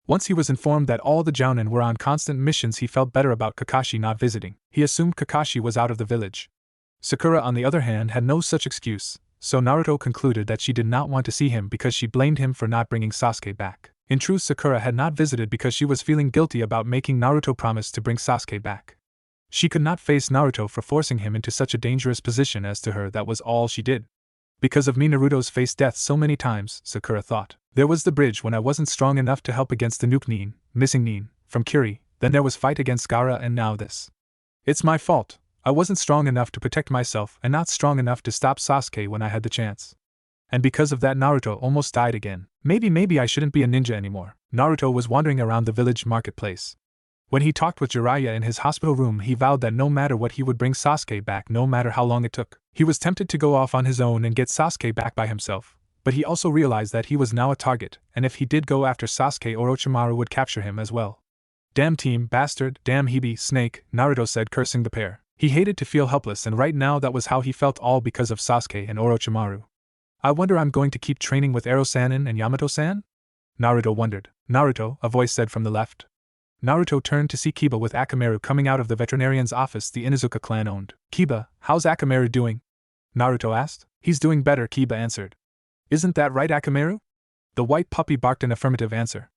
Once he was informed that all the Jounin were on constant missions, he felt better about Kakashi not visiting. He assumed Kakashi was out of the village. Sakura, on the other hand, had no such excuse, so Naruto concluded that she did not want to see him because she blamed him for not bringing Sasuke back. In truth, Sakura had not visited because she was feeling guilty about making Naruto promise to bring Sasuke back. She could not face Naruto for forcing him into such a dangerous position. As to her, that was all she did. Because of me, Naruto's faced death so many times, Sakura thought. There was the bridge when I wasn't strong enough to help against the nuke Nin, missing Nin, from Kiri, then there was fight against Gaara, and now this. It's my fault. I wasn't strong enough to protect myself and not strong enough to stop Sasuke when I had the chance. And because of that, Naruto almost died again. Maybe I shouldn't be a ninja anymore. Naruto was wandering around the village marketplace. When he talked with Jiraiya in his hospital room, he vowed that no matter what he would bring Sasuke back, no matter how long it took. He was tempted to go off on his own and get Sasuke back by himself, but he also realized that he was now a target, and if he did go after Sasuke, Orochimaru would capture him as well. Damn team, bastard, damn Hebe, snake, Naruto said, cursing the pair. He hated to feel helpless, and right now that was how he felt, all because of Sasuke and Orochimaru. I wonder I'm going to keep training with Ero-san and Yamato-san? Naruto wondered. Naruto, a voice said from the left. Naruto turned to see Kiba with Akamaru coming out of the veterinarian's office the Inuzuka clan owned. Kiba, how's Akamaru doing? Naruto asked. He's doing better, Kiba answered. Isn't that right, Akamaru? The white puppy barked an affirmative answer.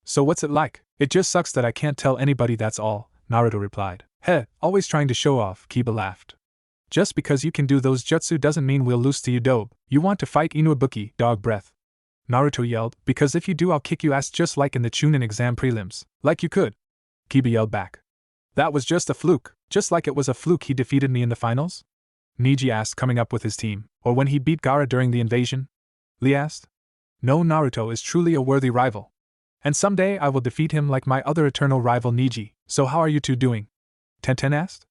So what's it like? It just sucks that I can't tell anybody, that's all, Naruto replied. Heh, always trying to show off, Kiba laughed. Just because you can do those jutsu doesn't mean we'll lose to you, dope. You want to fight Inuabuki, dog breath. Naruto yelled, because if you do I'll kick you ass just like in the Chunin exam prelims. Like you could. Kiba yelled back. That was just a fluke, just like it was a fluke he defeated me in the finals? Neji asked, coming up with his team. Or when he beat Gaara during the invasion? Lee asked. No, Naruto is truly a worthy rival. And someday I will defeat him like my other eternal rival Neji. So how are you two doing? Tenten asked.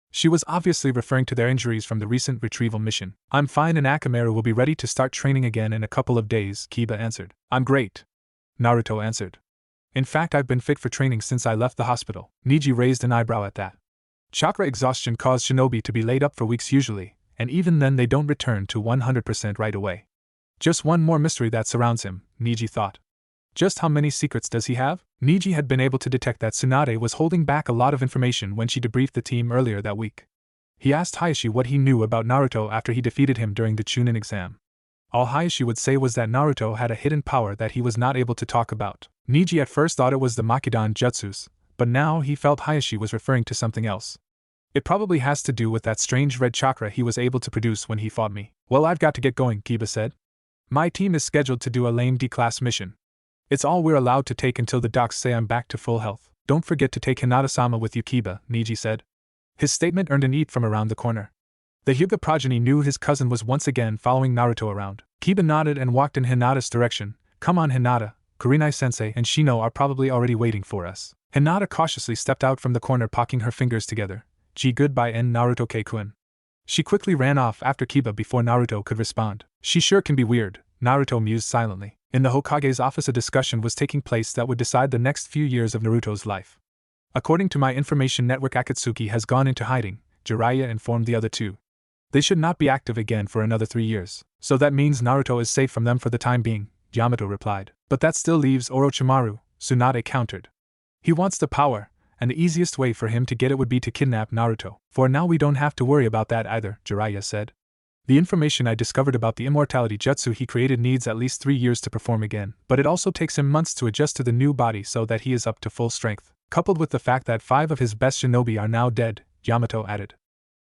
She was obviously referring to their injuries from the recent retrieval mission. I'm fine and Akamaru will be ready to start training again in a couple of days, Kiba answered. I'm great. Naruto answered. In fact, I've been fit for training since I left the hospital. Neji raised an eyebrow at that. Chakra exhaustion caused shinobi to be laid up for weeks usually, and even then they don't return to 100% right away. Just one more mystery that surrounds him, Neji thought. Just how many secrets does he have? Neji had been able to detect that Tsunade was holding back a lot of information when she debriefed the team earlier that week. He asked Hayashi what he knew about Naruto after he defeated him during the Chunin exam. All Hayashi would say was that Naruto had a hidden power that he was not able to talk about. Neji at first thought it was the Makidan jutsus, but now he felt Hayashi was referring to something else. It probably has to do with that strange red chakra he was able to produce when he fought me. Well, I've got to get going, Kiba said. My team is scheduled to do a lame D-class mission. It's all we're allowed to take until the docs say I'm back to full health. Don't forget to take Hinata-sama with you, Kiba, Neji said. His statement earned an eat from around the corner. The Hyuga progeny knew his cousin was once again following Naruto around. Kiba nodded and walked in Hinata's direction. Come on, Hinata, Kurenai-sensei and Shino are probably already waiting for us. Hinata cautiously stepped out from the corner, pocking her fingers together. Gee, goodbye and Naruto-ke-kun. She quickly ran off after Kiba before Naruto could respond. She sure can be weird, Naruto mused silently. In the Hokage's office a discussion was taking place that would decide the next few years of Naruto's life. According to my information network, Akatsuki has gone into hiding, Jiraiya informed the other two. They should not be active again for another 3 years. So that means Naruto is safe from them for the time being, Yamato replied. But that still leaves Orochimaru, Tsunade countered. He wants the power, and the easiest way for him to get it would be to kidnap Naruto. For now we don't have to worry about that either, Jiraiya said. The information I discovered about the immortality jutsu he created needs at least 3 years to perform again, but it also takes him months to adjust to the new body so that he is up to full strength, coupled with the fact that 5 of his best shinobi are now dead, Yamato added.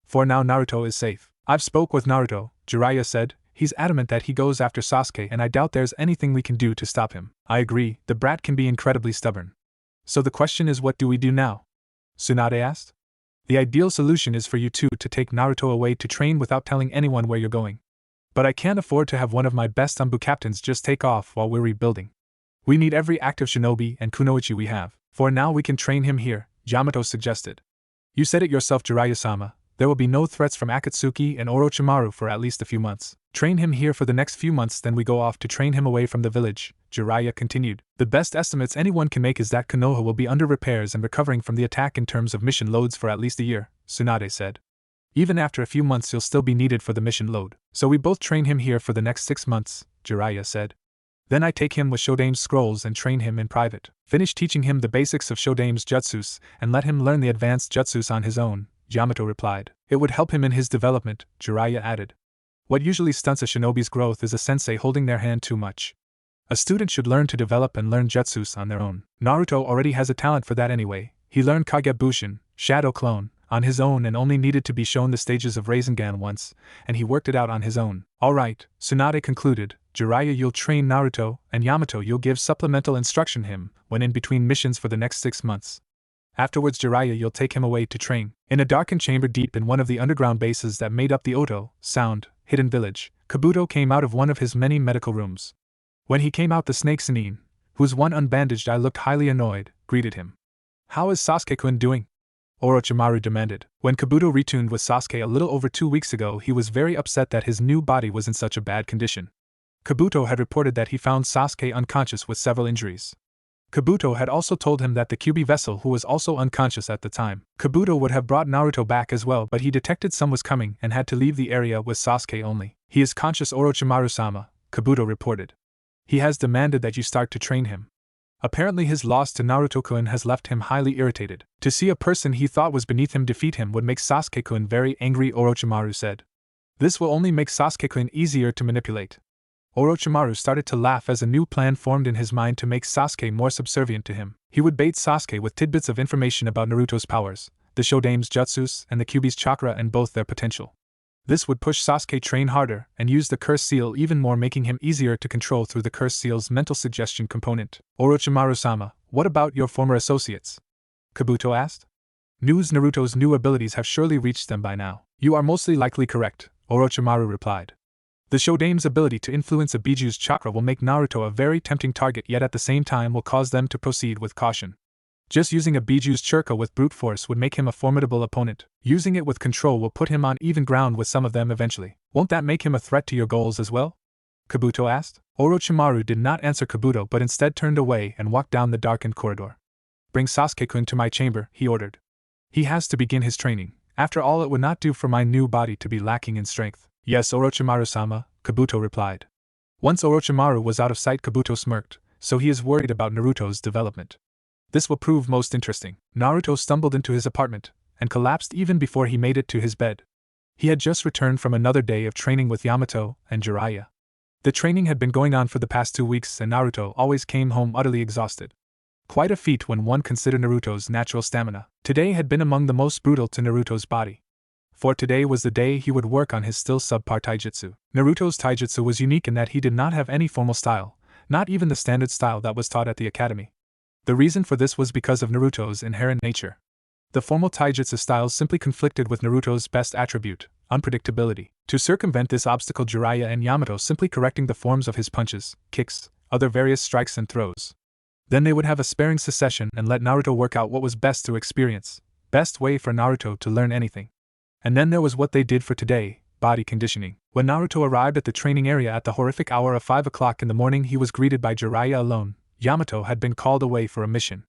For now Naruto is safe. I've spoke with Naruto, Jiraiya said. He's adamant that he goes after Sasuke and I doubt there's anything we can do to stop him. I agree, the brat can be incredibly stubborn. So the question is, what do we do now? Tsunade asked. The ideal solution is for you two to take Naruto away to train without telling anyone where you're going. But I can't afford to have one of my best Anbu captains just take off while we're rebuilding. We need every active shinobi and kunoichi we have. For now we can train him here, Yamato suggested. You said it yourself, Jiraiya-sama. There will be no threats from Akatsuki and Orochimaru for at least a few months. Train him here for the next few months, then we go off to train him away from the village, Jiraiya continued. The best estimates anyone can make is that Konoha will be under repairs and recovering from the attack in terms of mission loads for at least a year, Tsunade said. Even after a few months he'll still be needed for the mission load. So we both train him here for the next 6 months, Jiraiya said. Then I take him with Shodame's scrolls and train him in private. Finish teaching him the basics of Shodame's jutsus and let him learn the advanced jutsus on his own, Yamato replied. It would help him in his development, Jiraiya added. What usually stunts a shinobi's growth is a sensei holding their hand too much. A student should learn to develop and learn jutsus on their own. Naruto already has a talent for that anyway. He learned Kagebushin, Shadow Clone, on his own and only needed to be shown the stages of Rasengan once, and he worked it out on his own. Alright, Tsunade concluded. Jiraiya, you'll train Naruto, and Yamato you'll give supplemental instruction him when in between missions for the next 6 months. Afterwards Jiraiya, you'll take him away to train. In a darkened chamber deep in one of the underground bases that made up the Oto Sound hidden village, Kabuto came out of one of his many medical rooms. When he came out, the snake Sannin, whose one unbandaged eye looked highly annoyed, greeted him. How is Sasuke-kun doing? Orochimaru demanded. When Kabuto retuned with Sasuke a little over 2 weeks ago, he was very upset that his new body was in such a bad condition. Kabuto had reported that he found Sasuke unconscious with several injuries. Kabuto had also told him that the QB vessel who was also unconscious at the time. Kabuto would have brought Naruto back as well, but he detected some was coming and had to leave the area with Sasuke only. He is conscious, Orochimaru-sama, Kabuto reported. He has demanded that you start to train him. Apparently his loss to Naruto-kun has left him highly irritated. To see a person he thought was beneath him defeat him would make Sasuke-kun very angry, Orochimaru said. This will only make Sasuke-kun easier to manipulate. Orochimaru started to laugh as a new plan formed in his mind to make Sasuke more subservient to him. He would bait Sasuke with tidbits of information about Naruto's powers, the Shodame's jutsus, and the Kyuubi's chakra and both their potential. This would push Sasuke train harder and use the curse seal even more, making him easier to control through the curse seal's mental suggestion component. Orochimaru-sama, what about your former associates? Kabuto asked. Naruto's new abilities have surely reached them by now. You are mostly likely correct, Orochimaru replied. The Shodame's ability to influence a Bijuu's chakra will make Naruto a very tempting target, yet at the same time will cause them to proceed with caution. Just using a Bijuu's chakra with brute force would make him a formidable opponent. Using it with control will put him on even ground with some of them eventually. Won't that make him a threat to your goals as well? Kabuto asked. Orochimaru did not answer Kabuto but instead turned away and walked down the darkened corridor. Bring Sasuke-kun to my chamber, he ordered. He has to begin his training. After all, it would not do for my new body to be lacking in strength. Yes, Orochimaru-sama, Kabuto replied. Once Orochimaru was out of sight, Kabuto smirked, so he is worried about Naruto's development. This will prove most interesting. Naruto stumbled into his apartment, and collapsed even before he made it to his bed. He had just returned from another day of training with Yamato and Jiraiya. The training had been going on for the past 2 weeks and Naruto always came home utterly exhausted. Quite a feat when one considered Naruto's natural stamina. Today had been among the most brutal to Naruto's body. For today was the day he would work on his still subpar taijutsu. Naruto's taijutsu was unique in that he did not have any formal style, not even the standard style that was taught at the academy. The reason for this was because of Naruto's inherent nature. The formal taijutsu styles simply conflicted with Naruto's best attribute, unpredictability. To circumvent this obstacle, Jiraiya and Yamato simply correcting the forms of his punches, kicks, other various strikes and throws. Then they would have a sparing succession and let Naruto work out what was best through experience, best way for Naruto to learn anything. And then there was what they did for today, body conditioning. When Naruto arrived at the training area at the horrific hour of 5 o'clock in the morning, he was greeted by Jiraiya alone. Yamato had been called away for a mission.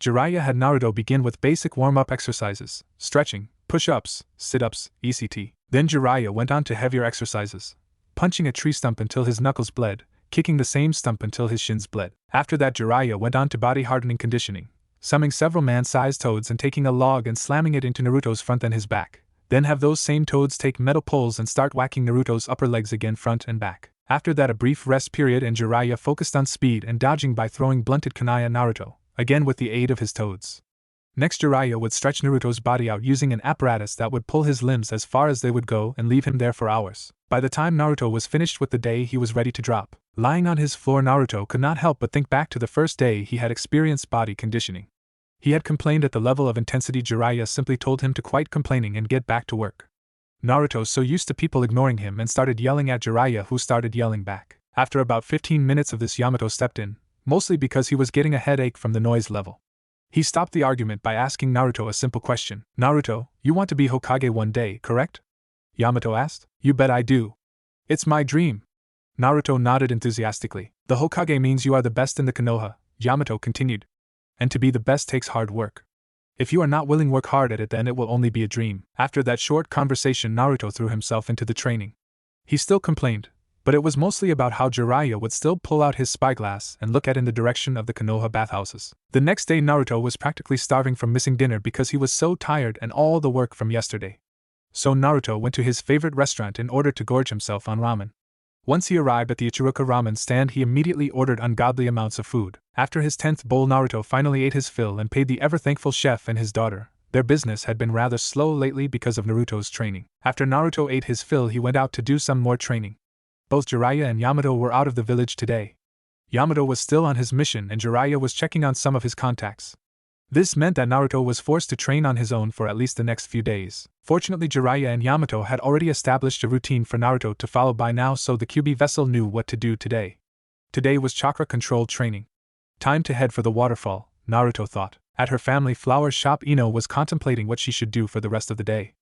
Jiraiya had Naruto begin with basic warm-up exercises, stretching, push-ups, sit-ups, etc. Then Jiraiya went on to heavier exercises, punching a tree stump until his knuckles bled, kicking the same stump until his shins bled. After that, Jiraiya went on to body hardening conditioning, summoning several man-sized toads and taking a log and slamming it into Naruto's front and his back. Then have those same toads take metal poles and start whacking Naruto's upper legs again, front and back. After that, a brief rest period and Jiraiya focused on speed and dodging by throwing blunted kunai at Naruto, again with the aid of his toads. Next, Jiraiya would stretch Naruto's body out using an apparatus that would pull his limbs as far as they would go and leave him there for hours. By the time Naruto was finished with the day, he was ready to drop. Lying on his floor, Naruto could not help but think back to the first day he had experienced body conditioning. He had complained at the level of intensity. Jiraiya simply told him to quit complaining and get back to work. Naruto, so used to people ignoring him, and started yelling at Jiraiya, who started yelling back. After about 15 minutes of this, Yamato stepped in, mostly because he was getting a headache from the noise level. He stopped the argument by asking Naruto a simple question. Naruto, you want to be Hokage one day, correct? Yamato asked. You bet I do. It's my dream. Naruto nodded enthusiastically. The Hokage means you are the best in the Konoha, Yamato continued. And to be the best takes hard work. If you are not willing to work hard at it, then it will only be a dream. After that short conversation, Naruto threw himself into the training. He still complained, but it was mostly about how Jiraiya would still pull out his spyglass and look at in the direction of the Konoha bathhouses. The next day, Naruto was practically starving from missing dinner because he was so tired and all the work from yesterday. So Naruto went to his favorite restaurant in order to gorge himself on ramen. Once he arrived at the Ichiroku ramen stand, he immediately ordered ungodly amounts of food. After his 10th bowl, Naruto finally ate his fill and paid the ever-thankful chef and his daughter. Their business had been rather slow lately because of Naruto's training. After Naruto ate his fill, he went out to do some more training. Both Jiraiya and Yamato were out of the village today. Yamato was still on his mission and Jiraiya was checking on some of his contacts. This meant that Naruto was forced to train on his own for at least the next few days. Fortunately, Jiraiya and Yamato had already established a routine for Naruto to follow by now, so the QB vessel knew what to do today. Today was chakra-controlled training. Time to head for the waterfall, Naruto thought. At her family flower shop, Ino was contemplating what she should do for the rest of the day.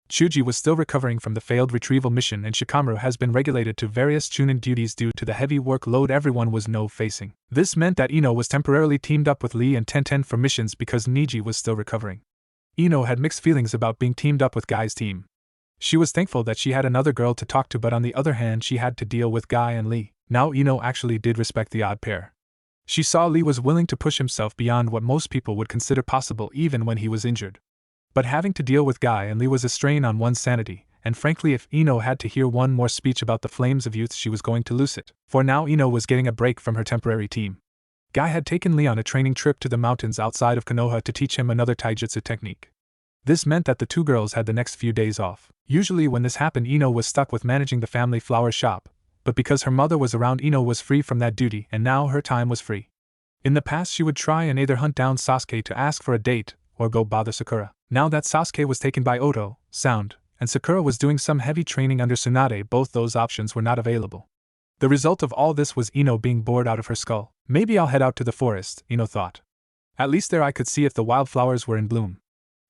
Chuji was still recovering from the failed retrieval mission, and Shikamaru has been regulated to various Chunin duties due to the heavy workload everyone was facing. This meant that Ino was temporarily teamed up with Lee and Tenten for missions because Niji was still recovering. Ino had mixed feelings about being teamed up with Guy's team. She was thankful that she had another girl to talk to, but on the other hand she had to deal with Guy and Lee. Now Ino actually did respect the odd pair. She saw Lee was willing to push himself beyond what most people would consider possible even when he was injured. But having to deal with Guy and Lee was a strain on one's sanity, and frankly if Ino had to hear one more speech about the flames of youth she was going to lose it, for now Ino was getting a break from her temporary team. Guy had taken Lee on a training trip to the mountains outside of Konoha to teach him another taijutsu technique. This meant that the two girls had the next few days off. Usually when this happened Ino was stuck with managing the family flower shop, but because her mother was around Ino was free from that duty and now her time was free. In the past she would try and either hunt down Sasuke to ask for a date, or go bother Sakura. Now that Sasuke was taken by Oto, Sound, and Sakura was doing some heavy training under Tsunade, both those options were not available. The result of all this was Ino being bored out of her skull. Maybe I'll head out to the forest, Ino thought. At least there I could see if the wildflowers were in bloom.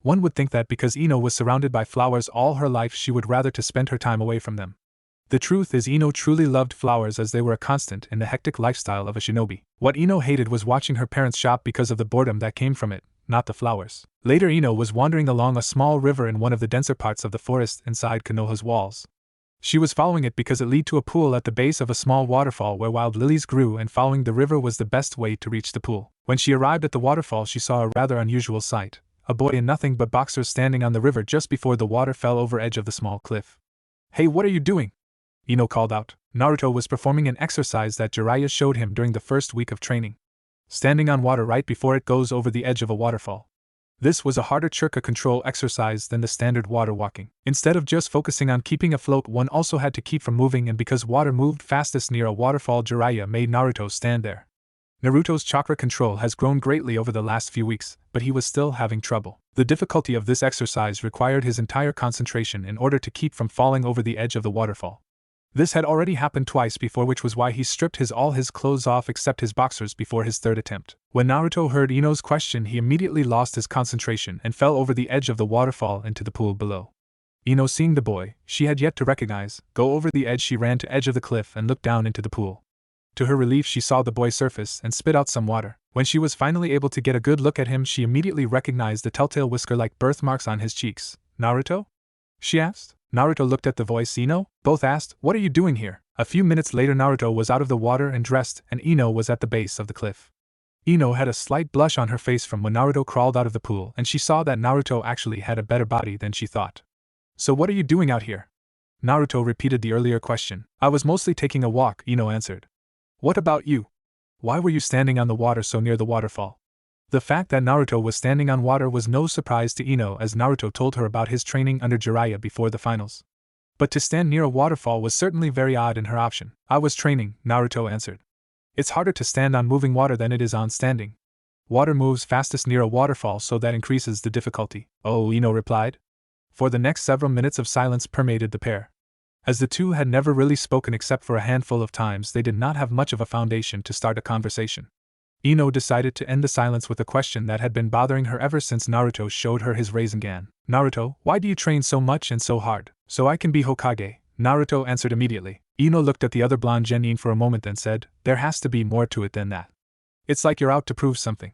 One would think that because Ino was surrounded by flowers all her life she would rather to spend her time away from them. The truth is Ino truly loved flowers as they were a constant in the hectic lifestyle of a shinobi. What Ino hated was watching her parents shop because of the boredom that came from it, not the flowers. Later Ino was wandering along a small river in one of the denser parts of the forest inside Konoha's walls. She was following it because it led to a pool at the base of a small waterfall where wild lilies grew, and following the river was the best way to reach the pool. When she arrived at the waterfall she saw a rather unusual sight. A boy in nothing but boxers standing on the river just before the water fell over edge of the small cliff. "Hey, what are you doing?" Ino called out. Naruto was performing an exercise that Jiraiya showed him during the first week of training. Standing on water right before it goes over the edge of a waterfall. This was a harder chakra control exercise than the standard water walking. Instead of just focusing on keeping afloat, one also had to keep from moving, and because water moved fastest near a waterfall, Jiraiya made Naruto stand there. Naruto's chakra control has grown greatly over the last few weeks, but he was still having trouble. The difficulty of this exercise required his entire concentration in order to keep from falling over the edge of the waterfall. This had already happened twice before, which was why he stripped all his clothes off except his boxers before his third attempt. When Naruto heard Ino's question, he immediately lost his concentration and fell over the edge of the waterfall into the pool below. Ino, seeing the boy she had yet to recognize go over the edge, she ran to edge of the cliff and looked down into the pool. To her relief, she saw the boy surface and spit out some water. When she was finally able to get a good look at him, she immediately recognized the telltale whisker-like birthmarks on his cheeks. "Naruto?" she asked. Naruto looked at the voice Ino. Both asked, "What are you doing here?" A few minutes later Naruto was out of the water and dressed, and Ino was at the base of the cliff. Ino had a slight blush on her face from when Naruto crawled out of the pool, and she saw that Naruto actually had a better body than she thought. "So what are you doing out here?" Naruto repeated the earlier question. "I was mostly taking a walk," Ino answered. "What about you? Why were you standing on the water so near the waterfall?" The fact that Naruto was standing on water was no surprise to Ino, as Naruto told her about his training under Jiraiya before the finals. But to stand near a waterfall was certainly very odd in her option. "I was training," Naruto answered. "It's harder to stand on moving water than it is on standing. Water moves fastest near a waterfall, so that increases the difficulty." "Oh," Ino replied. For the next several minutes of silence permeated the pair. As the two had never really spoken except for a handful of times, they did not have much of a foundation to start a conversation. Ino decided to end the silence with a question that had been bothering her ever since Naruto showed her his Rasengan. "Naruto, why do you train so much and so hard?" "So I can be Hokage," Naruto answered immediately. Ino looked at the other blonde genin for a moment and said, "There has to be more to it than that. It's like you're out to prove something."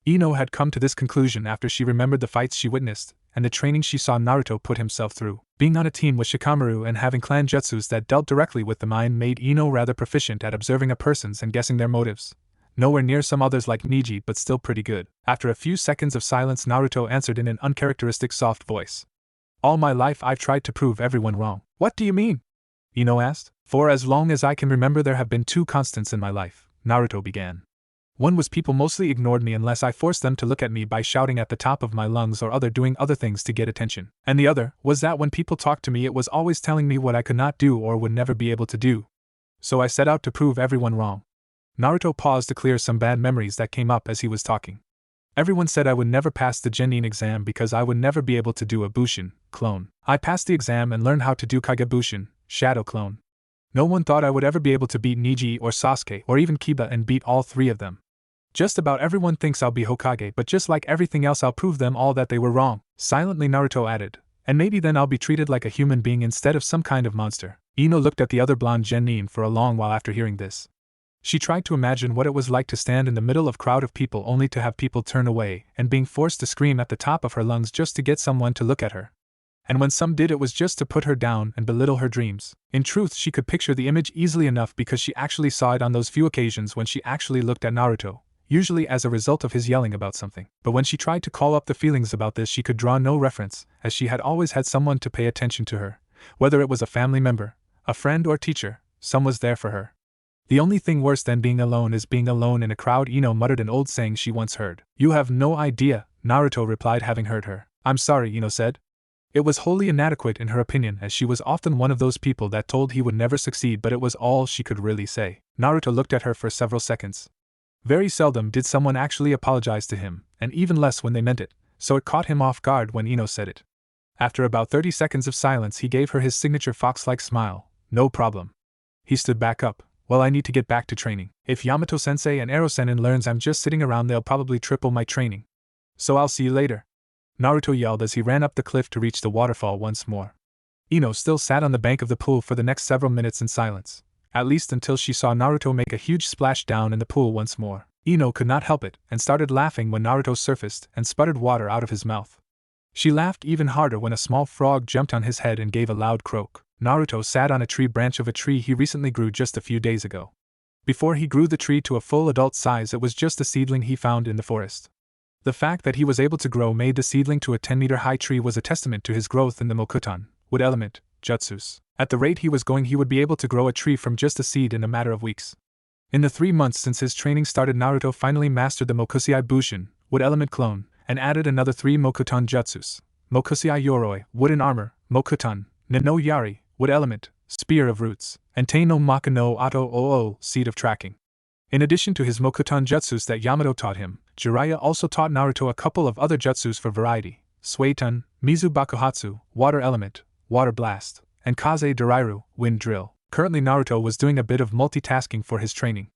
Ino had come to this conclusion after she remembered the fights she witnessed, and the training she saw Naruto put himself through. Being on a team with Shikamaru and having clan jutsus that dealt directly with the mind made Ino rather proficient at observing a person's and guessing their motives. Nowhere near some others like Niji, but still pretty good. After a few seconds of silence, Naruto answered in an uncharacteristic soft voice. "All my life I've tried to prove everyone wrong." "What do you mean?" Ino asked. "For as long as I can remember there have been two constants in my life," Naruto began. "One was people mostly ignored me unless I forced them to look at me by shouting at the top of my lungs or doing other things to get attention. And the other was that when people talked to me it was always telling me what I could not do or would never be able to do. So I set out to prove everyone wrong." Naruto paused to clear some bad memories that came up as he was talking. "Everyone said I would never pass the Genin exam because I would never be able to do a Bushin, clone. I passed the exam and learned how to do Kage Bushin, shadow clone. No one thought I would ever be able to beat Niji or Sasuke or even Kiba and beat all three of them. Just about everyone thinks I'll be Hokage, but just like everything else I'll prove them all that they were wrong." Silently Naruto added, And maybe then I'll be treated like a human being instead of some kind of monster. Ino looked at the other blonde genin for a long while after hearing this. She tried to imagine what it was like to stand in the middle of a crowd of people only to have people turn away and being forced to scream at the top of her lungs just to get someone to look at her. And when some did, it was just to put her down and belittle her dreams. In truth, she could picture the image easily enough because she actually saw it on those few occasions when she actually looked at Naruto, usually as a result of his yelling about something. But when she tried to call up the feelings about this, she could draw no reference, as she had always had someone to pay attention to her. Whether it was a family member, a friend or teacher, some was there for her. The only thing worse than being alone is being alone in a crowd, Ino muttered an old saying she once heard. You have no idea, Naruto replied, having heard her. I'm sorry, Ino said. It was wholly inadequate in her opinion, as she was often one of those people that told he would never succeed, but it was all she could really say. Naruto looked at her for several seconds. Very seldom did someone actually apologize to him, and even less when they meant it, so it caught him off guard when Ino said it. After about 30 seconds of silence, he gave her his signature fox-like smile. No problem. He stood back up. Well, I need to get back to training. If Yamato-sensei and Ero-senin learns I'm just sitting around, they'll probably triple my training. So I'll see you later. Naruto yelled as he ran up the cliff to reach the waterfall once more. Ino still sat on the bank of the pool for the next several minutes in silence, at least until she saw Naruto make a huge splash down in the pool once more. Ino could not help it and started laughing when Naruto surfaced and sputtered water out of his mouth. She laughed even harder when a small frog jumped on his head and gave a loud croak. Naruto sat on a tree branch of a tree he recently grew just a few days ago. Before he grew the tree to a full adult size, it was just a seedling he found in the forest. The fact that he was able to grow made the seedling to a 10-meter-high tree was a testament to his growth in the Mokuton, wood element, jutsus. At the rate he was going, he would be able to grow a tree from just a seed in a matter of weeks. In the 3 months since his training started, Naruto finally mastered the Mokusei Bushin, wood element clone, and added another 3 Mokuton jutsus: Mokusei Yoroi, wooden armor; Mokuton, Nino Yari, wood element, spear of roots; and Tei no Maka no Oto Oo, seed of tracking. In addition to his Mokuton jutsus that Yamato taught him, Jiraiya also taught Naruto a couple of other jutsus for variety: Suiton, Mizu Bakuhatsu, water element, water blast, and Kaze Dorairu, wind drill. Currently Naruto was doing a bit of multitasking for his training.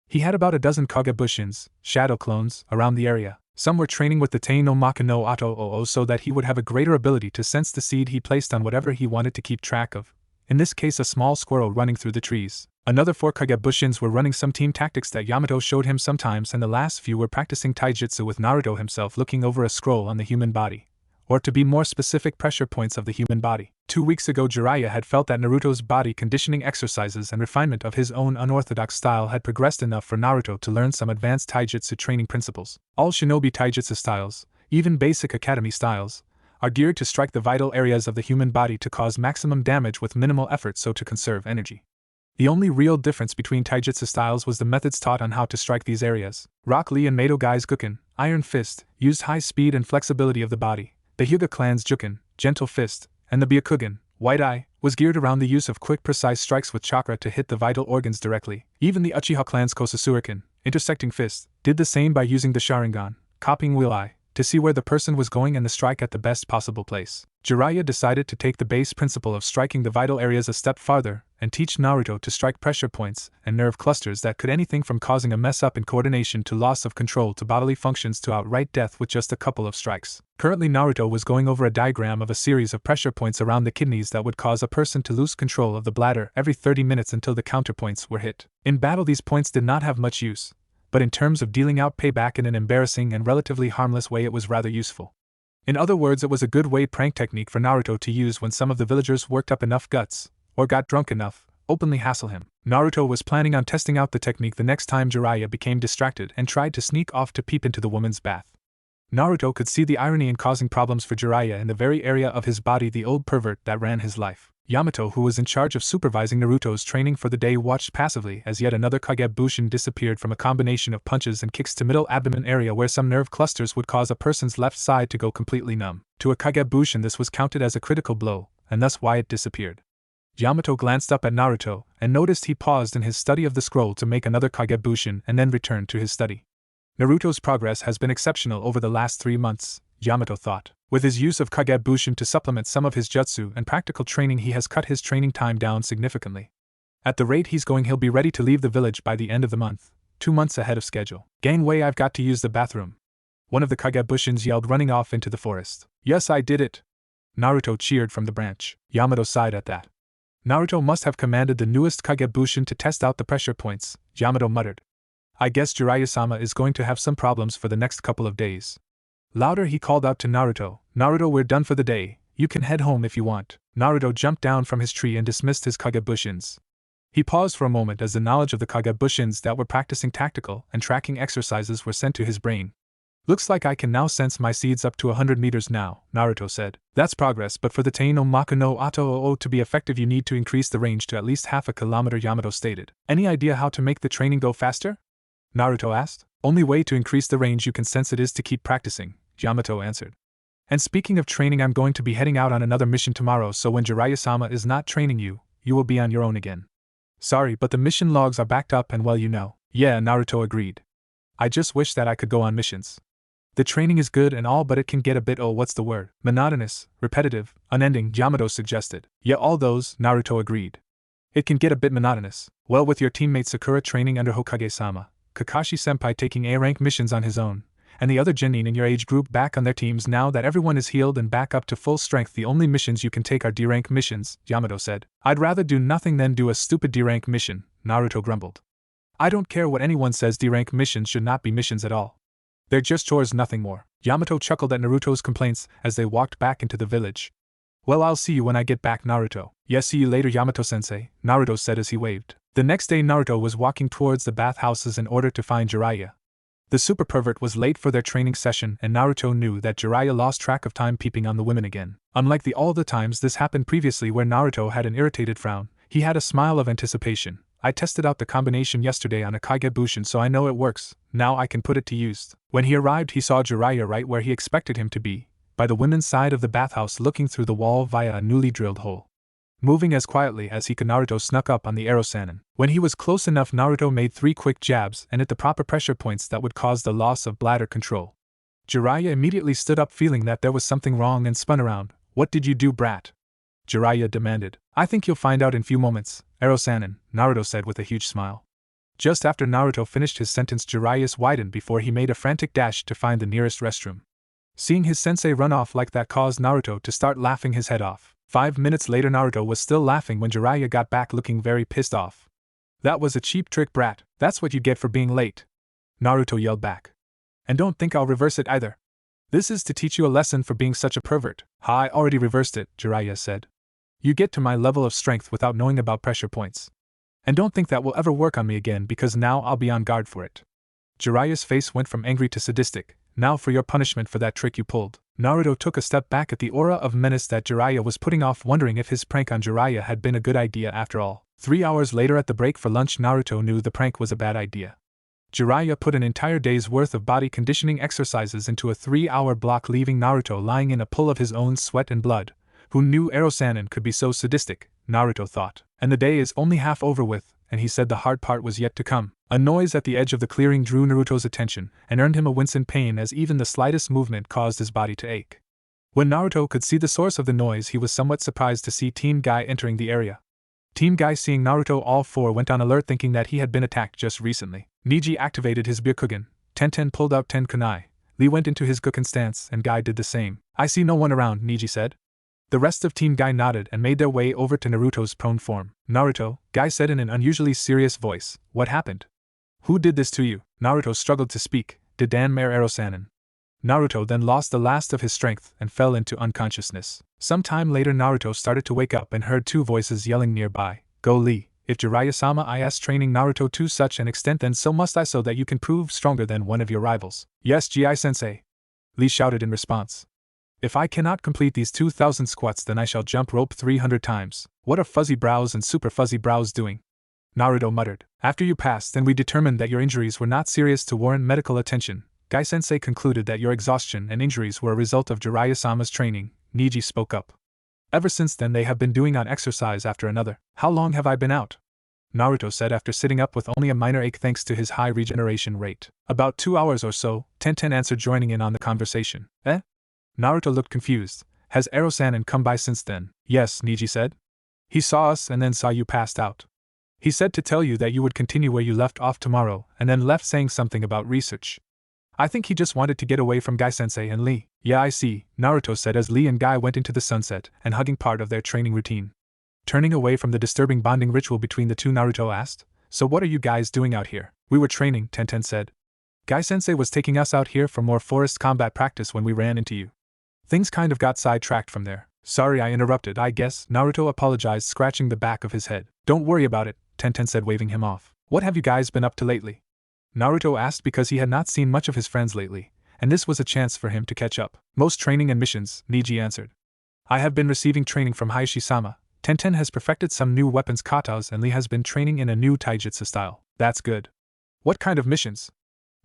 He had about a dozen Kage Bushins, shadow clones, around the area. Some were training with the Tei no Maka no Oto Oo so that he would have a greater ability to sense the seed he placed on whatever he wanted to keep track of. In this case, a small squirrel running through the trees. Another 4 Kage Bushins were running some team tactics that Yamato showed him sometimes, and the last few were practicing taijutsu with Naruto himself looking over a scroll on the human body. Or to be more specific, pressure points of the human body. 2 weeks ago, Jiraiya had felt that Naruto's body conditioning exercises and refinement of his own unorthodox style had progressed enough for Naruto to learn some advanced taijutsu training principles. All shinobi taijutsu styles, even basic academy styles, are geared to strike the vital areas of the human body to cause maximum damage with minimal effort, so to conserve energy. The only real difference between taijutsu styles was the methods taught on how to strike these areas. Rock Lee and Mato Gai's Gukken, Iron Fist, used high speed and flexibility of the body. The Hyuga clan's Juken, Gentle Fist, and the Byakugan, White Eye, was geared around the use of quick, precise strikes with chakra to hit the vital organs directly. Even the Uchiha clan's Kosasuriken, Intersecting Fist, did the same by using the Sharingan, copying Will Eye, to see where the person was going and the strike at the best possible place. Jiraiya decided to take the base principle of striking the vital areas a step farther and teach Naruto to strike pressure points and nerve clusters that could anything from causing a mess up in coordination to loss of control to bodily functions to outright death with just a couple of strikes. Currently Naruto was going over a diagram of a series of pressure points around the kidneys that would cause a person to lose control of the bladder every 30 minutes until the counterpoints were hit. In battle these points did not have much use, but in terms of dealing out payback in an embarrassing and relatively harmless way, it was rather useful. In other words, it was a good way prank technique for Naruto to use when some of the villagers worked up enough guts, or got drunk enough, openly hassle him. Naruto was planning on testing out the technique the next time Jiraiya became distracted and tried to sneak off to peep into the woman's bath. Naruto could see the irony in causing problems for Jiraiya in the very area of his body the old pervert that ran his life. Yamato, who was in charge of supervising Naruto's training for the day, watched passively as yet another Kage Bushin disappeared from a combination of punches and kicks to middle abdomen area where some nerve clusters would cause a person's left side to go completely numb. To a Kage Bushin this was counted as a critical blow, and thus why it disappeared. Yamato glanced up at Naruto and noticed he paused in his study of the scroll to make another Kage Bushin and then returned to his study. Naruto's progress has been exceptional over the last 3 months, Yamato thought. With his use of Kage Bushin to supplement some of his jutsu and practical training, he has cut his training time down significantly. At the rate he's going, he'll be ready to leave the village by the end of the month, 2 months ahead of schedule. Gangway, I've got to use the bathroom. One of the Kage Bushins yelled, running off into the forest. Yes, I did it. Naruto cheered from the branch. Yamato sighed at that. Naruto must have commanded the newest Kagebushin to test out the pressure points, Yamato muttered. I guess Jiraiya-sama is going to have some problems for the next couple of days. Louder he called out to Naruto, Naruto, we're done for the day, you can head home if you want. Naruto jumped down from his tree and dismissed his Kagebushins. He paused for a moment as the knowledge of the Kagebushins that were practicing tactical and tracking exercises were sent to his brain. Looks like I can now sense my seeds up to 100 meters now, Naruto said. That's progress, but for the Teino Maku no Ato to be effective you need to increase the range to at least half a kilometer, Yamato stated. Any idea how to make the training go faster? Naruto asked. Only way to increase the range you can sense it is to keep practicing, Yamato answered. And speaking of training, I'm going to be heading out on another mission tomorrow, so when Jiraiya-sama is not training you, you will be on your own again. Sorry, but the mission logs are backed up and well you know. Yeah, Naruto agreed. I just wish that I could go on missions. The training is good and all, but it can get a bit what's the word? Monotonous, repetitive, unending, Yamato suggested. Yeah, all those, Naruto agreed. It can get a bit monotonous. Well, with your teammate Sakura training under Hokage-sama, Kakashi-senpai taking A-rank missions on his own, and the other genin in your age group back on their teams now that everyone is healed and back up to full strength, the only missions you can take are D-rank missions, Yamato said. I'd rather do nothing than do a stupid D-rank mission, Naruto grumbled. I don't care what anyone says, D-rank missions should not be missions at all. They're just chores, nothing more. Yamato chuckled at Naruto's complaints as they walked back into the village. Well, I'll see you when I get back, Naruto. Yes, see you later, Yamato-sensei, Naruto said as he waved. The next day Naruto was walking towards the bathhouses in order to find Jiraiya. The super pervert was late for their training session and Naruto knew that Jiraiya lost track of time peeping on the women again. Unlike all the times this happened previously where Naruto had an irritated frown, he had a smile of anticipation. I tested out the combination yesterday on a Kagebushin, so I know it works. Now I can put it to use. When he arrived he saw Jiraiya right where he expected him to be, by the women's side of the bathhouse looking through the wall via a newly drilled hole. Moving as quietly as he could, Naruto snuck up on the Rasengan. When he was close enough, Naruto made 3 quick jabs and hit the proper pressure points that would cause the loss of bladder control. Jiraiya immediately stood up feeling that there was something wrong and spun around. What did you do, brat? Jiraiya demanded. I think you'll find out in few moments, Rasengan, Naruto said with a huge smile. Just after Naruto finished his sentence, Jiraiya widened before he made a frantic dash to find the nearest restroom. Seeing his sensei run off like that caused Naruto to start laughing his head off. 5 minutes later Naruto was still laughing when Jiraiya got back looking very pissed off. That was a cheap trick, brat. That's what you get for being late, Naruto yelled back. And don't think I'll reverse it either. This is to teach you a lesson for being such a pervert. Ha, I already reversed it, Jiraiya said. You get to my level of strength without knowing about pressure points. And don't think that will ever work on me again because now I'll be on guard for it. Jiraiya's face went from angry to sadistic. Now for your punishment for that trick you pulled. Naruto took a step back at the aura of menace that Jiraiya was putting off, wondering if his prank on Jiraiya had been a good idea after all. 3 hours later at the break for lunch, Naruto knew the prank was a bad idea. Jiraiya put an entire day's worth of body conditioning exercises into a 3-hour block, leaving Naruto lying in a pool of his own sweat and blood. Who knew Rasengan could be so sadistic, Naruto thought. And the day is only half over with, and he said the hard part was yet to come. A noise at the edge of the clearing drew Naruto's attention and earned him a wincing pain as even the slightest movement caused his body to ache. When Naruto could see the source of the noise, he was somewhat surprised to see Team Guy entering the area. Team Guy, seeing Naruto, all 4 went on alert thinking that he had been attacked just recently. Neji activated his Byakugan, Tenten pulled out Ten Kunai, Lee went into his Gukken stance and Guy did the same. I see no one around, Neji said. The rest of Team Guy nodded and made their way over to Naruto's prone form. Naruto, Guy said in an unusually serious voice, what happened? Who did this to you? Naruto struggled to speak. Did Danmare Rasengan? Naruto then lost the last of his strength and fell into unconsciousness. Some time later Naruto started to wake up and heard 2 voices yelling nearby. Go Lee, if Jiraiya-sama is training Naruto to such an extent, then so must I, so that you can prove stronger than one of your rivals. Yes, Ji-sensei, Lee shouted in response. If I cannot complete these 2,000 squats, then I shall jump rope 300 times. What are Fuzzy Brows and Super Fuzzy Brows doing? Naruto muttered. After you passed and we determined that your injuries were not serious to warrant medical attention, Guy-sensei concluded that your exhaustion and injuries were a result of Jiraiya-sama's training, Neji spoke up. Ever since then they have been doing one exercise after another. How long have I been out? Naruto said after sitting up with only a minor ache thanks to his high regeneration rate. About 2 hours or so, Tenten answered, joining in on the conversation. Eh? Naruto looked confused. Has Rasengan come by since then? Yes, Neji said. He saw us and then saw you passed out. He said to tell you that you would continue where you left off tomorrow, and then left saying something about research. I think he just wanted to get away from Guy-sensei and Lee. Yeah, I see, Naruto said as Lee and Guy went into the sunset and hugging part of their training routine. Turning away from the disturbing bonding ritual between the two, Naruto asked, "So what are you guys doing out here?" "We were training," Tenten said. "Guy-sensei was taking us out here for more forest combat practice when we ran into you. Things kind of got sidetracked from there." "Sorry I interrupted, I guess," Naruto apologized, scratching the back of his head. "Don't worry about it," Tenten said, waving him off. "What have you guys been up to lately?" Naruto asked because he had not seen much of his friends lately, and this was a chance for him to catch up. "Most training and missions," Neji answered. "I have been receiving training from Hayashi-sama. Tenten has perfected some new weapons katas and Lee has been training in a new taijutsu style." "That's good. What kind of missions?"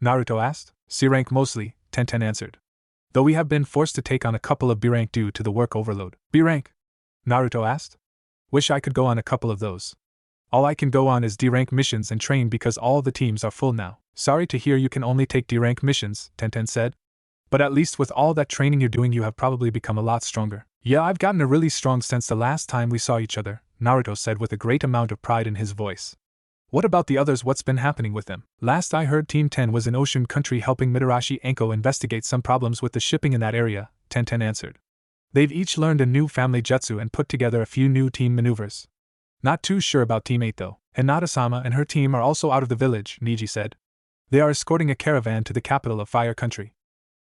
Naruto asked. "C rank mostly," Tenten answered. "Though we have been forced to take on a couple of B rank due to the work overload." "B rank?" Naruto asked. "Wish I could go on a couple of those. All I can go on is D rank missions and train because all the teams are full now." "Sorry to hear you can only take D rank missions," Tenten said. "But at least with all that training you're doing you have probably become a lot stronger." "Yeah, I've gotten a really strong since the last time we saw each other," Naruto said with a great amount of pride in his voice. "What about the others? What's been happening with them?" "Last I heard Team 10 was in Ocean Country helping Mitarashi Enko investigate some problems with the shipping in that area," Tenten answered. "They've each learned a new family jutsu and put together a few new team maneuvers. Not too sure about Team 8 though. Hinata-sama and her team are also out of the village," Neji said. "They are escorting a caravan to the capital of Fire Country.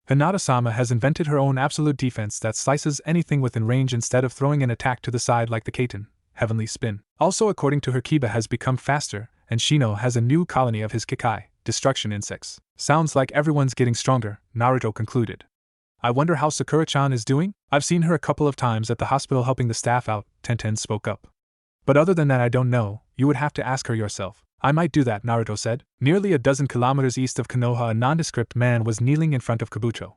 Hinata-sama has invented her own absolute defense that slices anything within range instead of throwing an attack to the side like the Kaiten, Heavenly Spin. Also according to her, Kiba has become faster, and Shino has a new colony of his Kikai, Destruction Insects." "Sounds like everyone's getting stronger," Naruto concluded. "I wonder how Sakura-chan is doing?" "I've seen her a couple of times at the hospital helping the staff out," Tenten spoke up. "But other than that I don't know, you would have to ask her yourself." "I might do that," Naruto said. Nearly a dozen kilometers east of Konoha, a nondescript man was kneeling in front of Kabuto.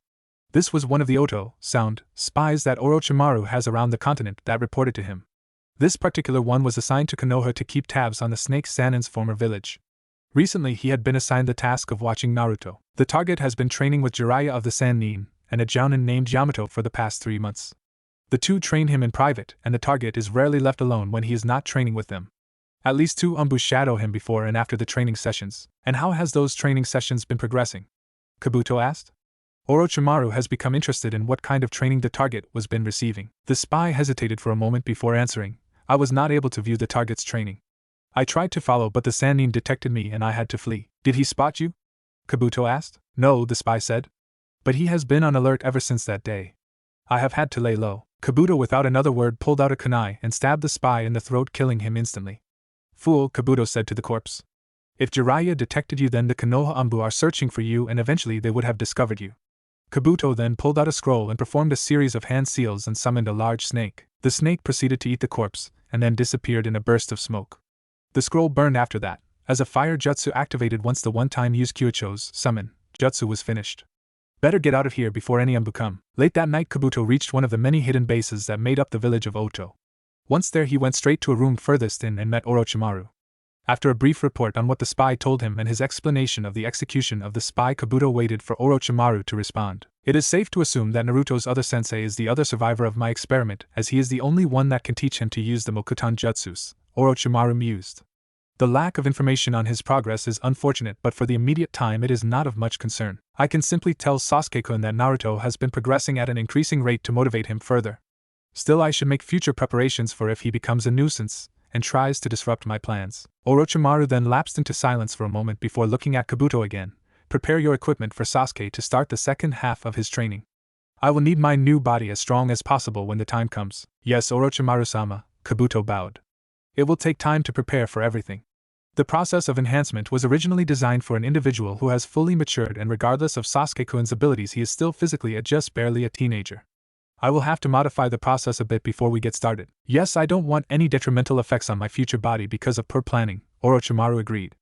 This was one of the Oto sound spies that Orochimaru has around the continent that reported to him. This particular one was assigned to Konoha to keep tabs on the Snake Sanin's former village. Recently he had been assigned the task of watching Naruto. The target has been training with Jiraiya of the Sannin and a jounin named Yamato for the past 3 months. The two train him in private, and the target is rarely left alone when he is not training with them. At least 2 Umbu shadow him before and after the training sessions. "And how has those training sessions been progressing?" Kabuto asked. Orochimaru has become interested in what kind of training the target was been receiving. The spy hesitated for a moment before answering. "I was not able to view the target's training. I tried to follow but the Sannin detected me and I had to flee." "Did he spot you?" Kabuto asked. "No," the spy said. "But he has been on alert ever since that day. I have had to lay low." Kabuto without another word pulled out a kunai and stabbed the spy in the throat, killing him instantly. "Fool," Kabuto said to the corpse. "If Jiraiya detected you then the Konoha Umbu are searching for you and eventually they would have discovered you." Kabuto then pulled out a scroll and performed a series of hand seals and summoned a large snake. The snake proceeded to eat the corpse, and then disappeared in a burst of smoke. The scroll burned after that, as a fire jutsu activated once the one-time used Kyocho's summon jutsu was finished. "Better get out of here before any Umbu come." Late that night Kabuto reached one of the many hidden bases that made up the village of Oto. Once there he went straight to a room furthest in and met Orochimaru. After a brief report on what the spy told him and his explanation of the execution of the spy, Kabuto waited for Orochimaru to respond. "It is safe to assume that Naruto's other sensei is the other survivor of my experiment, as he is the only one that can teach him to use the Mokutan jutsus," Orochimaru mused. "The lack of information on his progress is unfortunate, but for the immediate time it is not of much concern. I can simply tell Sasuke-kun that Naruto has been progressing at an increasing rate to motivate him further. Still, I should make future preparations for if he becomes a nuisance and tries to disrupt my plans." Orochimaru then lapsed into silence for a moment before looking at Kabuto again. "Prepare your equipment for Sasuke to start the second half of his training. I will need my new body as strong as possible when the time comes." "Yes, Orochimaru-sama," Kabuto bowed. "It will take time to prepare for everything. The process of enhancement was originally designed for an individual who has fully matured, and regardless of Sasuke-kun's abilities he is still physically just barely a teenager. I will have to modify the process a bit before we get started." "Yes, I don't want any detrimental effects on my future body because of poor planning," Orochimaru agreed.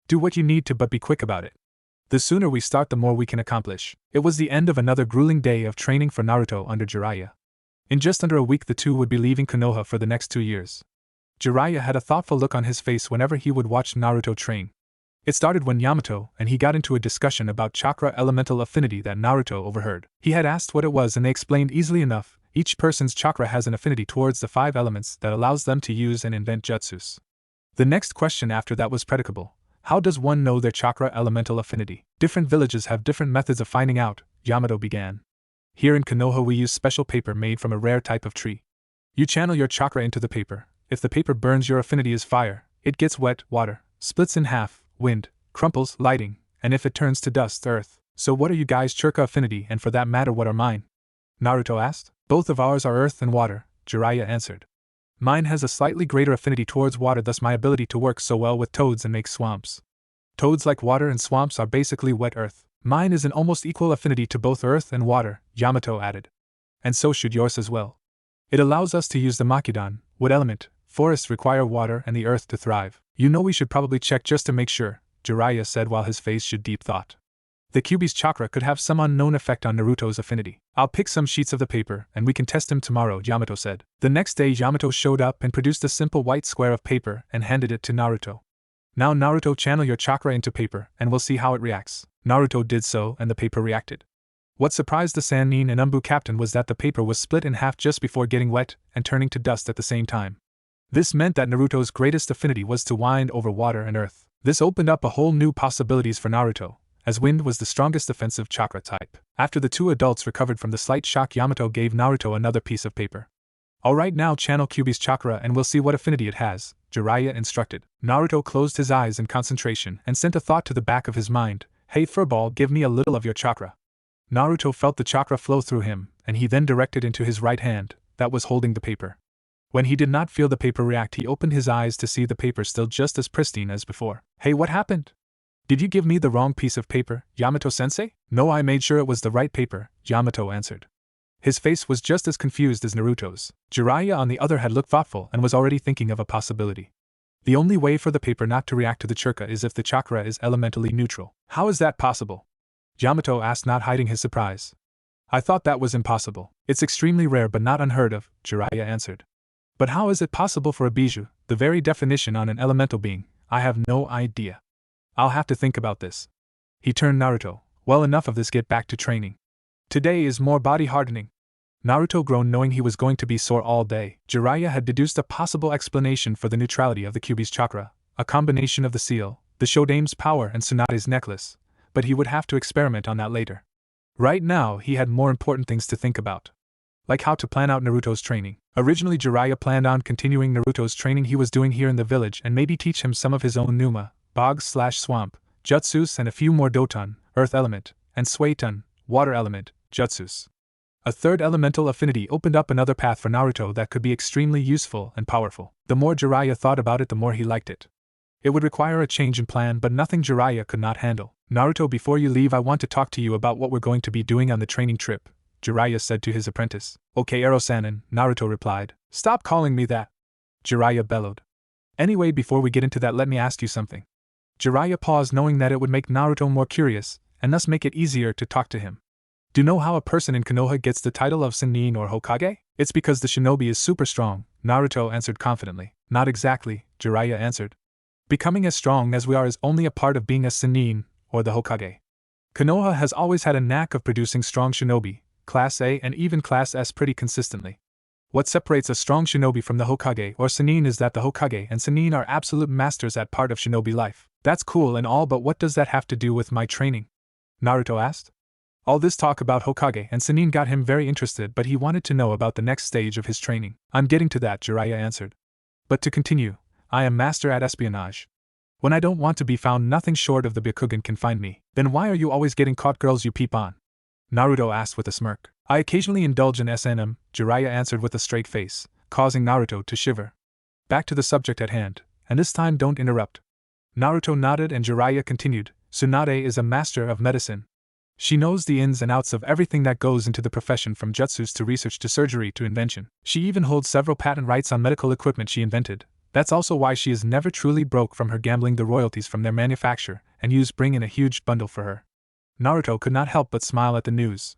"Do what you need to, but be quick about it. The sooner we start the more we can accomplish." It was the end of another grueling day of training for Naruto under Jiraiya. In just under a week the two would be leaving Konoha for the next 2 years. Jiraiya had a thoughtful look on his face whenever he would watch Naruto train. It started when Yamato and he got into a discussion about chakra elemental affinity that Naruto overheard. He had asked what it was and they explained easily enough. Each person's chakra has an affinity towards the 5 elements that allows them to use and invent jutsus. The next question after that was predicable. How does one know their chakra elemental affinity? Different villages have different methods of finding out, Yamato began. Here in Konoha we use special paper made from a rare type of tree. You channel your chakra into the paper. If the paper burns, your affinity is fire. It gets wet, water, splits in half, wind, crumples, lighting, and if it turns to dust, earth. So what are you guys' chakra affinity, and for that matter what are mine? Naruto asked. Both of ours are earth and water, Jiraiya answered. Mine has a slightly greater affinity towards water, thus my ability to work so well with toads and make swamps. Toads like water and swamps are basically wet earth. Mine is an almost equal affinity to both earth and water, Yamato added. And so should yours as well. It allows us to use the Makudan, wood element. Forests require water and the earth to thrive. You know, we should probably check just to make sure, Jiraiya said while his face showed deep thought. The Kyuubi's chakra could have some unknown effect on Naruto's affinity. I'll pick some sheets of the paper and we can test him tomorrow, Yamato said. The next day Yamato showed up and produced a simple white square of paper and handed it to Naruto. Now Naruto, channel your chakra into paper and we'll see how it reacts. Naruto did so and the paper reacted. What surprised the Sannin and Umbu captain was that the paper was split in half just before getting wet and turning to dust at the same time. This meant that Naruto's greatest affinity was to wind over water and earth. This opened up a whole new possibilities for Naruto, as wind was the strongest offensive chakra type. After the two adults recovered from the slight shock, Yamato gave Naruto another piece of paper. Alright, now channel Kyuubi's chakra and we'll see what affinity it has, Jiraiya instructed. Naruto closed his eyes in concentration and sent a thought to the back of his mind. Hey Furball, give me a little of your chakra. Naruto felt the chakra flow through him, and he then directed into his right hand, that was holding the paper. When he did not feel the paper react, he opened his eyes to see the paper still just as pristine as before. Hey, what happened? Did you give me the wrong piece of paper, Yamato-sensei? No, I made sure it was the right paper, Yamato answered. His face was just as confused as Naruto's. Jiraiya, on the other hand, looked thoughtful and was already thinking of a possibility. The only way for the paper not to react to the chakra is if the chakra is elementally neutral. How is that possible? Yamato asked, not hiding his surprise. I thought that was impossible. It's extremely rare but not unheard of, Jiraiya answered. But how is it possible for a bijou, the very definition on an elemental being? I have no idea. I'll have to think about this. He turned Naruto. Well, enough of this, get back to training. Today is more body hardening. Naruto groaned, knowing he was going to be sore all day. Jiraiya had deduced a possible explanation for the neutrality of the Kyuubi's chakra, a combination of the seal, the Shodame's power and Tsunade's necklace, but he would have to experiment on that later. Right now, he had more important things to think about. Like how to plan out Naruto's training. Originally, Jiraiya planned on continuing Naruto's training he was doing here in the village and maybe teach him some of his own Numa, bog/swamp, jutsus, and a few more Doton, earth element, and Suiton, water element, jutsus. A third elemental affinity opened up another path for Naruto that could be extremely useful and powerful. The more Jiraiya thought about it, the more he liked it. It would require a change in plan, but nothing Jiraiya could not handle. Naruto, before you leave, I want to talk to you about what we're going to be doing on the training trip, Jiraiya said to his apprentice. Okay, Ero-sanin, Naruto replied. Stop calling me that, Jiraiya bellowed. Anyway, before we get into that, let me ask you something. Jiraiya paused, knowing that it would make Naruto more curious, and thus make it easier to talk to him. Do you know how a person in Konoha gets the title of Sannin or Hokage? It's because the shinobi is super strong, Naruto answered confidently. Not exactly, Jiraiya answered. Becoming as strong as we are is only a part of being a Sannin, or the Hokage. Konoha has always had a knack of producing strong shinobi, Class A and even Class S, pretty consistently. What separates a strong shinobi from the Hokage or Sannin is that the Hokage and Sannin are absolute masters at part of shinobi life. That's cool and all, but what does that have to do with my training? Naruto asked. All this talk about Hokage and Sannin got him very interested, but he wanted to know about the next stage of his training. I'm getting to that, Jiraiya answered. But to continue, I am master at espionage. When I don't want to be found, nothing short of the Byakugan can find me. Then why are you always getting caught, girls you peep on? Naruto asked with a smirk. I occasionally indulge in S&M, Jiraiya answered with a straight face, causing Naruto to shiver. Back to the subject at hand, and this time don't interrupt. Naruto nodded and Jiraiya continued. Tsunade is a master of medicine. She knows the ins and outs of everything that goes into the profession, from jutsus to research to surgery to invention. She even holds several patent rights on medical equipment she invented. That's also why she is never truly broke from her gambling the royalties from their manufacture, and Yus bring in a huge bundle for her. Naruto could not help but smile at the news.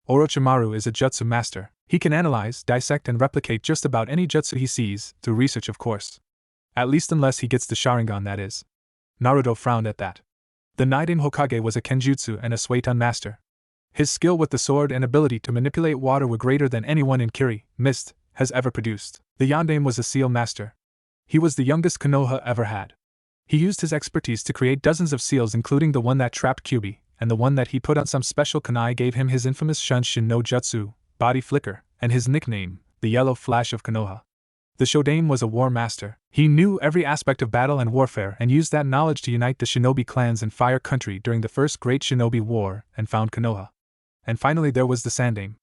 Orochimaru is a jutsu master. He can analyze, dissect, and replicate just about any jutsu he sees, through research of course. At least unless he gets the Sharingan, that is. Naruto frowned at that. The Naiden Hokage was a Kenjutsu and a Suiton master. His skill with the sword and ability to manipulate water were greater than anyone in Kiri, Mist, has ever produced. The Yondaime was a seal master. He was the youngest Konoha ever had. He used his expertise to create dozens of seals, including the one that trapped Kyuubi, and the one that he put on some special kunai gave him his infamous Shunshin no Jutsu, body flicker, and his nickname, the Yellow Flash of Konoha. The Shodaime was a war master. He knew every aspect of battle and warfare and used that knowledge to unite the shinobi clans in Fire Country during the First Great Shinobi War and found Konoha. And finally there was the Sandaime.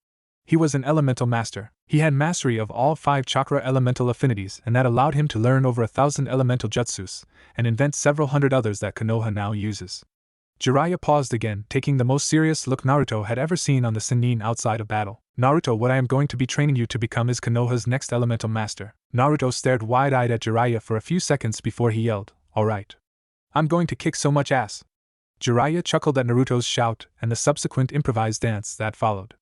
He was an elemental master. He had mastery of all 5 chakra elemental affinities, and that allowed him to learn over 1,000 elemental jutsus and invent several hundred others that Konoha now uses. Jiraiya paused again, taking the most serious look Naruto had ever seen on the Sannin outside of battle. Naruto, what I am going to be training you to become is Konoha's next elemental master. Naruto stared wide-eyed at Jiraiya for a few seconds before he yelled, "Alright. I'm going to kick so much ass." Jiraiya chuckled at Naruto's shout and the subsequent improvised dance that followed.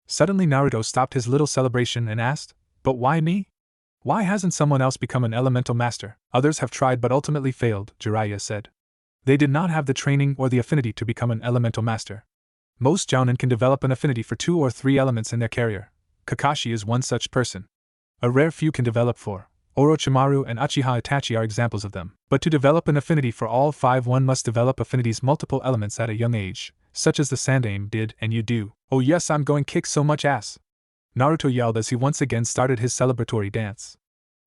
Suddenly Naruto stopped his little celebration and asked, "But why me? Why hasn't someone else become an elemental master?" "Others have tried but ultimately failed," Jiraiya said. "They did not have the training or the affinity to become an elemental master. Most jounin can develop an affinity for 2 or 3 elements in their carrier. Kakashi is one such person. A rare few can develop 4. Orochimaru and Uchiha Itachi are examples of them. But to develop an affinity for all 5, one must develop affinities multiple elements at a young age, such as the Sandaime did and you do." "Oh yes, I'm going to kick so much ass," Naruto yelled as he once again started his celebratory dance.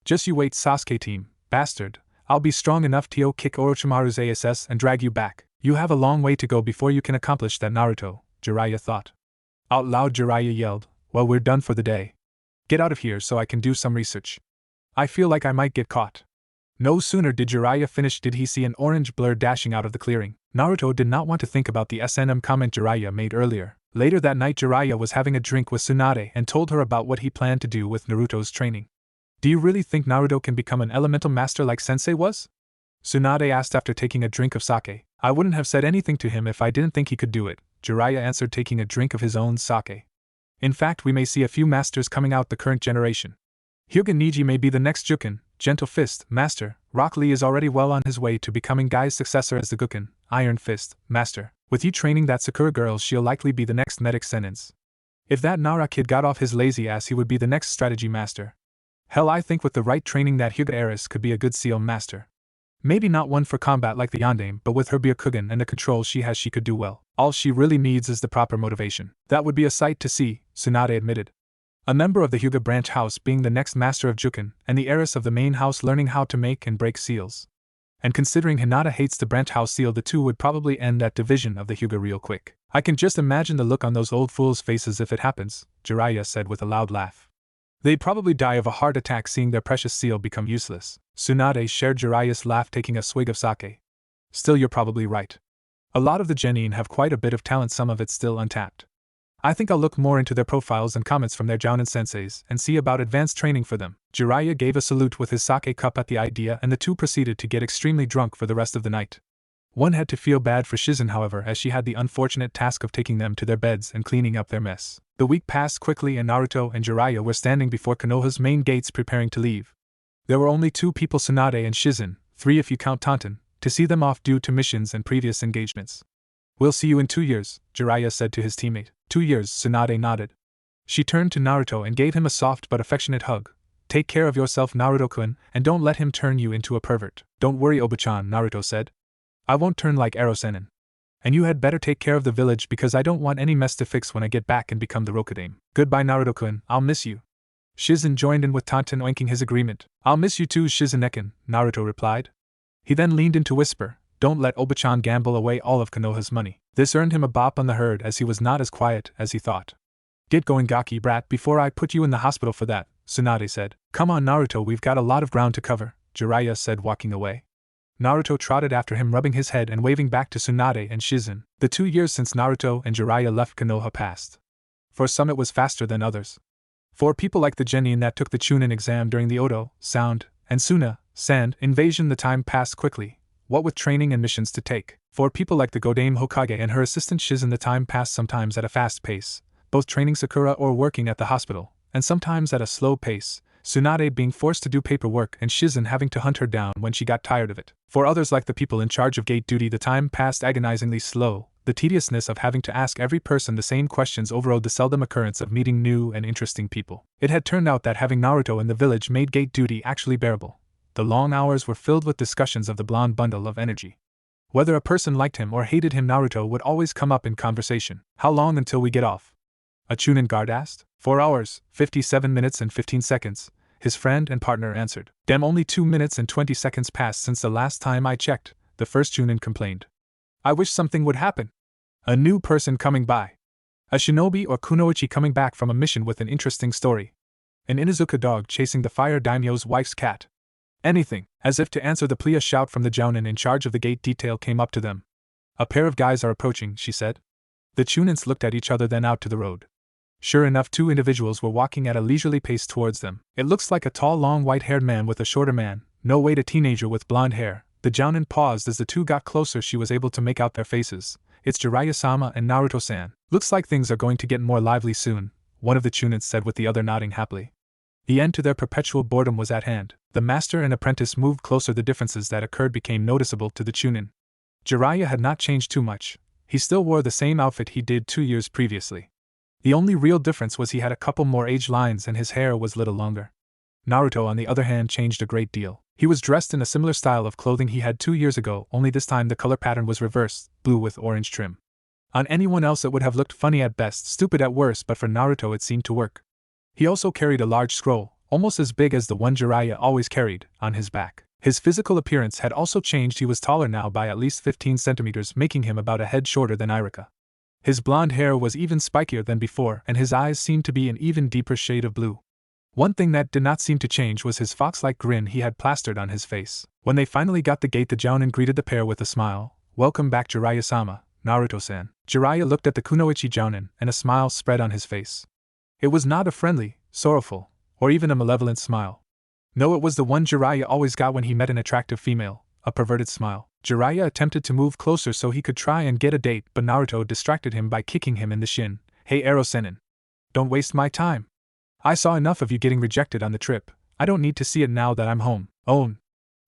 "Just you wait, Sasuke team, bastard. I'll be strong enough to kick Orochimaru's ass and drag you back." "You have a long way to go before you can accomplish that, Naruto," Jiraiya thought. Out loud Jiraiya yelled, "Well, we're done for the day. Get out of here so I can do some research. I feel like I might get caught." No sooner did Jiraiya finish did he see an orange blur dashing out of the clearing. Naruto did not want to think about the SNM comment Jiraiya made earlier. Later that night Jiraiya was having a drink with Tsunade and told her about what he planned to do with Naruto's training. "Do you really think Naruto can become an elemental master like Sensei was?" Tsunade asked after taking a drink of sake. "I wouldn't have said anything to him if I didn't think he could do it," Jiraiya answered, taking a drink of his own sake. "In fact, we may see a few masters coming out the current generation. Hyuga Niji may be the next Juken, Gentle Fist, master. Rock Lee is already well on his way to becoming Gai's successor as the Guken, Iron Fist, master. With you training that Sakura girl, she'll likely be the next medic Senins. If that Nara kid got off his lazy ass, he would be the next strategy master. Hell, I think with the right training that Hyuga heiress could be a good seal master. Maybe not one for combat like the Yondaime, but with her Byakugan and the control she has, she could do well. All she really needs is the proper motivation." "That would be a sight to see," Tsunade admitted. A member of the Hyuga branch house being the next master of Juken, and the heiress of the main house learning how to make and break seals. And considering Hinata hates the branch house seal, the two would probably end that division of the Hyuga real quick. "I can just imagine the look on those old fools' faces if it happens," Jiraiya said with a loud laugh. "They'd probably die of a heart attack seeing their precious seal become useless." Tsunade shared Jiraiya's laugh, taking a swig of sake. "Still, you're probably right. A lot of the genin have quite a bit of talent, some of it still untapped. I think I'll look more into their profiles and comments from their jounin senseis and see about advanced training for them." Jiraiya gave a salute with his sake cup at the idea, and the two proceeded to get extremely drunk for the rest of the night. One had to feel bad for Shizen, however, as she had the unfortunate task of taking them to their beds and cleaning up their mess. The week passed quickly and Naruto and Jiraiya were standing before Konoha's main gates preparing to leave. There were only 2 people, Tsunade and Shizen, 3 if you count Tonton, to see them off due to missions and previous engagements. "We'll see you in 2 years, Jiraiya said to his teammate. 2 years, Tsunade nodded. She turned to Naruto and gave him a soft but affectionate hug. "Take care of yourself, Naruto-kun, and don't let him turn you into a pervert." "Don't worry, Oba-chan," Naruto said. "I won't turn like Ero-sennin. And you had better take care of the village because I don't want any mess to fix when I get back and become the Rokudaime." "Goodbye, Naruto-kun, I'll miss you." Shizen joined in with Tonton oinking his agreement. "I'll miss you too, Shizen-ekin," Naruto replied. He then leaned in to whisper, "Don't let Oba-chan gamble away all of Konoha's money." This earned him a bop on the herd as he was not as quiet as he thought. "Get going, Gaki brat, before I put you in the hospital for that," Tsunade said. "Come on, Naruto, we've got a lot of ground to cover," Jiraiya said, walking away. Naruto trotted after him, rubbing his head and waving back to Tsunade and Shizen. The 2 years since Naruto and Jiraiya left Konoha passed. For some it was faster than others. For people like the genin that took the Chunin exam during the Oto, Sound, and Suna, Sand, invasion, the time passed quickly, what with training and missions to take. For people like the Godaime Hokage and her assistant Shizen, the time passed sometimes at a fast pace, both training Sakura or working at the hospital, and sometimes at a slow pace, Tsunade being forced to do paperwork and Shizen having to hunt her down when she got tired of it. For others like the people in charge of gate duty, the time passed agonizingly slow. The tediousness of having to ask every person the same questions overrode the seldom occurrence of meeting new and interesting people. It had turned out that having Naruto in the village made gate duty actually bearable. The long hours were filled with discussions of the blonde bundle of energy. Whether a person liked him or hated him, Naruto would always come up in conversation. How long until we get off? A Chunin guard asked. 4 hours, 57 minutes and 15 seconds, his friend and partner answered. Damn, only 2 minutes and 20 seconds passed since the last time I checked, the first Chunin complained. I wish something would happen. A new person coming by. A shinobi or kunoichi coming back from a mission with an interesting story. An Inuzuka dog chasing the fire daimyo's wife's cat. Anything. As if to answer the plea, a shout from the jounin in charge of the gate detail came up to them. A pair of guys are approaching, she said. The Chunins looked at each other, then out to the road. Sure enough, 2 individuals were walking at a leisurely pace towards them. It looks like a tall, long, white-haired man with a shorter man, no weight, a teenager with blonde hair. The jounin paused as the two got closer. She was able to make out their faces. It's Jiraiya-sama and Naruto-san. Looks like things are going to get more lively soon, one of the Chunins said, with the other nodding happily. The end to their perpetual boredom was at hand. The master and apprentice moved closer. The differences that occurred became noticeable to the Chunin. Jiraiya had not changed too much. He still wore the same outfit he did 2 years previously. The only real difference was he had a couple more age lines and his hair was a little longer. Naruto, on the other hand, changed a great deal. He was dressed in a similar style of clothing he had 2 years ago, only this time the color pattern was reversed, blue with orange trim. On anyone else it would have looked funny at best, stupid at worst, but for Naruto it seemed to work. He also carried a large scroll, almost as big as the one Jiraiya always carried, on his back. His physical appearance had also changed. He was taller now by at least 15 centimeters, making him about a head shorter than Irika. His blonde hair was even spikier than before, and his eyes seemed to be an even deeper shade of blue. One thing that did not seem to change was his fox-like grin he had plastered on his face. When they finally got the gate, the jounin greeted the pair with a smile. Welcome back, Jiraiya-sama, Naruto-san. Jiraiya looked at the kunoichi jounin, and a smile spread on his face. It was not a friendly, sorrowful, or even a malevolent smile. No, it was the one Jiraiya always got when he met an attractive female, a perverted smile. Jiraiya attempted to move closer so he could try and get a date, but Naruto distracted him by kicking him in the shin. Hey Ero-senin. Don't waste my time. I saw enough of you getting rejected on the trip. I don't need to see it now that I'm home. Own.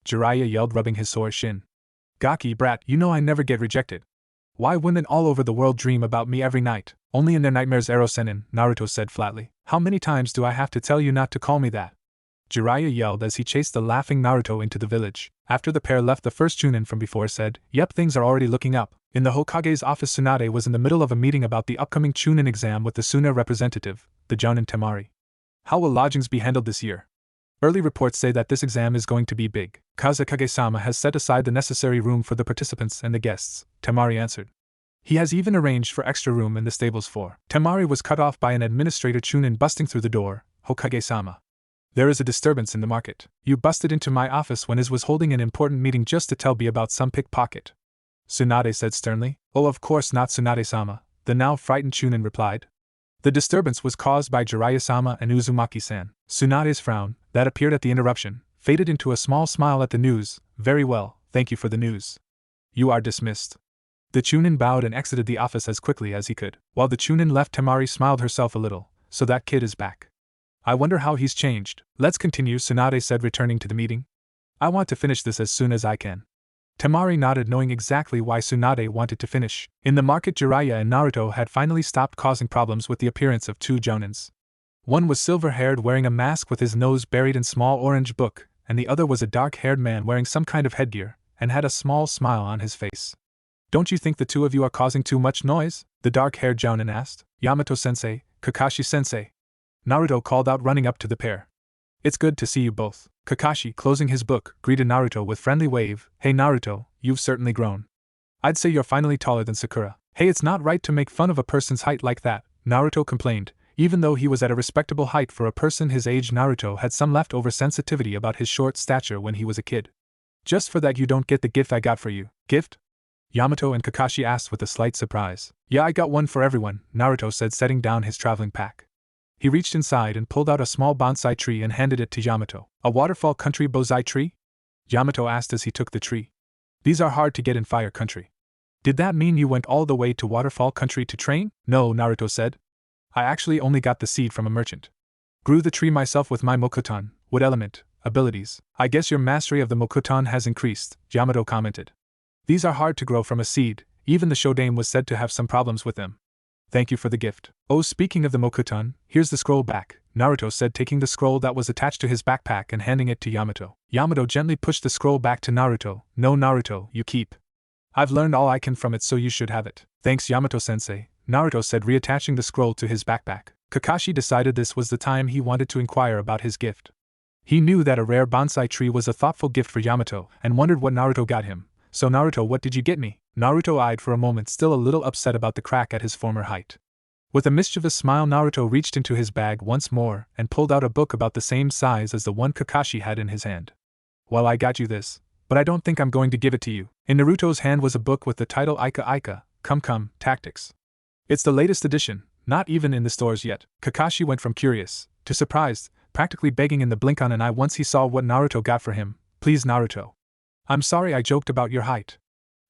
Jiraiya yelled, rubbing his sore shin. Gaki brat, you know I never get rejected. Why women all over the world dream about me every night? Only in their nightmares, Ero-senin, Naruto said flatly. How many times do I have to tell you not to call me that? Jiraiya yelled as he chased the laughing Naruto into the village. After the pair left, the first Chunin from before said, Yep, things are already looking up. In the Hokage's office, Tsunade was in the middle of a meeting about the upcoming Chunin exam with the Suna representative, the jounin Temari. How will lodgings be handled this year? Early reports say that this exam is going to be big. Kazekage-sama has set aside the necessary room for the participants and the guests, Temari answered. He has even arranged for extra room in the stables for. Temari was cut off by an administrator Chunin busting through the door. Hokage-sama. There is a disturbance in the market. You busted into my office when Iz was holding an important meeting just to tell me about some pickpocket. Tsunade said sternly. Oh, of course not, Tsunade-sama, the now frightened Chunin replied. The disturbance was caused by Jiraiya-sama and Uzumaki-san. Tsunade's frown, that appeared at the interruption, faded into a small smile at the news. Very well, thank you for the news. You are dismissed. The Chunin bowed and exited the office as quickly as he could. While the Chunin left, Temari smiled herself a little. So that kid is back. I wonder how he's changed. Let's continue, Tsunade said, returning to the meeting. I want to finish this as soon as I can. Temari nodded, knowing exactly why Tsunade wanted to finish. In the market, Jiraiya and Naruto had finally stopped causing problems with the appearance of 2 jounins. One was silver-haired, wearing a mask with his nose buried in small orange book, and the other was a dark-haired man wearing some kind of headgear, and had a small smile on his face. Don't you think the 2 of you are causing too much noise? The dark-haired jounin asked. Yamato-sensei, Kakashi-sensei. Naruto called out, running up to the pair. It's good to see you both. Kakashi, closing his book, greeted Naruto with friendly wave. Hey Naruto, you've certainly grown. I'd say you're finally taller than Sakura. Hey, it's not right to make fun of a person's height like that, Naruto complained. Even though he was at a respectable height for a person his age, Naruto had some leftover sensitivity about his short stature when he was a kid. Just for that you don't get the gift I got for you. Gift? Yamato and Kakashi asked with a slight surprise. Yeah, I got one for everyone, Naruto said, setting down his traveling pack. He reached inside and pulled out a small bonsai tree and handed it to Yamato. A waterfall country bonsai tree? Yamato asked as he took the tree. These are hard to get in fire country. Did that mean you went all the way to waterfall country to train? No, Naruto said. I actually only got the seed from a merchant. Grew the tree myself with my Mokuton, wood element, abilities. I guess your mastery of the Mokuton has increased, Yamato commented. These are hard to grow from a seed, even the Shodame was said to have some problems with them. Thank you for the gift. Oh, speaking of the Mokuton, here's the scroll back, Naruto said, taking the scroll that was attached to his backpack and handing it to Yamato. Yamato gently pushed the scroll back to Naruto. No, Naruto, you keep. I've learned all I can from it, so you should have it. Thanks, Yamato-sensei, Naruto said, reattaching the scroll to his backpack. Kakashi decided this was the time he wanted to inquire about his gift. He knew that a rare bonsai tree was a thoughtful gift for Yamato, and wondered what Naruto got him. So Naruto, what did you get me? Naruto eyed for a moment, still a little upset about the crack at his former height. With a mischievous smile, Naruto reached into his bag once more and pulled out a book about the same size as the one Kakashi had in his hand. Well, I got you this, but I don't think I'm going to give it to you. In Naruto's hand was a book with the title Ika Ika, Come, Tactics. It's the latest edition, not even in the stores yet. Kakashi went from curious to surprised, practically begging in the blink of an eye once he saw what Naruto got for him. Please, Naruto. I'm sorry I joked about your height.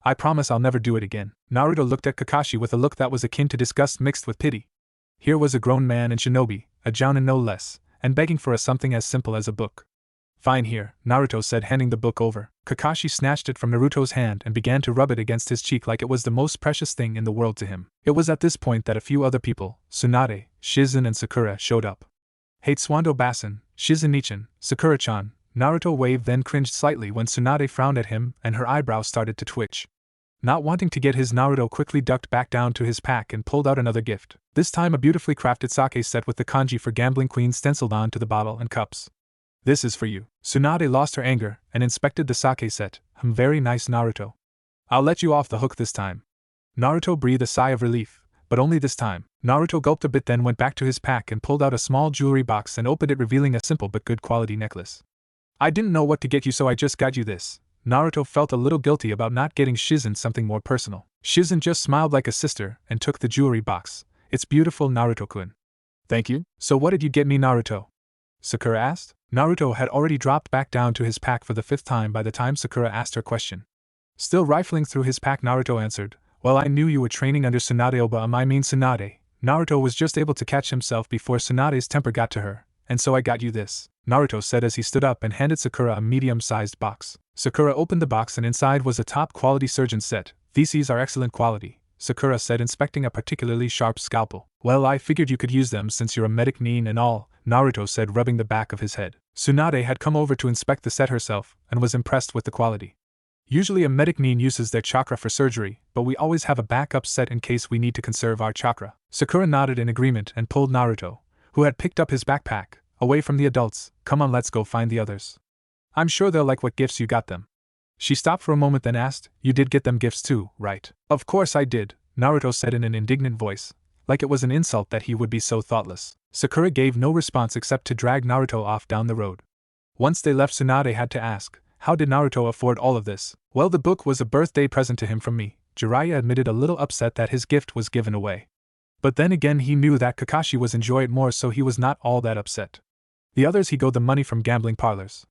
I promise I'll never do it again. Naruto looked at Kakashi with a look that was akin to disgust mixed with pity. Here was a grown man and shinobi, a jounin no less, and begging for something as simple as a book. Fine, here, Naruto said, handing the book over. Kakashi snatched it from Naruto's hand and began to rub it against his cheek like it was the most precious thing in the world to him. It was at this point that a few other people, Tsunade, Shizen and Sakura, showed up. Hatsuando Basen, Shizen-nichan, Sakura-chan. Naruto waved, then cringed slightly when Tsunade frowned at him and her eyebrows started to twitch. Not wanting to get his, Naruto quickly ducked back down to his pack and pulled out another gift, this time a beautifully crafted sake set with the kanji for Gambling Queen stenciled onto the bottle and cups. This is for you. Tsunade lost her anger and inspected the sake set. Very nice, Naruto. I'll let you off the hook this time. Naruto breathed a sigh of relief, but only this time. Naruto gulped a bit, then went back to his pack and pulled out a small jewelry box and opened it, revealing a simple but good quality necklace. I didn't know what to get you, so I just got you this. Naruto felt a little guilty about not getting Shizen something more personal. Shizen just smiled like a sister and took the jewelry box. It's beautiful, Naruto-kun. Thank you. So what did you get me, Naruto? Sakura asked. Naruto had already dropped back down to his pack for the 5th time by the time Sakura asked her question. Still rifling through his pack, Naruto answered, Well, I knew you were training under Tsunade I mean Tsunade. Naruto was just able to catch himself before Tsunade's temper got to her, and so I got you this, Naruto said as he stood up and handed Sakura a medium-sized box. Sakura opened the box and inside was a top-quality surgeon set. These are excellent quality, Sakura said, inspecting a particularly sharp scalpel. Well, I figured you could use them since you're a medic nin and all, Naruto said, rubbing the back of his head. Tsunade had come over to inspect the set herself and was impressed with the quality. Usually a medic nin uses their chakra for surgery, but we always have a backup set in case we need to conserve our chakra. Sakura nodded in agreement and pulled Naruto, who had picked up his backpack, away from the adults. Come on, let's go find the others. I'm sure they'll like what gifts you got them. She stopped for a moment, then asked, You did get them gifts too, right? Of course I did, Naruto said in an indignant voice, like it was an insult that he would be so thoughtless. Sakura gave no response except to drag Naruto off down the road. Once they left, Tsunade had to ask, How did Naruto afford all of this? Well, the book was a birthday present to him from me, Jiraiya admitted, a little upset that his gift was given away. But then again he knew that Kakashi was enjoy it more, so he was not all that upset. The others he got the money from gambling parlors.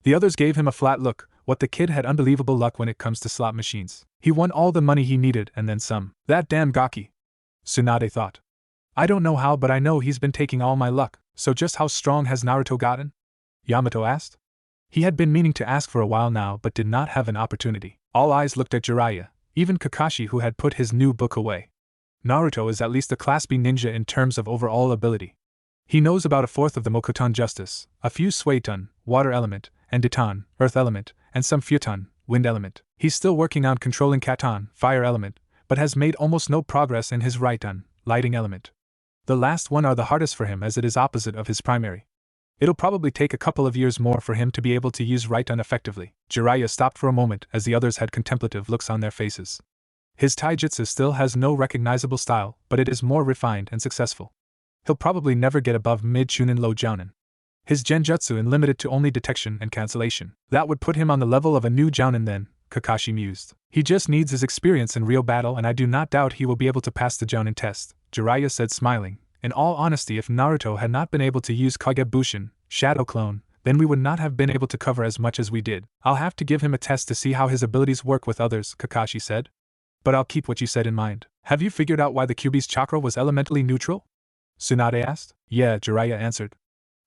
The others gave him a flat look. What, the kid had unbelievable luck when it comes to slot machines. He won all the money he needed and then some. That damn Gaki, Tsunade thought. I don't know how, but I know he's been taking all my luck. So just how strong has Naruto gotten? Yamato asked. He had been meaning to ask for a while now but did not have an opportunity. All eyes looked at Jiraiya, even Kakashi, who had put his new book away. Naruto is at least a Class B ninja in terms of overall ability. He knows about a fourth of the Mokuton Justice, a few Suiton, water element, and Diton, earth element, and some Futon, wind element. He's still working on controlling Katon, fire element, but has made almost no progress in his Raiton, lighting element. The last one are the hardest for him as it is opposite of his primary. It'll probably take a couple of years more for him to be able to use Raiton effectively. Jiraiya stopped for a moment as the others had contemplative looks on their faces. His taijutsu still has no recognizable style, but it is more refined and successful. He'll probably never get above mid-chunin low jounin. His genjutsu is limited to only detection and cancellation. That would put him on the level of a new jounin then, Kakashi mused. He just needs his experience in real battle, and I do not doubt he will be able to pass the jounin test, Jiraiya said, smiling. In all honesty, if Naruto had not been able to use Kagebushin, Shadow Clone, then we would not have been able to cover as much as we did. I'll have to give him a test to see how his abilities work with others, Kakashi said. But I'll keep what you said in mind. Have you figured out why the Kyuubi's chakra was elementally neutral? Tsunade asked. Yeah, Jiraiya answered.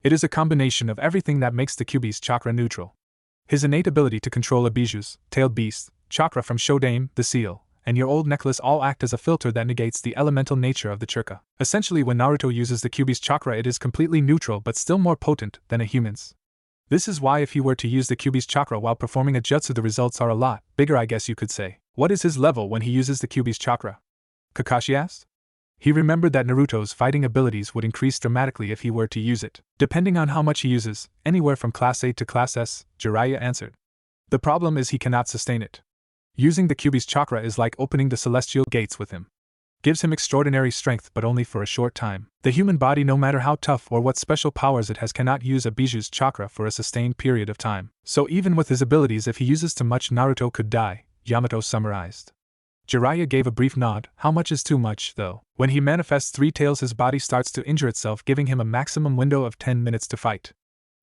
It is a combination of everything that makes the Kyuubi's chakra neutral. His innate ability to control a Biju's, tailed beast, chakra from Shodame, the seal, and your old necklace all act as a filter that negates the elemental nature of the chakra. Essentially, when Naruto uses the Kyuubi's chakra, it is completely neutral but still more potent than a human's. This is why if he were to use the Kyuubi's chakra while performing a jutsu the results are a lot bigger, I guess you could say. What is his level when he uses the Kyuubi's chakra? Kakashi asked. He remembered that Naruto's fighting abilities would increase dramatically if he were to use it. Depending on how much he uses, anywhere from Class A to Class S, Jiraiya answered. The problem is he cannot sustain it. Using the Kyuubi's chakra is like opening the celestial gates with him. Gives him extraordinary strength but only for a short time. The human body, no matter how tough or what special powers it has, cannot use a Bijuu's chakra for a sustained period of time. So even with his abilities, if he uses too much, Naruto could die, Yamato summarized. Jiraiya gave a brief nod. How much is too much, though? When he manifests 3 tails, his body starts to injure itself, giving him a maximum window of 10 minutes to fight.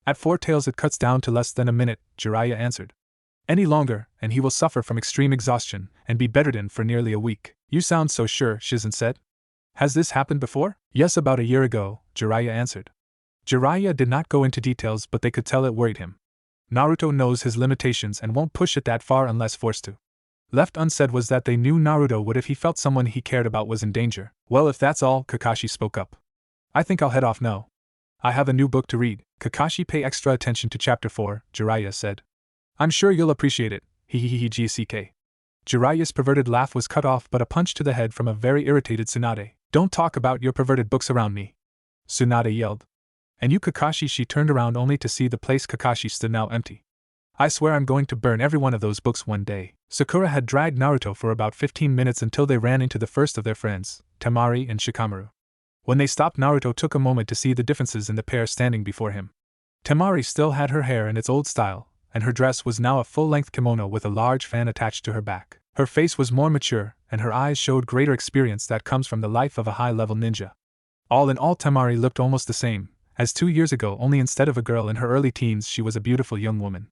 At 4 tails it cuts down to less than a minute, Jiraiya answered. Any longer, and he will suffer from extreme exhaustion, and be bedridden for nearly a week. You sound so sure, Shizen said. Has this happened before? Yes, about a year ago, Jiraiya answered. Jiraiya did not go into details, but they could tell it worried him. Naruto knows his limitations and won't push it that far unless forced to. Left unsaid was that they knew Naruto would if he felt someone he cared about was in danger. Well, if that's all, Kakashi spoke up. I think I'll head off now. I have a new book to read. Kakashi, pay extra attention to chapter 4, Jiraiya said. I'm sure you'll appreciate it, GCK. Jiraiya's perverted laugh was cut off but a punch to the head from a very irritated Tsunade. Don't talk about your perverted books around me, Tsunade yelled. And you, Kakashi? She turned around only to see the place Kakashi stood now empty. I swear I'm going to burn every one of those books one day. Sakura had dragged Naruto for about 15 minutes until they ran into the first of their friends, Temari and Shikamaru. When they stopped, Naruto took a moment to see the differences in the pair standing before him. Temari still had her hair in its old style, and her dress was now a full-length kimono with a large fan attached to her back. Her face was more mature, and her eyes showed greater experience that comes from the life of a high-level ninja. All in all, Temari looked almost the same as 2 years ago, only instead of a girl in her early teens, she was a beautiful young woman.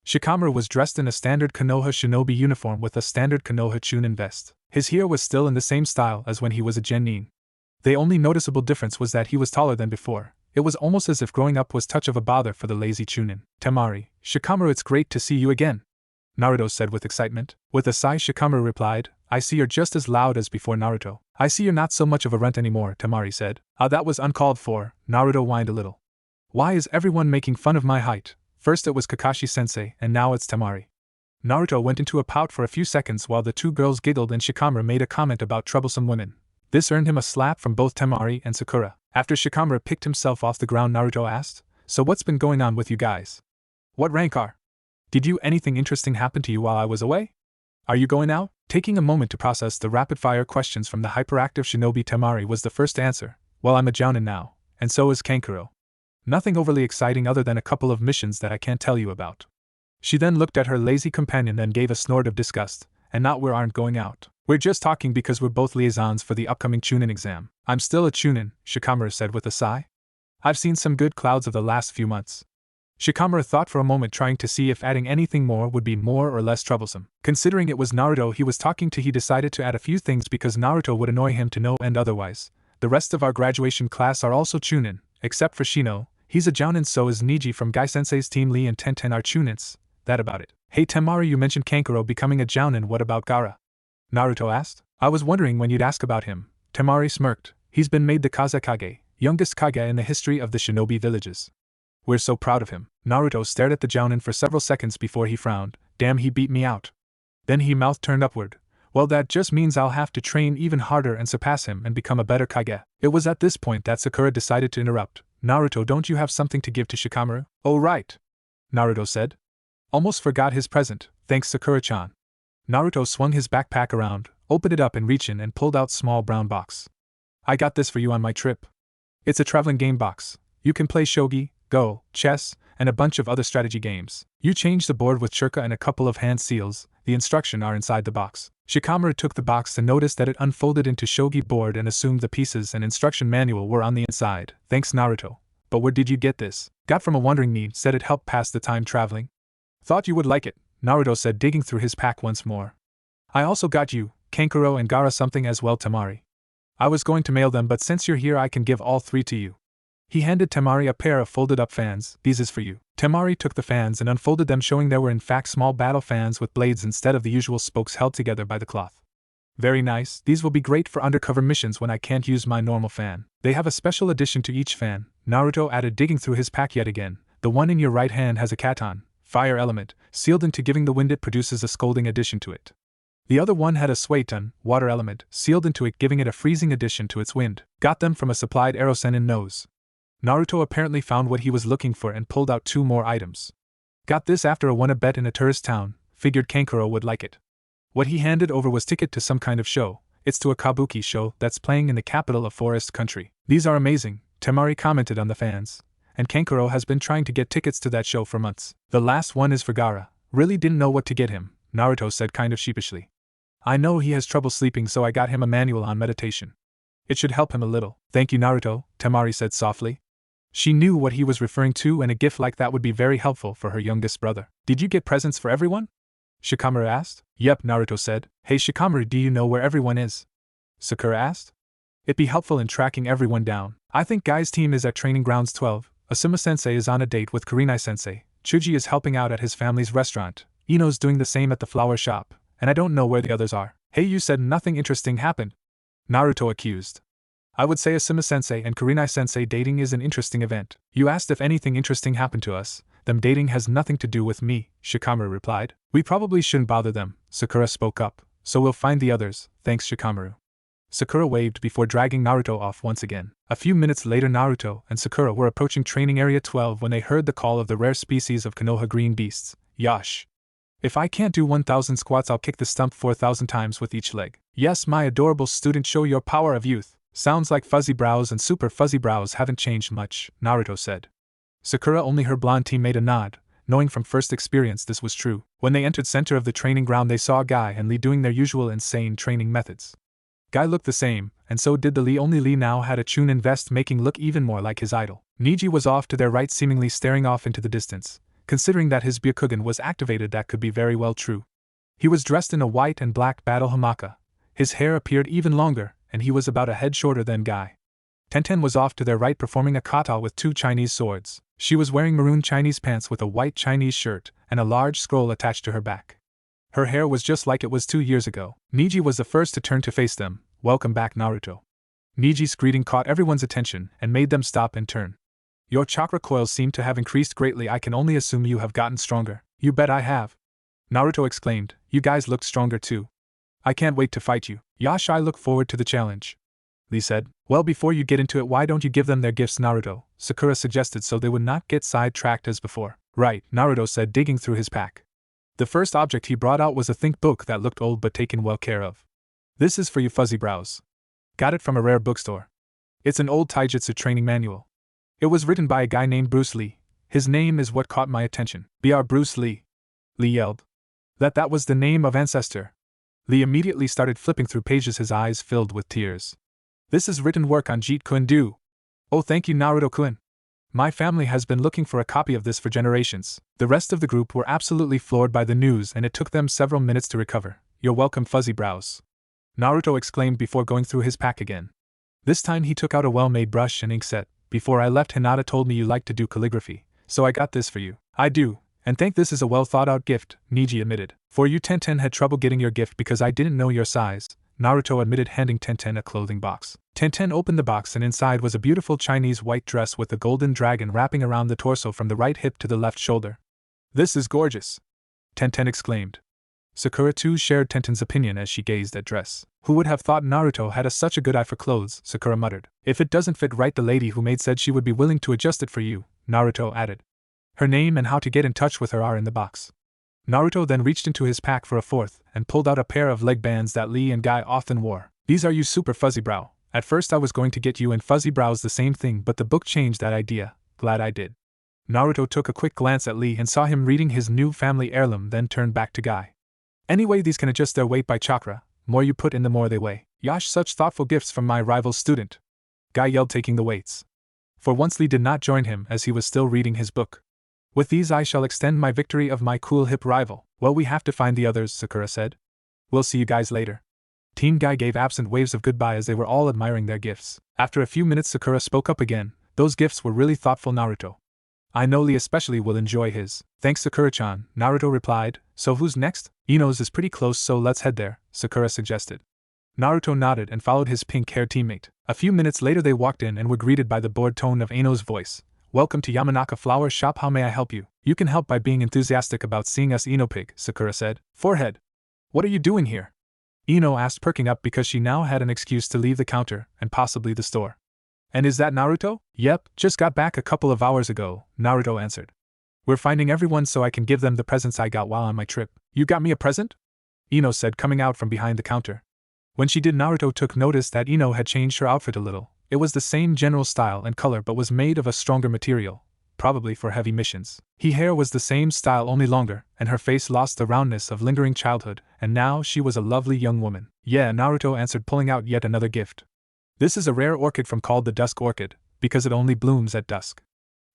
Shikamaru was dressed in a standard Konoha shinobi uniform with a standard Konoha Chunin vest. His hair was still in the same style as when he was a genin. The only noticeable difference was that he was taller than before. It was almost as if growing up was touch of a bother for the lazy Chunin. Temari, Shikamaru, it's great to see you again, Naruto said with excitement. With a sigh, Shikamaru replied, I see you're just as loud as before, Naruto. I see you're not so much of a runt anymore, Temari said. Ah, that was uncalled for, Naruto whined a little. Why is everyone making fun of my height? First it was Kakashi-sensei, and now it's Temari. Naruto went into a pout for a few seconds while the two girls giggled and Shikamaru made a comment about troublesome women. This earned him a slap from both Temari and Sakura. After Shikamaru picked himself off the ground, Naruto asked, So what's been going on with you guys? What rank are? Did anything interesting happen to you while I was away? Are you going out? Taking a moment to process the rapid-fire questions from the hyperactive shinobi, Temari was the first to answer. Well, I'm a jounin now, and so is Kankuro. Nothing overly exciting other than a couple of missions that I can't tell you about. She then looked at her lazy companion and gave a snort of disgust. And not, we aren't going out. We're just talking because we're both liaisons for the upcoming Chunin exam. I'm still a Chunin, Shikamaru said with a sigh. I've seen some good clouds of the last few months. Shikamaru thought for a moment, trying to see if adding anything more would be more or less troublesome. Considering it was Naruto he was talking to, he decided to add a few things because Naruto would annoy him to no end otherwise. The rest of our graduation class are also Chunin, except for Shino. He's a jounin, so is Niji from Gai-sensei's team. Lee and Tenten are Chunins. That about it. Hey Temari, you mentioned Kankuro becoming a jounin. What about Gaara? Naruto asked. I was wondering when you'd ask about him. Temari smirked. He's been made the Kazekage, youngest Kage in the history of the shinobi villages. We're so proud of him. Naruto stared at the jounin for several seconds before he frowned. Damn, he beat me out. Then he mouth turned upward. Well, that just means I'll have to train even harder and surpass him and become a better Kage. It was at this point that Sakura decided to interrupt. Naruto, don't you have something to give to Shikamaru? Oh right, Naruto said. Almost forgot his present, thanks Sakura-chan. Naruto swung his backpack around, opened it up and reached in and pulled out small brown box. I got this for you on my trip. It's a traveling game box. You can play shogi, go, chess, and a bunch of other strategy games. You change the board with churka and a couple of hand seals. The instructions are inside the box. Shikamaru took the box and noticed that it unfolded into shogi board and assumed the pieces and instruction manual were on the inside. Thanks, Naruto. But where did you get this? Got from a wandering need, said it helped pass the time traveling. Thought you would like it, Naruto said, digging through his pack once more. I also got you, Kankuro and Gaara, something as well, Temari. I was going to mail them, but since you're here I can give all 3 to you. He handed Temari a pair of folded-up fans. These is for you. Temari took the fans and unfolded them, showing there were in fact small battle fans with blades instead of the usual spokes held together by the cloth. Very nice, these will be great for undercover missions when I can't use my normal fan. They have a special addition to each fan, Naruto added, digging through his pack yet again. The one in your right hand has a katon, fire element, sealed into giving the wind. It produces a scolding addition to it. The other one had a sueton, water element, sealed into it, giving it a freezing addition to its wind. Got them from a supplied Rasengan nose. Naruto apparently found what he was looking for and pulled out 2 more items. Got this after a won a bet in a tourist town, figured Kankuro would like it. What he handed over was ticket to some kind of show. It's to a kabuki show that's playing in the capital of Forest Country. These are amazing, Temari commented on the fans, and Kankuro has been trying to get tickets to that show for months. The last one is for Gaara. Really didn't know what to get him, Naruto said kind of sheepishly. I know he has trouble sleeping, so I got him a manual on meditation. It should help him a little. Thank you, Naruto, Temari said softly. She knew what he was referring to, and a gift like that would be very helpful for her youngest brother. Did you get presents for everyone? Shikamaru asked. Yep, Naruto said. Hey Shikamaru, do you know where everyone is? Sakura asked. It'd be helpful in tracking everyone down. I think Guy's team is at training grounds 12, Asuma-sensei is on a date with Kurenai-sensei, Chuji is helping out at his family's restaurant, Ino's doing the same at the flower shop, and I don't know where the others are. Hey, you said nothing interesting happened, Naruto accused. I would say Asuma-sensei and Kurenai-sensei dating is an interesting event. You asked if anything interesting happened to us. Them dating has nothing to do with me, Shikamaru replied. We probably shouldn't bother them, Sakura spoke up, so we'll find the others, thanks Shikamaru. Sakura waved before dragging Naruto off once again. A few minutes later, Naruto and Sakura were approaching Training Area 12 when they heard the call of the rare species of Konoha green beasts, Yash. If I can't do 1,000 squats, I'll kick the stump 4,000 times with each leg. Yes, my adorable student, show your power of youth. Sounds like Fuzzy Brows and Super Fuzzy Brows haven't changed much, Naruto said. Sakura, only her blonde teammate, a nod, knowing from first experience this was true. When they entered center of the training ground, they saw Guy and Lee doing their usual insane training methods. Guy looked the same, and so did the Lee, only Lee now had a Chunin vest making look even more like his idol. Niji was off to their right, seemingly staring off into the distance. Considering that his Byakugan was activated, that could be very well true. He was dressed in a white and black battle hamaka. His hair appeared even longer, and he was about a head shorter than Guy. Tenten was off to their right performing a kata with 2 Chinese swords. She was wearing maroon Chinese pants with a white Chinese shirt and a large scroll attached to her back. Her hair was just like it was 2 years ago. Niji was the first to turn to face them. Welcome back, Naruto. Niji's greeting caught everyone's attention and made them stop and turn. Your chakra coils seem to have increased greatly. I can only assume you have gotten stronger. You bet I have. Naruto exclaimed. You guys look stronger too. I can't wait to fight you. Yash, I look forward to the challenge. Lee said. Well, before you get into it, why don't you give them their gifts, Naruto? Sakura suggested, so they would not get sidetracked as before. Right, Naruto said, digging through his pack. The first object he brought out was a think book that looked old but taken well care of. This is for you, Fuzzy Brows. Got it from a rare bookstore. It's an old taijutsu training manual. It was written by a guy named Bruce Lee. His name is what caught my attention. Br Bruce Lee. Lee yelled. That was the name of ancestor. Lee immediately started flipping through pages, his eyes filled with tears. This is written work on Jeet-kun Do. Oh, thank you, Naruto-kun. My family has been looking for a copy of this for generations. The rest of the group were absolutely floored by the news, and it took them several minutes to recover. You're welcome, Fuzzy Brows. Naruto exclaimed before going through his pack again. This time he took out a well-made brush and ink set. Before I left, Hinata told me you like to do calligraphy, so I got this for you. I do, and think this is a well-thought-out gift, Niji admitted. For you, Tenten had trouble getting your gift because I didn't know your size, Naruto admitted, handing Tenten a clothing box. Tenten opened the box, and inside was a beautiful Chinese white dress with a golden dragon wrapping around the torso from the right hip to the left shoulder. This is gorgeous, Tenten exclaimed. Sakura too shared Tenten's opinion as she gazed at dress. Who would have thought Naruto had such a good eye for clothes, Sakura muttered. If it doesn't fit right, the lady who made said she would be willing to adjust it for you, Naruto added. Her name and how to get in touch with her are in the box. Naruto then reached into his pack for a fourth and pulled out a pair of leg bands that Lee and Guy often wore. These are you, Super Fuzzy Brow. At first I was going to get you and Fuzzy Brows the same thing, but the book changed that idea. Glad I did. Naruto took a quick glance at Lee and saw him reading his new family heirloom, then turned back to Guy. Anyway, these can adjust their weight by chakra. More you put in, the more they weigh. Yash, such thoughtful gifts from my rival student. Guy yelled, taking the weights. For once Lee did not join him as he was still reading his book. With these I shall extend my victory of my cool hip rival. Well, we have to find the others, Sakura said. We'll see you guys later. Team Guy gave absent waves of goodbye as they were all admiring their gifts. After a few minutes, Sakura spoke up again. Those gifts were really thoughtful, Naruto. I know Lee especially will enjoy his. Thanks, Sakura-chan, Naruto replied. So who's next? Ino's is pretty close, so let's head there, Sakura suggested. Naruto nodded and followed his pink-haired teammate. A few minutes later they walked in and were greeted by the bored tone of Ino's voice. Welcome to Yamanaka Flower Shop, how may I help you? You can help by being enthusiastic about seeing us, Pig, Sakura said. Forehead. What are you doing here? Ino asked, perking up because she now had an excuse to leave the counter, and possibly the store. And is that Naruto? Yep, just got back a couple of hours ago, Naruto answered. We're finding everyone so I can give them the presents I got while on my trip. You got me a present? Ino said, coming out from behind the counter. When she did, Naruto took notice that Ino had changed her outfit a little. It was the same general style and color but was made of a stronger material, probably for heavy missions. Her hair was the same style, only longer, and her face lost the roundness of lingering childhood, and now she was a lovely young woman. Yeah, Naruto answered, pulling out yet another gift. This is a rare orchid from called the dusk orchid, because it only blooms at dusk.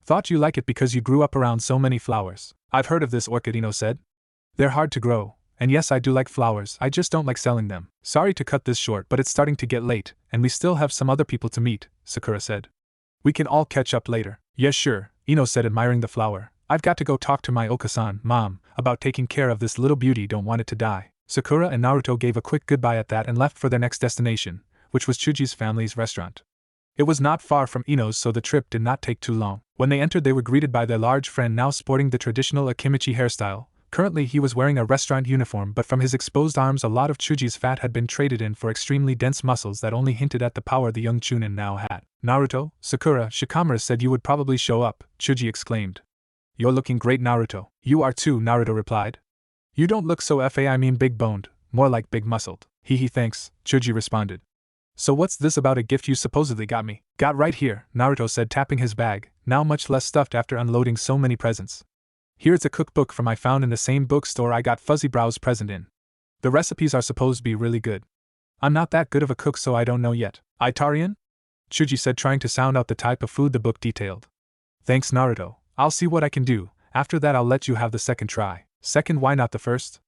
Thought you like it because you grew up around so many flowers. I've heard of this orchid, Ino said. They're hard to grow, and yes, I do like flowers, I just don't like selling them. Sorry to cut this short, but it's starting to get late, and we still have some other people to meet, Sakura said. We can all catch up later. Yes, sure, Ino said, admiring the flower. I've got to go talk to my Okasan, Mom, about taking care of this little beauty, don't want it to die. Sakura and Naruto gave a quick goodbye at that and left for their next destination, which was Chuji's family's restaurant. It was not far from Ino's, so the trip did not take too long. When they entered, they were greeted by their large friend, now sporting the traditional Akimichi hairstyle. Currently he was wearing a restaurant uniform, but from his exposed arms a lot of Chuji's fat had been traded in for extremely dense muscles that only hinted at the power the young Chunin now had. Naruto, Sakura, Shikamaru said you would probably show up, Chuji exclaimed. You're looking great, Naruto. You are too, Naruto replied. You don't look so big boned, more like big muscled. Hee thanks, Chuji responded. So what's this about a gift you supposedly got me? Got right here, Naruto said, tapping his bag, now much less stuffed after unloading so many presents. Here's a cookbook from I found in the same bookstore I got Fuzzy Brow's present in. The recipes are supposed to be really good. I'm not that good of a cook, so I don't know yet. Itarian? Chuji said, trying to sound out the type of food the book detailed. Thanks, Naruto. I'll see what I can do. After that I'll let you have the second try. Second, why not the first?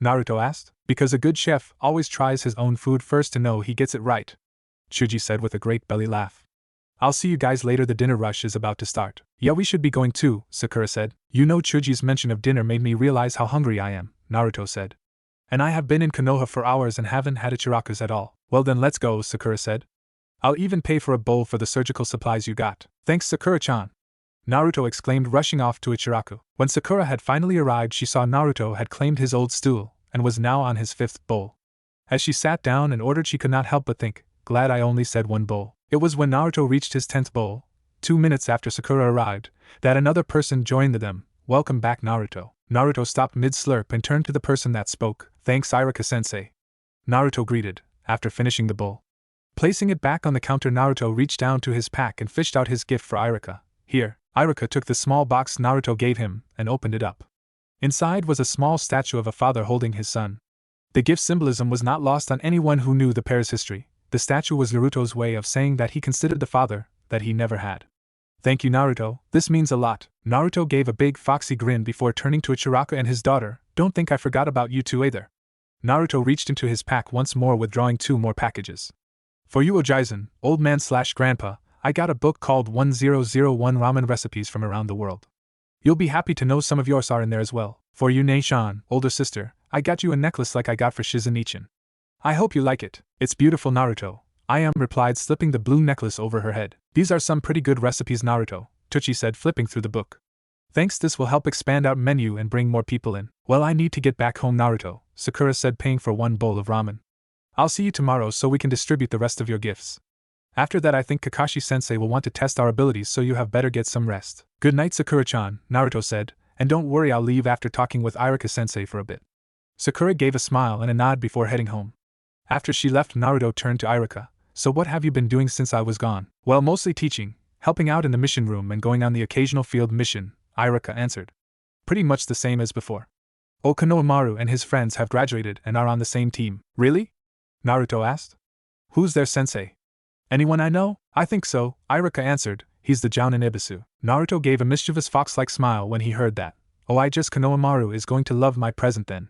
Naruto asked. Because a good chef always tries his own food first to know he gets it right, Chuji said with a great belly laugh. I'll see you guys later, the dinner rush is about to start. Yeah, we should be going too, Sakura said. You know, Chuji's mention of dinner made me realize how hungry I am, Naruto said. And I have been in Konoha for hours and haven't had ichirakus at all. Well then let's go, Sakura said. I'll even pay for a bowl for the surgical supplies you got. Thanks, Sakura-chan, Naruto exclaimed, rushing off to Ichiraku. When Sakura had finally arrived, she saw Naruto had claimed his old stool, and was now on his fifth bowl. As she sat down and ordered, she could not help but think, glad I only said one bowl. It was when Naruto reached his 10th bowl, 2 minutes after Sakura arrived, that another person joined them. Welcome back, Naruto. Naruto stopped mid-slurp and turned to the person that spoke. Thanks, Irika-sensei, Naruto greeted, after finishing the bowl. Placing it back on the counter, Naruto reached down to his pack and fished out his gift for Irika. Here, Irika took the small box Naruto gave him and opened it up. Inside was a small statue of a father holding his son. The gift symbolism was not lost on anyone who knew the pair's history. The statue was Naruto's way of saying that he considered the father that he never had. Thank you, Naruto, this means a lot. Naruto gave a big foxy grin before turning to Ichiraku and his daughter. Don't think I forgot about you two either. Naruto reached into his pack once more, withdrawing 2 more packages. For you, Ojizen, old man/grandpa, I got a book called 1001 Ramen Recipes from Around the World. You'll be happy to know some of yours are in there as well. For you, Nei-chan, older sister, I got you a necklace like I got for Shizen-ichan. I hope you like it. It's beautiful, Naruto, I am, replied, slipping the blue necklace over her head. These are some pretty good recipes, Naruto, Tochi said, flipping through the book. Thanks, this will help expand our menu and bring more people in. Well, I need to get back home, Naruto, Sakura said, paying for 1 bowl of ramen. I'll see you tomorrow so we can distribute the rest of your gifts. After that I think Kakashi-sensei will want to test our abilities, so you have better get some rest. Good night, Sakura-chan, Naruto said, and don't worry, I'll leave after talking with Irika-sensei for a bit. Sakura gave a smile and a nod before heading home. After she left, Naruto turned to Irika. So what have you been doing since I was gone? Well, mostly teaching, helping out in the mission room and going on the occasional field mission, Irika answered. Pretty much the same as before. Orochimaru and his friends have graduated and are on the same team. Really? Naruto asked. Who's their sensei? Anyone I know? I think so, Irika answered. He's the Jounin Ibisu. Naruto gave a mischievous fox-like smile when he heard that. Oh, I just Konohamaru is going to love my present then.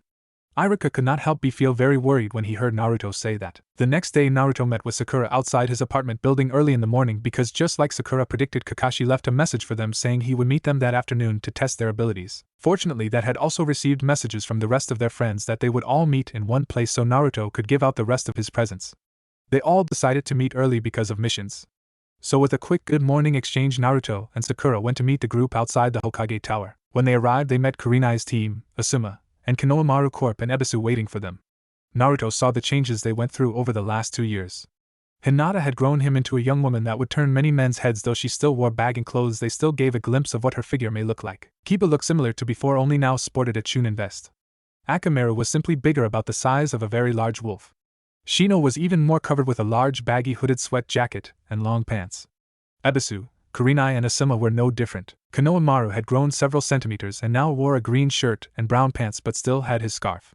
Irika could not help but feel very worried when he heard Naruto say that. The next day Naruto met with Sakura outside his apartment building early in the morning because, just like Sakura predicted, Kakashi left a message for them saying he would meet them that afternoon to test their abilities. Fortunately, that had also received messages from the rest of their friends that they would all meet in one place so Naruto could give out the rest of his presents. They all decided to meet early because of missions. So with a quick good morning exchange, Naruto and Sakura went to meet the group outside the Hokage Tower. When they arrived, they met Kurenai's team, Asuma, and Konohamaru Corp and Ebisu waiting for them. Naruto saw the changes they went through over the last 2 years. Hinata had grown him into a young woman that would turn many men's heads. Though she still wore baggy clothes, they still gave a glimpse of what her figure may look like. Kiba looked similar to before, only now sported a chunin vest. Akamaru was simply bigger, about the size of a very large wolf. Shino was even more covered with a large baggy hooded sweat jacket and long pants. Ebisu, Kurenai and Asuma were no different. Konohamaru had grown several centimeters and now wore a green shirt and brown pants but still had his scarf.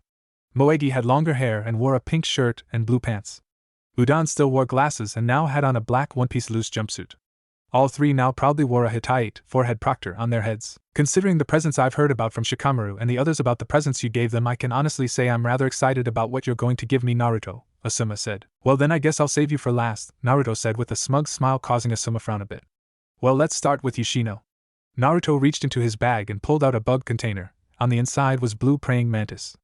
Moegi had longer hair and wore a pink shirt and blue pants. Udan still wore glasses and now had on a black one-piece loose jumpsuit. All three now proudly wore a Hittite forehead proctor on their heads. Considering the presents I've heard about from Shikamaru and the others about the presents you gave them, I can honestly say I'm rather excited about what you're going to give me, Naruto, Asuma said. Well then I guess I'll save you for last, Naruto said with a smug smile, causing Asuma frown a bit. Well, let's start with you, Shino. Naruto reached into his bag and pulled out a bug container. On the inside was blue praying mantis.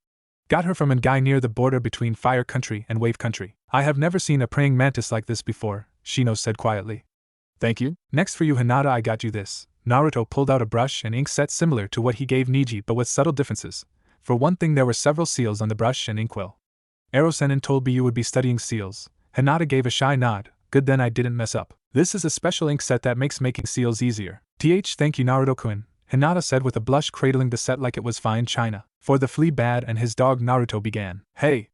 Got her from a guy near the border between Fire Country and Wave Country. I have never seen a praying mantis like this before, Shino said quietly. Thank you. Next for you, Hinata, I got you this. Naruto pulled out a brush and ink set similar to what he gave Neji but with subtle differences. For one thing, there were several seals on the brush and inkwell. Rasengan told me you would be studying seals. Hinata gave a shy nod. Good, then I didn't mess up. This is a special ink set that makes making seals easier. Thank you, Naruto-kun, Hinata said with a blush, cradling the set like it was fine china. For the flea bad and his dog, Naruto began. Hey!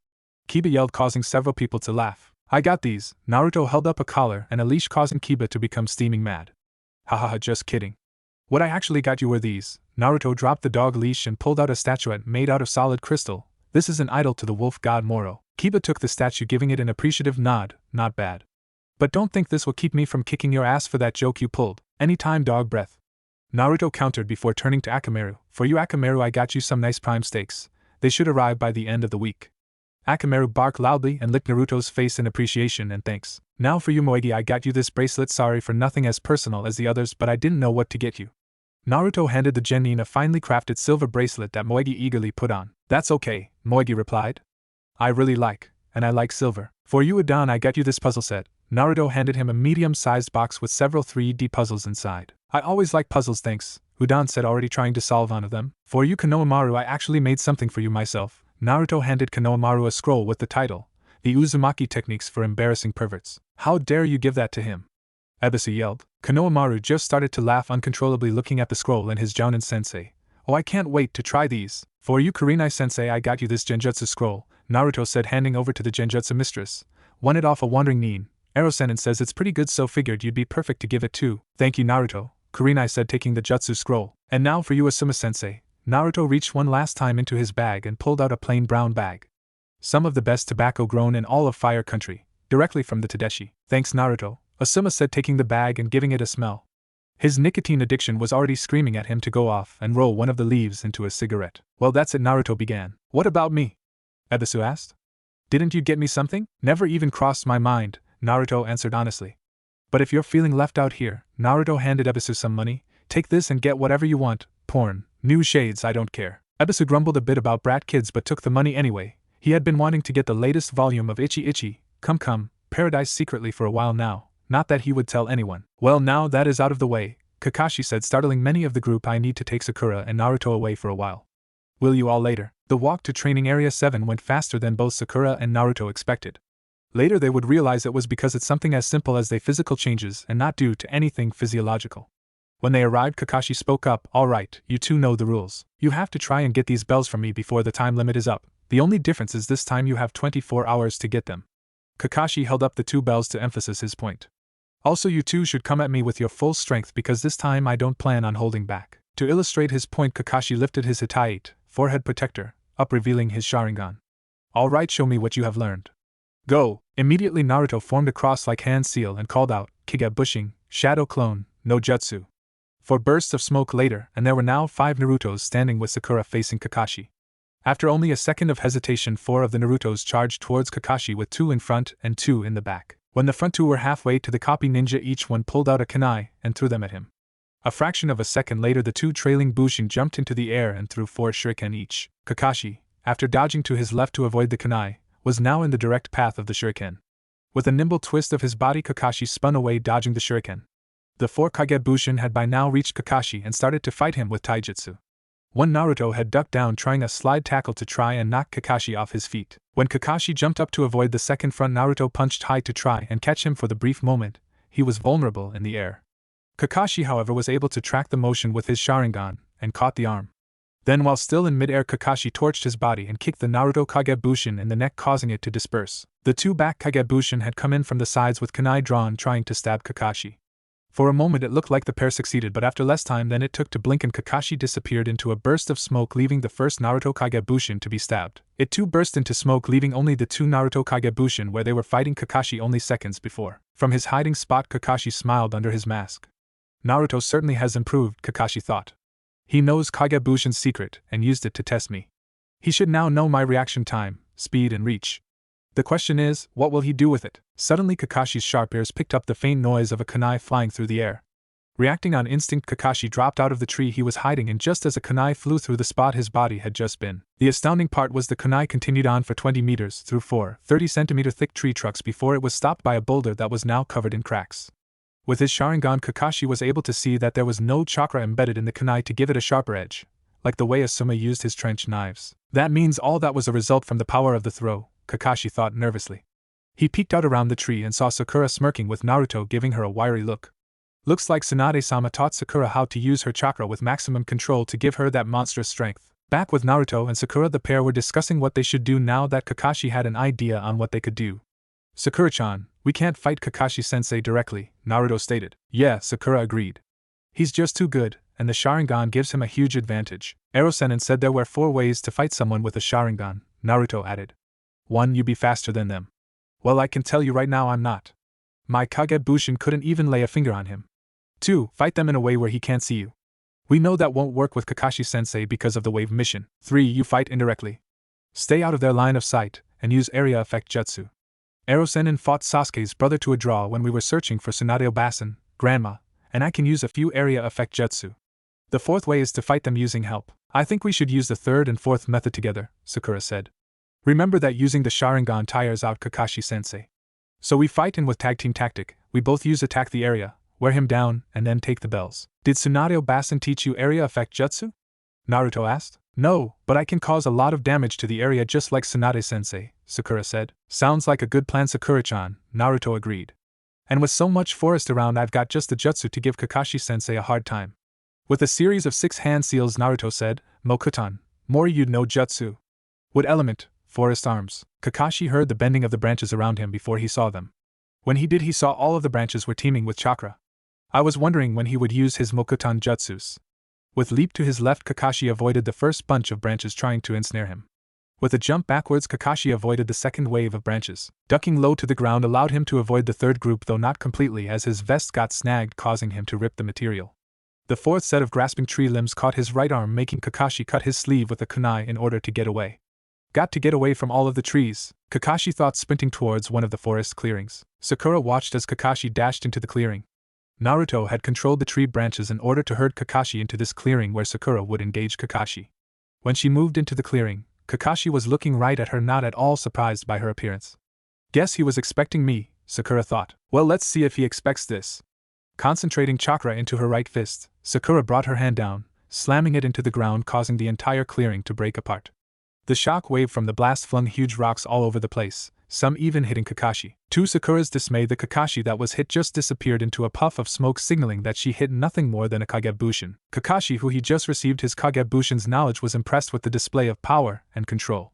Kiba yelled, causing several people to laugh. I got these. Naruto held up a collar and a leash, causing Kiba to become steaming mad. Hahaha, just kidding. What I actually got you were these. Naruto dropped the dog leash and pulled out a statuette made out of solid crystal. This is an idol to the wolf god Moro. Kiba took the statue, giving it an appreciative nod. Not bad. But don't think this will keep me from kicking your ass for that joke you pulled. Anytime, dog breath. Naruto countered before turning to Akamaru. For you, Akamaru, I got you some nice prime steaks. They should arrive by the end of the week. Akamaru barked loudly and licked Naruto's face in appreciation and thanks. Now for you, Moegi, I got you this bracelet. Sorry for nothing as personal as the others, but I didn't know what to get you. Naruto handed the genin a finely crafted silver bracelet that Moegi eagerly put on. That's okay, Moegi replied. I really like silver. For you, Udan, I got you this puzzle set. Naruto handed him a medium-sized box with several 3D puzzles inside. I always like puzzles, thanks, Udan said, already trying to solve one of them. For you, Konohamaru, I actually made something for you myself. Naruto handed Konohamaru a scroll with the title, The Uzumaki Techniques for Embarrassing Perverts. How dare you give that to him? Ebisu yelled. Konohamaru just started to laugh uncontrollably, looking at the scroll and his Jounin sensei. Oh, I can't wait to try these. For you, Kurenai sensei, I got you this Genjutsu scroll, Naruto said, handing over to the Genjutsu mistress. Won it off a wandering nin. Rasengan says it's pretty good, so figured you'd be perfect to give it to. Thank you, Naruto, Kurenai said, taking the Jutsu scroll. And now for you, Asuma sensei. Naruto reached one last time into his bag and pulled out a plain brown bag. Some of the best tobacco grown in all of Fire Country, directly from the Tadashi. Thanks, Naruto, Asuma said, taking the bag and giving it a smell. His nicotine addiction was already screaming at him to go off and roll one of the leaves into a cigarette. Well, that's it, Naruto began. What about me? Ebisu asked. Didn't you get me something? Never even crossed my mind, Naruto answered honestly. But if you're feeling left out here, Naruto handed Ebisu some money. Take this and get whatever you want. Porn, new shades, I don't care. Ebisu grumbled a bit about brat kids but took the money anyway. He had been wanting to get the latest volume of Ichi Ichi, Come, Paradise secretly for a while now. Not that he would tell anyone. Well, now that is out of the way, Kakashi said, startling many of the group. I need to take Sakura and Naruto away for a while. Will you all later? The walk to Training Area 7 went faster than both Sakura and Naruto expected. Later they would realize it was because it's something as simple as their physical changes and not due to anything physiological. When they arrived, Kakashi spoke up. Alright, you two know the rules. You have to try and get these bells from me before the time limit is up. The only difference is this time you have 24 hours to get them. Kakashi held up the 2 bells to emphasize his point. Also, you two should come at me with your full strength because this time I don't plan on holding back. To illustrate his point, Kakashi lifted his Hittite forehead protector up, revealing his Sharingan. Alright, show me what you have learned. Go! Immediately Naruto formed a cross-like hand seal and called out, Kiga Bushing, Shadow Clone, no Jutsu. 4 bursts of smoke later, and there were now 5 Narutos standing with Sakura facing Kakashi. After only a second of hesitation, 4 of the Narutos charged towards Kakashi with 2 in front and 2 in the back. When the front 2 were halfway to the copy ninja, each one pulled out a kunai and threw them at him. A fraction of a second later, the 2 trailing Bushin jumped into the air and threw 4 shuriken each. Kakashi, after dodging to his left to avoid the kunai, was now in the direct path of the shuriken. With a nimble twist of his body, Kakashi spun away, dodging the shuriken. The 4 Kagebushin had by now reached Kakashi and started to fight him with taijutsu. One Naruto had ducked down, trying a slide tackle to try and knock Kakashi off his feet. When Kakashi jumped up to avoid the second front, Naruto punched high to try and catch him for the brief moment. He was vulnerable in the air. Kakashi, however, was able to track the motion with his Sharingan and caught the arm. Then, while still in mid-air, Kakashi torched his body and kicked the Naruto Kagebushin in the neck, causing it to disperse. The 2 back Kagebushin had come in from the sides with kunai drawn, trying to stab Kakashi. For a moment it looked like the pair succeeded, but after less time than it took to blink and Kakashi disappeared into a burst of smoke, leaving the first Naruto Kagebushin to be stabbed. It too burst into smoke, leaving only the 2 Naruto Kagebushin where they were fighting Kakashi only seconds before. From his hiding spot, Kakashi smiled under his mask. Naruto certainly has improved, Kakashi thought. He knows Kagebushin's secret and used it to test me. He should now know my reaction time, speed and reach. The question is, what will he do with it? Suddenly Kakashi's sharp ears picked up the faint noise of a kunai flying through the air. Reacting on instinct, Kakashi dropped out of the tree he was hiding in just as a kunai flew through the spot his body had just been. The astounding part was the kunai continued on for 20 meters through 4 30-centimeter thick tree trunks before it was stopped by a boulder that was now covered in cracks. With his Sharingan, Kakashi was able to see that there was no chakra embedded in the kunai to give it a sharper edge, like the way Asuma used his trench knives. That means all that was a result from the power of the throw, Kakashi thought nervously. He peeked out around the tree and saw Sakura smirking, with Naruto giving her a wiry look. Looks like Tsunade-sama taught Sakura how to use her chakra with maximum control to give her that monstrous strength. Back with Naruto and Sakura, the pair were discussing what they should do now that Kakashi had an idea on what they could do. Sakura-chan, we can't fight Kakashi-sensei directly, Naruto stated. Yeah, Sakura agreed. He's just too good, and the Sharingan gives him a huge advantage. Rasengan said there were 4 ways to fight someone with a Sharingan, Naruto added. 1. You be faster than them. Well, I can tell you right now I'm not. My Kagebushin couldn't even lay a finger on him. 2. Fight them in a way where he can't see you. We know that won't work with Kakashi-sensei because of the wave mission. 3. You fight indirectly. Stay out of their line of sight, and use area effect jutsu. Rasengan fought Sasuke's brother to a draw when we were searching for Tsunade-obasan, Grandma, and I can use a few area effect jutsu. The 4th way is to fight them using help. I think we should use the 3rd and 4th method together, Sakura said. Remember that using the Sharingan tires out Kakashi-sensei. So we fight in with tag team tactic, we both use attack the area, wear him down, and then take the bells. Did Tsunade-obasan teach you area effect jutsu? Naruto asked. No, but I can cause a lot of damage to the area just like Tsunade-sensei, Sakura said. Sounds like a good plan, Sakura-chan, Naruto agreed. And with so much forest around, I've got just the jutsu to give Kakashi-sensei a hard time. With a series of 6 hand seals, Naruto said, Mokutan, Mori you'd know jutsu. Wood element, forest arms. Kakashi heard the bending of the branches around him before he saw them. When he did, he saw all of the branches were teeming with chakra. I was wondering when he would use his Mokutan jutsus. With leap to his left, Kakashi avoided the first bunch of branches trying to ensnare him. With a jump backwards, Kakashi avoided the second wave of branches. Ducking low to the ground allowed him to avoid the 3rd group, though not completely, as his vest got snagged, causing him to rip the material. The 4th set of grasping tree limbs caught his right arm, making Kakashi cut his sleeve with a kunai in order to get away. Got to get away from all of the trees, Kakashi thought, sprinting towards one of the forest clearings. Sakura watched as Kakashi dashed into the clearing. Naruto had controlled the tree branches in order to herd Kakashi into this clearing where Sakura would engage Kakashi. When she moved into the clearing, Kakashi was looking right at her, not at all surprised by her appearance. Guess he was expecting me, Sakura thought. Well, let's see if he expects this. Concentrating chakra into her right fist, Sakura brought her hand down, slamming it into the ground, causing the entire clearing to break apart. The shock wave from the blast flung huge rocks all over the place, some even hitting Kakashi. To Sakura's dismay, the Kakashi that was hit just disappeared into a puff of smoke, signaling that she hit nothing more than a Kagebushin. Kakashi, who he just received his Kagebushin's knowledge, was impressed with the display of power and control.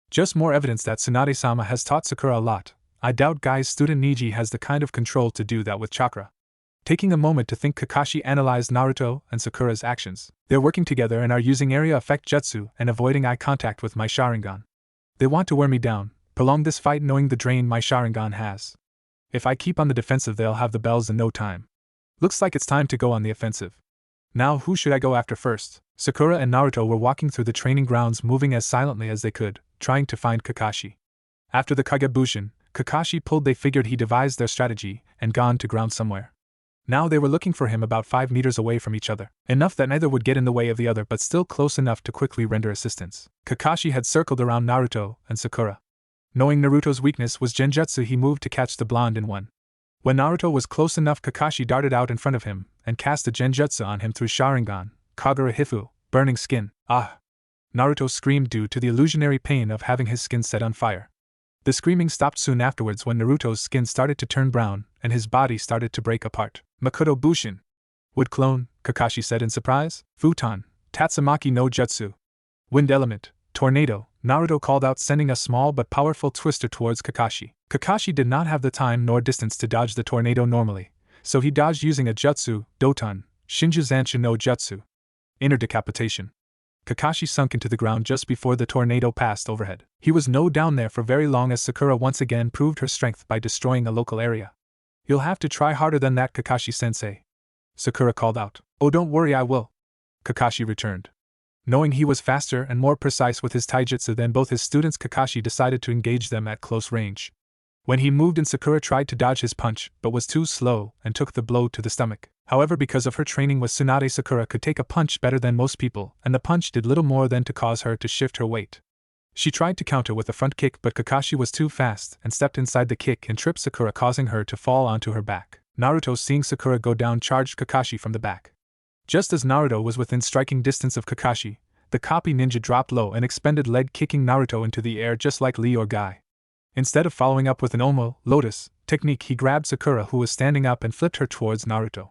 Just more evidence that Tsunade-sama has taught Sakura a lot. I doubt guy's student Niji has the kind of control to do that with chakra. Taking a moment to think, Kakashi analyzed Naruto and Sakura's actions. They're working together and are using area effect jutsu and avoiding eye contact with my Sharingan. They want to wear me down, prolong this fight, knowing the drain my Sharingan has. If I keep on the defensive, they'll have the bells in no time. Looks like it's time to go on the offensive. Now who should I go after first? Sakura and Naruto were walking through the training grounds, moving as silently as they could, trying to find Kakashi. After the Kagebushin, Kakashi pulled, they figured he devised their strategy and gone to ground somewhere. Now they were looking for him about 5 meters away from each other, enough that neither would get in the way of the other, but still close enough to quickly render assistance. Kakashi had circled around Naruto and Sakura. Knowing Naruto's weakness was genjutsu, he moved to catch the blonde in one. When Naruto was close enough, Kakashi darted out in front of him and cast a genjutsu on him through Sharingan, Kagura Hifu, burning skin. Ah! Naruto screamed due to the illusionary pain of having his skin set on fire. The screaming stopped soon afterwards when Naruto's skin started to turn brown and his body started to break apart. Makoto Bushin. Wood clone, Kakashi said in surprise. Futon, Tatsumaki no Jutsu. Wind element, tornado, Naruto called out, sending a small but powerful twister towards Kakashi. Kakashi did not have the time nor distance to dodge the tornado normally, so he dodged using a jutsu, Doton, Shinju Zanshu no Jutsu. Inner decapitation. Kakashi sunk into the ground just before the tornado passed overhead. He was no down there for very long as Sakura once again proved her strength by destroying a local area. You'll have to try harder than that, Kakashi-sensei. Sakura called out. Oh, don't worry, I will. Kakashi returned. Knowing he was faster and more precise with his taijutsu than both his students, Kakashi decided to engage them at close range. When he moved in, Sakura tried to dodge his punch but was too slow and took the blow to the stomach. However, because of her training with Tsunade, Sakura could take a punch better than most people, and the punch did little more than to cause her to shift her weight. She tried to counter with a front kick, but Kakashi was too fast and stepped inside the kick and tripped Sakura, causing her to fall onto her back. Naruto, seeing Sakura go down, charged Kakashi from the back. Just as Naruto was within striking distance of Kakashi, the copy ninja dropped low and expended leg kicking Naruto into the air just like Lee or Guy. Instead of following up with an Omo, Lotus, technique, he grabbed Sakura, who was standing up, and flipped her towards Naruto.